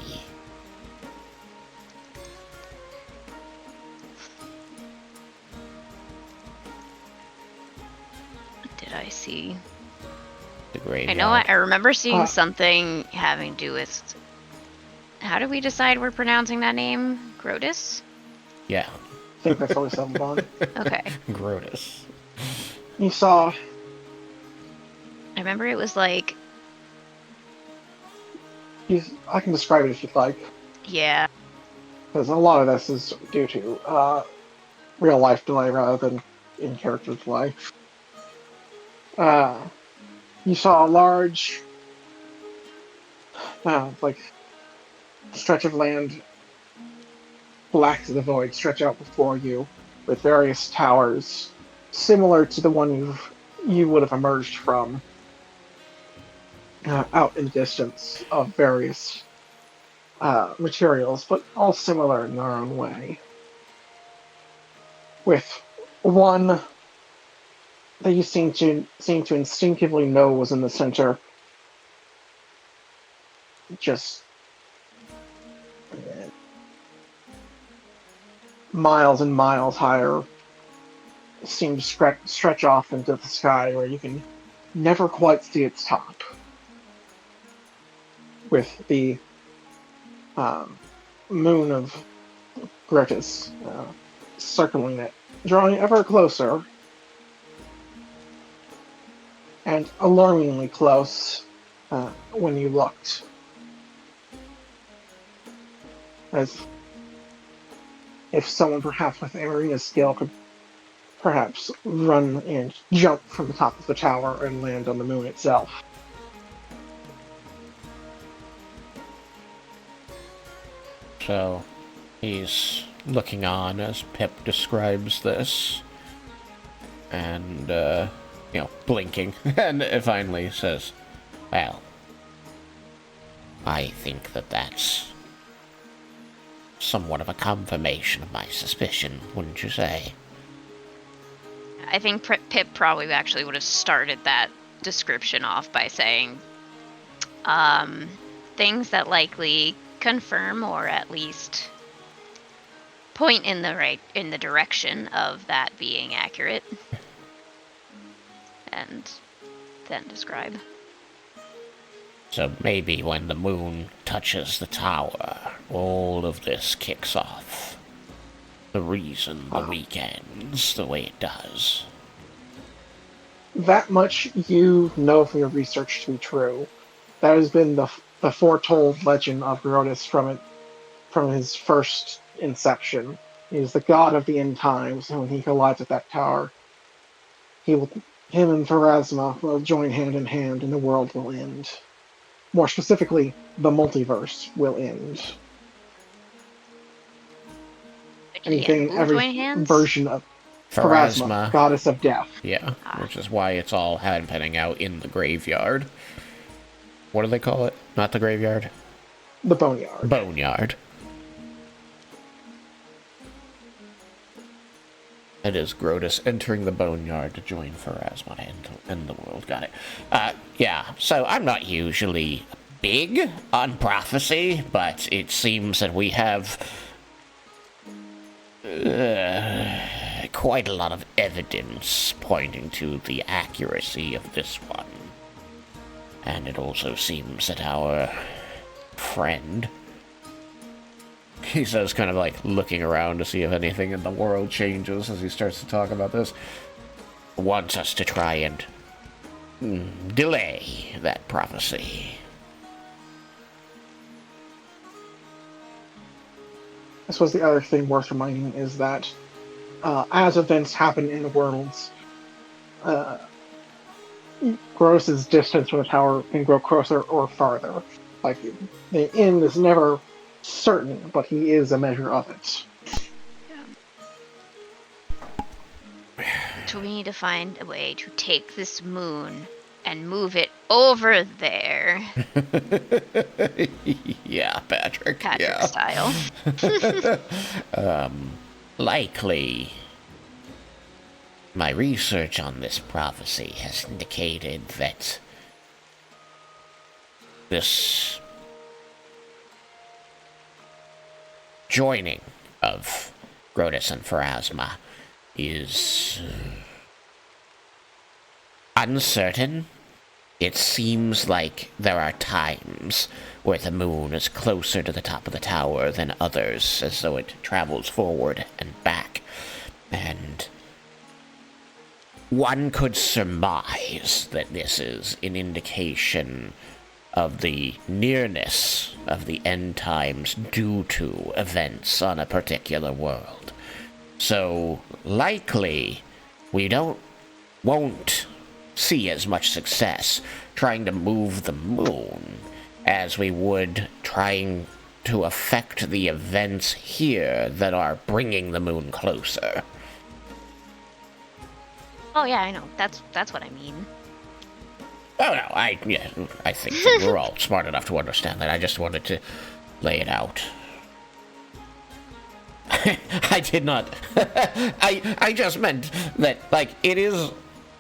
What did I see? The graveyard. I know I remember seeing something having to do with... How do we decide we're pronouncing that name? Grotus? Yeah. I think that's what we settled on. Okay. Grotus. You saw I remember it was like... I can describe it if you'd like, Yeah. because a lot of this is due to real life delay rather than in character delay. You saw a large, stretch of land, black to the void, stretch out before you, with various towers, similar to the one you would have emerged from, out in the distance, of various materials, but all similar in their own way. With one that you seem to instinctively know was in the center, just miles and miles higher, seem to stretch off into the sky where you can never quite see its top. With the moon of Grotus circling it, drawing ever closer, and alarmingly close when you looked. As if someone perhaps with Amarina's skill could perhaps run and jump from the top of the tower and land on the moon itself. So, he's looking on as Pip describes this, and, blinking, and finally says, well, I think that's somewhat of a confirmation of my suspicion, wouldn't you say? I think Pip probably actually would have started that description off by saying, things that likely confirm or at least point in the direction of that being accurate, and then describe. So maybe when the moon touches the tower, all of this kicks off. The reason the week ends the way it does. That much you know from your research to be true. That has been the foretold legend of Grotus from his first inception. He is the god of the end times, and when he collides with that tower, him and Pharasma will join hand in hand, and the world will end. More specifically, the multiverse will end. Every version of Pharasma, goddess of death. Yeah, which is why it's all happening out in the graveyard. What do they call it? Not the graveyard? The boneyard. Boneyard. It is Grotus entering the boneyard to join Pharasma and end the world. Got it. Yeah, so I'm not usually big on prophecy, but it seems that we have quite a lot of evidence pointing to the accuracy of this one. And it also seems that our friend, he says, kind of like looking around to see if anything in the world changes as he starts to talk about this, wants us to try and delay that prophecy. I suppose the other thing worth reminding is that as events happen in the worlds, Grotus's distance from the tower can grow closer or farther. Like, the end is never certain, but he is a measure of it. Yeah. So we need to find a way to take this moon and move it over there. Yeah, Patrick. Patrick yeah. style. Likely My research on this prophecy has indicated that this joining of Grotus and Pharasma is uncertain. It seems like there are times where the moon is closer to the top of the tower than others, as though it travels forward and back. And one could surmise that this is an indication of the nearness of the end times due to events on a particular world. So, likely, we won't see as much success trying to move the moon as we would trying to affect the events here that are bringing the moon closer. Oh yeah, I know. That's what I mean. Oh no, I think that we're all smart enough to understand that. I just wanted to lay it out. I did not. I just meant that, like, it is.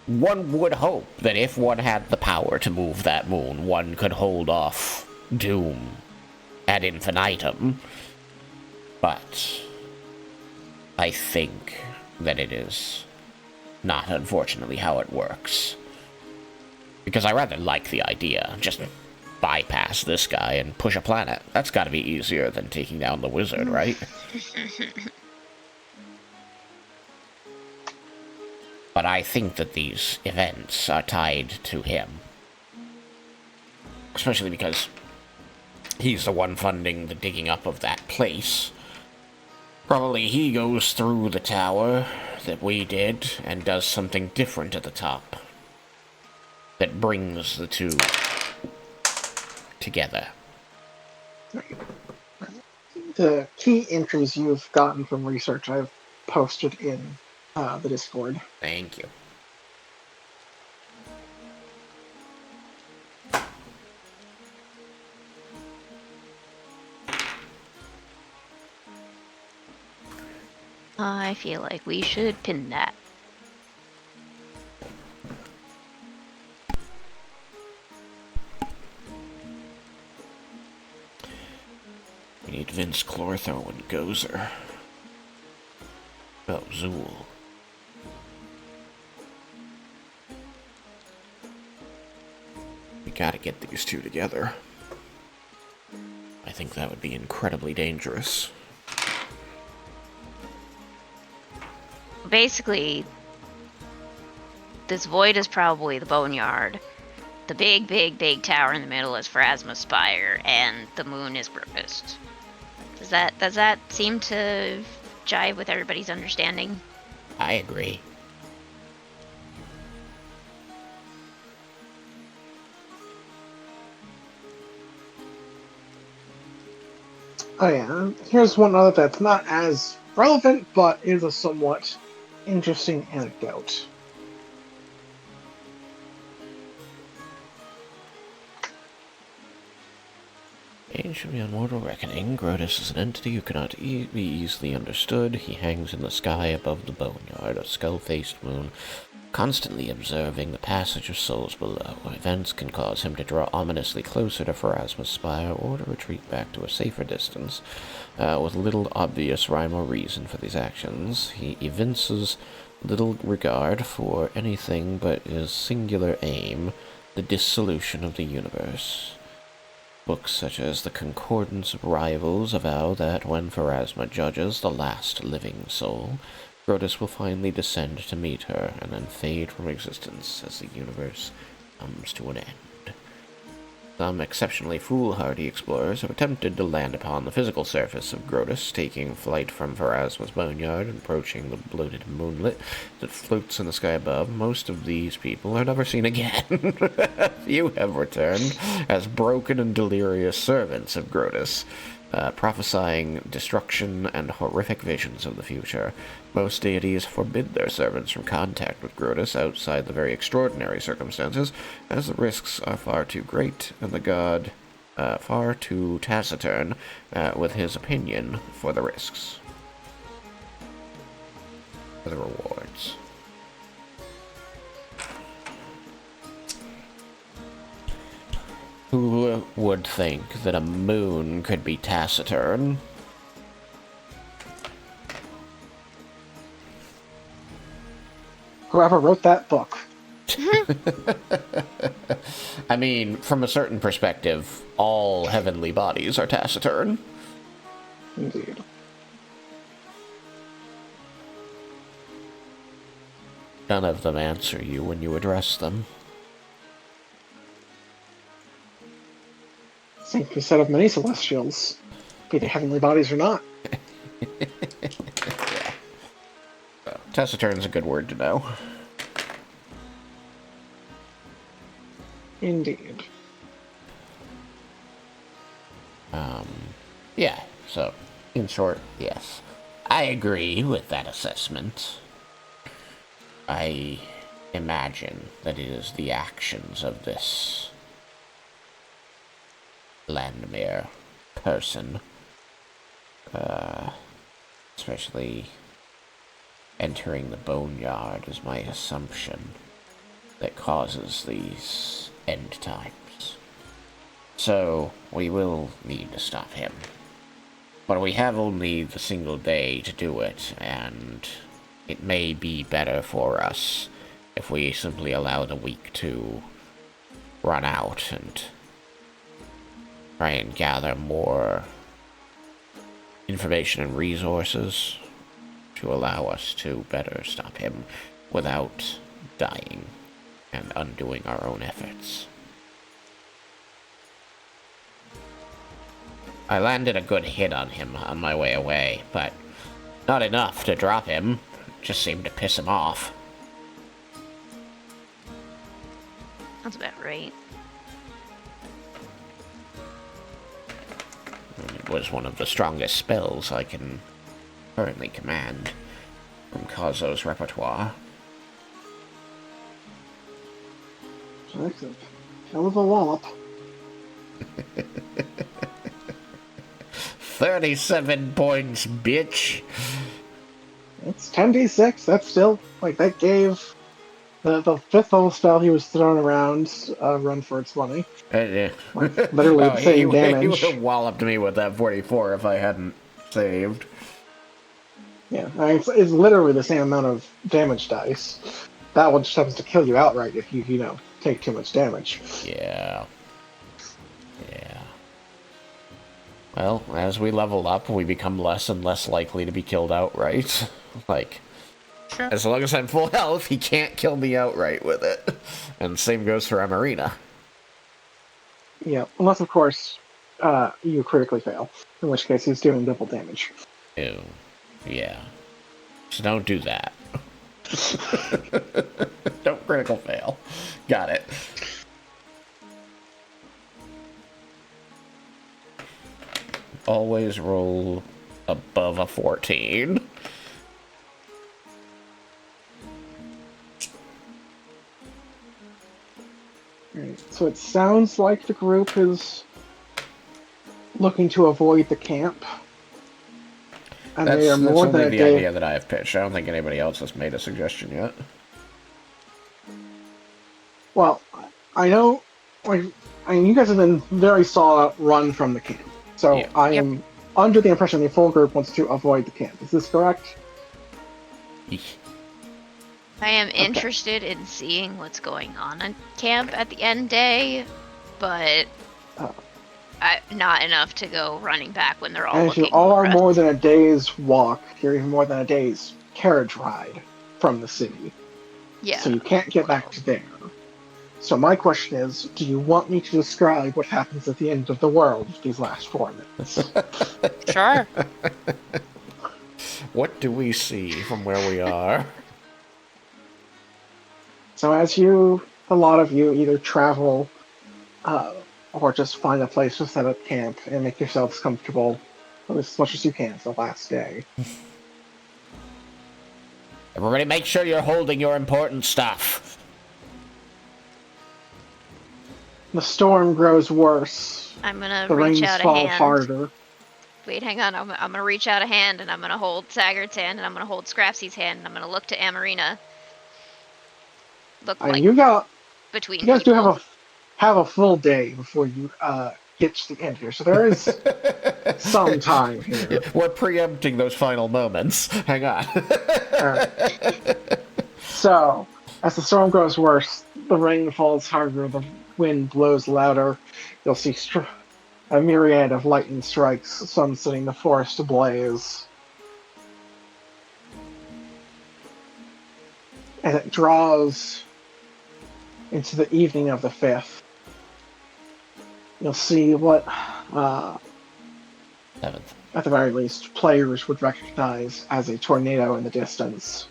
One would hope that if one had the power to move that moon, one could hold off doom ad infinitum. But I think that it is not, unfortunately, how it works. Because I rather like the idea. Just bypass this guy and push a planet. That's gotta be easier than taking down the wizard, right? But I think that these events are tied to him. Especially because he's the one funding the digging up of that place. Probably he goes through the tower that we did and does something different at the top that brings the two together. The key entries you've gotten from research I've posted in the Discord. Thank you. I feel like we should pin that. We need Vince, Clortho, and Gozer. Oh, Zool. We gotta get these two together. I think that would be incredibly dangerous. Basically, this void is probably the boneyard. The big tower in the middle is Pharasma's Spire, and the moon is Grotus. Does that seem to jive with everybody's understanding? I agree. Oh yeah, here's one other that's not as relevant, but is a somewhat interesting anecdote. Ancient beyond mortal reckoning, Grotus is an entity who cannot be easily understood. He hangs in the sky above the boneyard, a skull-faced moon, constantly observing the passage of souls below. Events can cause him to draw ominously closer to Pharasma's Spire or to retreat back to a safer distance. With little obvious rhyme or reason for these actions, he evinces little regard for anything but his singular aim, the dissolution of the universe. Books such as The Concordance of Rivals avow that when Pharasma judges the last living soul, Grotus will finally descend to meet her and then fade from existence as the universe comes to an end. Some exceptionally foolhardy explorers have attempted to land upon the physical surface of Grotus, taking flight from Pharasma's boneyard and approaching the bloated moonlet that floats in the sky above. Most of these people are never seen again. Few have returned as broken and delirious servants of Grotus, prophesying destruction and horrific visions of the future. Most deities forbid their servants from contact with Grotus outside the very extraordinary circumstances, as the risks are far too great, and the god far too taciturn with his opinion for the risks. For the rewards. never would think that a moon could be taciturn. Whoever wrote that book. I mean, from a certain perspective, all heavenly bodies are taciturn. Indeed. None of them answer you when you address them. Same can be said of many celestials, be they heavenly bodies or not. Taciturn's a good word to know. Indeed. Yeah, so, in short, yes. I agree with that assessment. I imagine that it is the actions of this Landmere person, especially entering the boneyard is my assumption, that causes these end times. So, we will need to stop him. But we have only the single day to do it, and it may be better for us if we simply allow the week to run out and try and gather more information and resources to allow us to better stop him without dying and undoing our own efforts. I landed a good hit on him on my way away, but not enough to drop him. Just seemed to piss him off. That's about right. It was one of the strongest spells I can currently command from Kazo's repertoire. Excellent. Hell of a wallop. 37 points, bitch! It's 10d6. That's still, like, that gave the 5th level spell he was throwing around a run for its money. Yeah. Like, literally the same damage. He would have walloped me with that 44 if I hadn't saved. Yeah, I mean, it's literally the same amount of damage dice. That one just happens to kill you outright if you know, take too much damage. Yeah. Yeah. Well, as we level up, we become less and less likely to be killed outright. Like, Sure. as long as I'm full health, he can't kill me outright with it. And same goes for Amarina. Yeah, unless, of course, you critically fail, in which case he's doing double damage. Ew. Yeah. So don't do that. Don't critical fail. Got it. Always roll above a 14. Right. So it sounds like the group is looking to avoid the camp. And they are more than only a the day. idea that I have pitched. I don't think anybody else has made a suggestion yet. Well, I know, like, I mean, you guys have been very solid run from the camp. So Yeah. I am under the impression the full group wants to avoid the camp. Is this correct? Eesh. I am interested in seeing what's going on camp at the end day, but Oh. not enough to go running back when they're all And if you looking. all are for more us. than a day's walk, you're even more than a day's carriage ride from the city. Yeah. So you can't get back to there. So my question is, do you want me to describe what happens at the end of the world these last 4 minutes? Sure. What do we see from where we are? So as you, a lot of you either travel or just find a place to set up camp and make yourselves comfortable, at least as much as you can for the last day. Everybody make sure you're holding your important stuff. The storm grows worse. I'm gonna The reach rains out a fall hand. harder. Wait, hang on. I'm gonna reach out a hand, and I'm gonna hold Saggert's hand, and I'm gonna hold Scrapsy's hand, and I'm gonna look to Amarina. Look And like you between guys do people. have a full day before you get to the end here. So there is some time here. We're preempting those final moments. Hang on. So, as the storm grows worse, the rain falls harder, the wind blows louder. You'll see a myriad of lightning strikes, some setting the forest ablaze. As it draws into the evening of the 5th, you'll see what, 7th. at the very least, players would recognize as a tornado in the distance.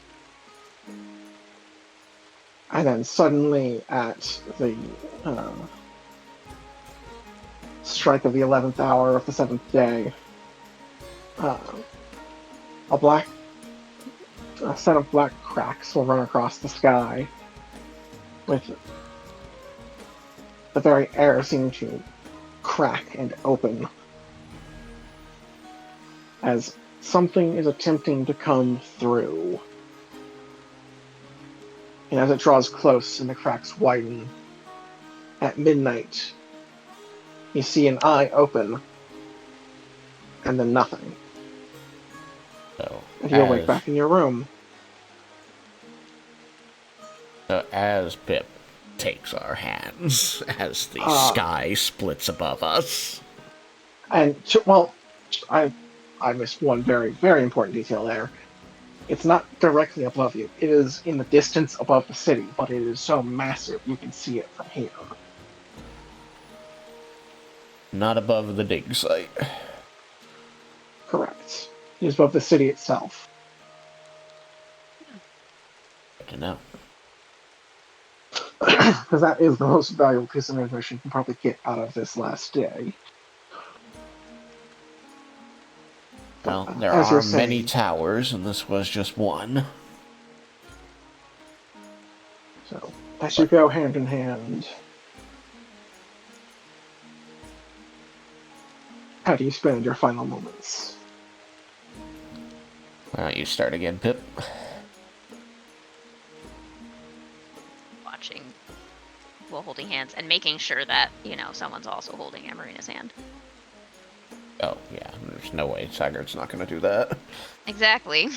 And then suddenly, at the strike of the 11th hour of the 7th day, a set of black cracks will run across the sky, with the very air seeming to crack and open, as something is attempting to come through. And as it draws close and the cracks widen, at midnight, you see an eye open, and then nothing. So, And you'll wake back in your room. So as Pip takes our hands, as the sky splits above us. And, I missed one very, very important detail there. It's not directly above you. It is in the distance above the city, but it is so massive you can see it from here. Not above the dig site. Correct. It is above the city itself. Good to know. Because that is the most valuable piece of information you can probably get out of this last day. Well, there As are you're saying- many towers, and this was just one. So, as you go hand in hand, how do you spend your final moments? Why don't you start again, Pip? Watching while holding hands and making sure that, someone's also holding Amarina's hand. Oh, yeah, there's no way Sigurd's not going to do that. Exactly.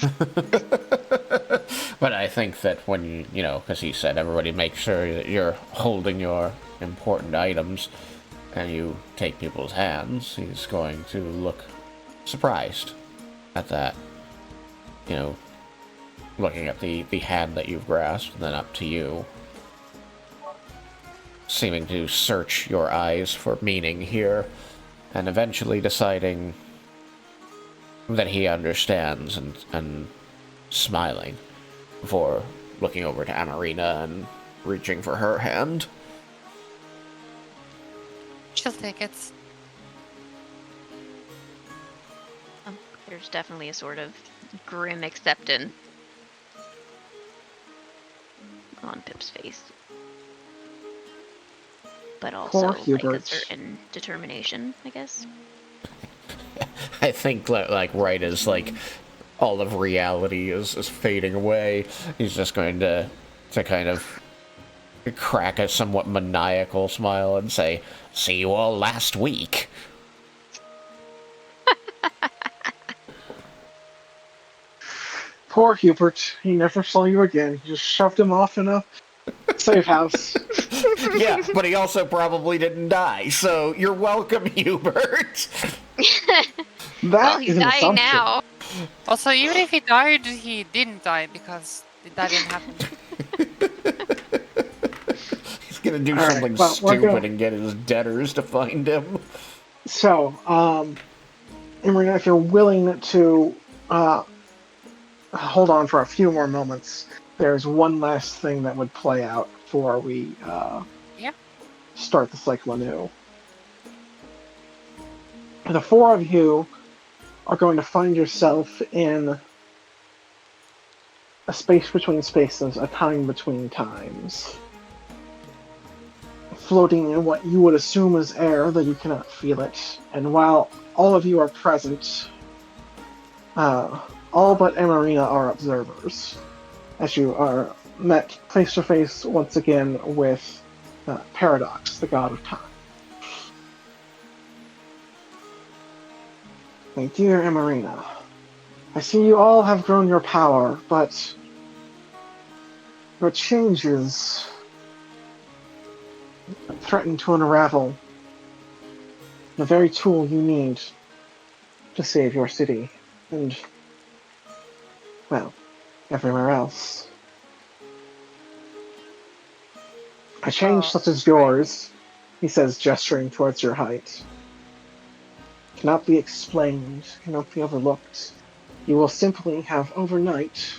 But I think that when because he said everybody make sure that you're holding your important items and you take people's hands, he's going to look surprised at that. Looking at the hand that you've grasped, and then up to you. Seeming to search your eyes for meaning here, and eventually deciding that he understands and smiling before looking over to Amarina and reaching for her hand. She'll take it. There's definitely a sort of grim acceptance on Pip's face. But also Poor like a Hubert. certain determination, I guess. I think like right as all of reality is fading away, he's just going to kind of crack a somewhat maniacal smile and say, "See you all last week." Poor Hubert. He never saw you again. You just shoved him off in a safe house. Yeah, but he also probably didn't die, so you're welcome, Hubert. Well, That he's is an dying assumption. now. Also, even if he died, he didn't die because that didn't happen. He's gonna do All right, something well, we're stupid gonna- and get his debtors to find him. So, Amarina, if you're willing to hold on for a few more moments, there's one last thing that would play out before we start the cycle anew. The four of you are going to find yourself in a space between spaces, a time between times. Floating in what you would assume is air, though you cannot feel it. And while all of you are present, all but Amarina are observers, as you are met face to face once again with Paradox, the god of time. My dear Emarina, I see you all have grown your power, but your changes threaten to unravel the very tool you need to save your city and, well, everywhere else. A change such as yours, he says, gesturing towards your height, cannot be explained, cannot be overlooked. You will simply have overnight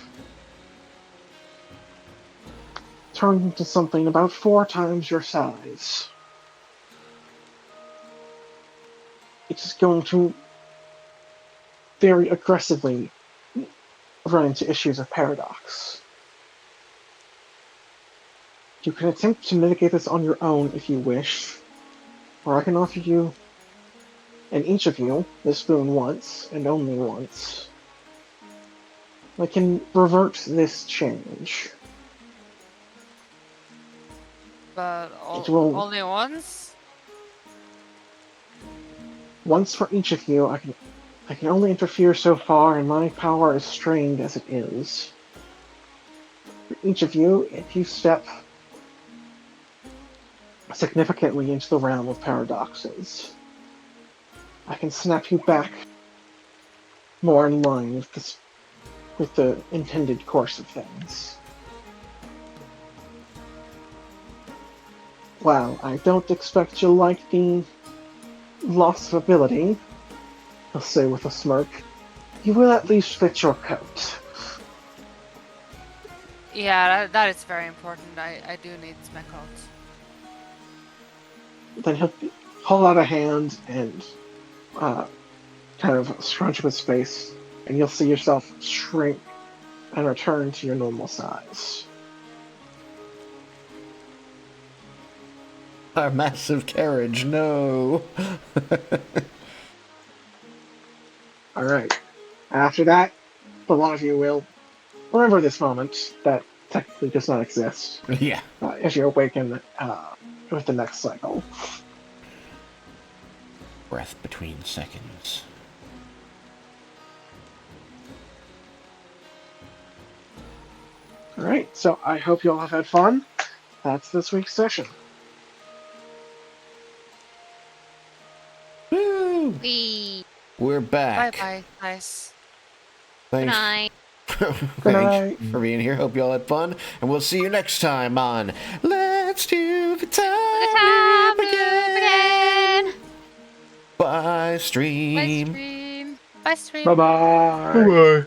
turned into something about 4 times your size. It is going to very aggressively run into issues of paradox. You can attempt to mitigate this on your own if you wish, or I can offer you, and each of you, this boon once, and only once. I can revert this change. But It will- only once? Once for each of you, I can only interfere so far, and my power is strained as it is. For each of you, if you step significantly into the realm of paradoxes, I can snap you back more in line with the intended course of things. While I don't expect you'll like the loss of ability, he'll say with a smirk, you will at least fit your coat. Yeah, that is very important. I do need my coat. Then he'll hold out a hand and kind of scrunch up his face, and you'll see yourself shrink and return to your normal size. Our massive carriage, no. Alright. After that, the one of you will remember this moment that technically does not exist Yeah. if you awaken with the next cycle. Breath between seconds. Alright, so I hope you all have had fun. That's this week's session. Woo! Wee. We're Bye back. bye. Nice. Good Thanks. night. Good night. Thanks for being here. Hope you all had fun. And we'll see you next time on Let's Do the Time, Time Loop loop Again. again. Bye, stream. Bye stream. Bye stream. Bye-bye. Bye.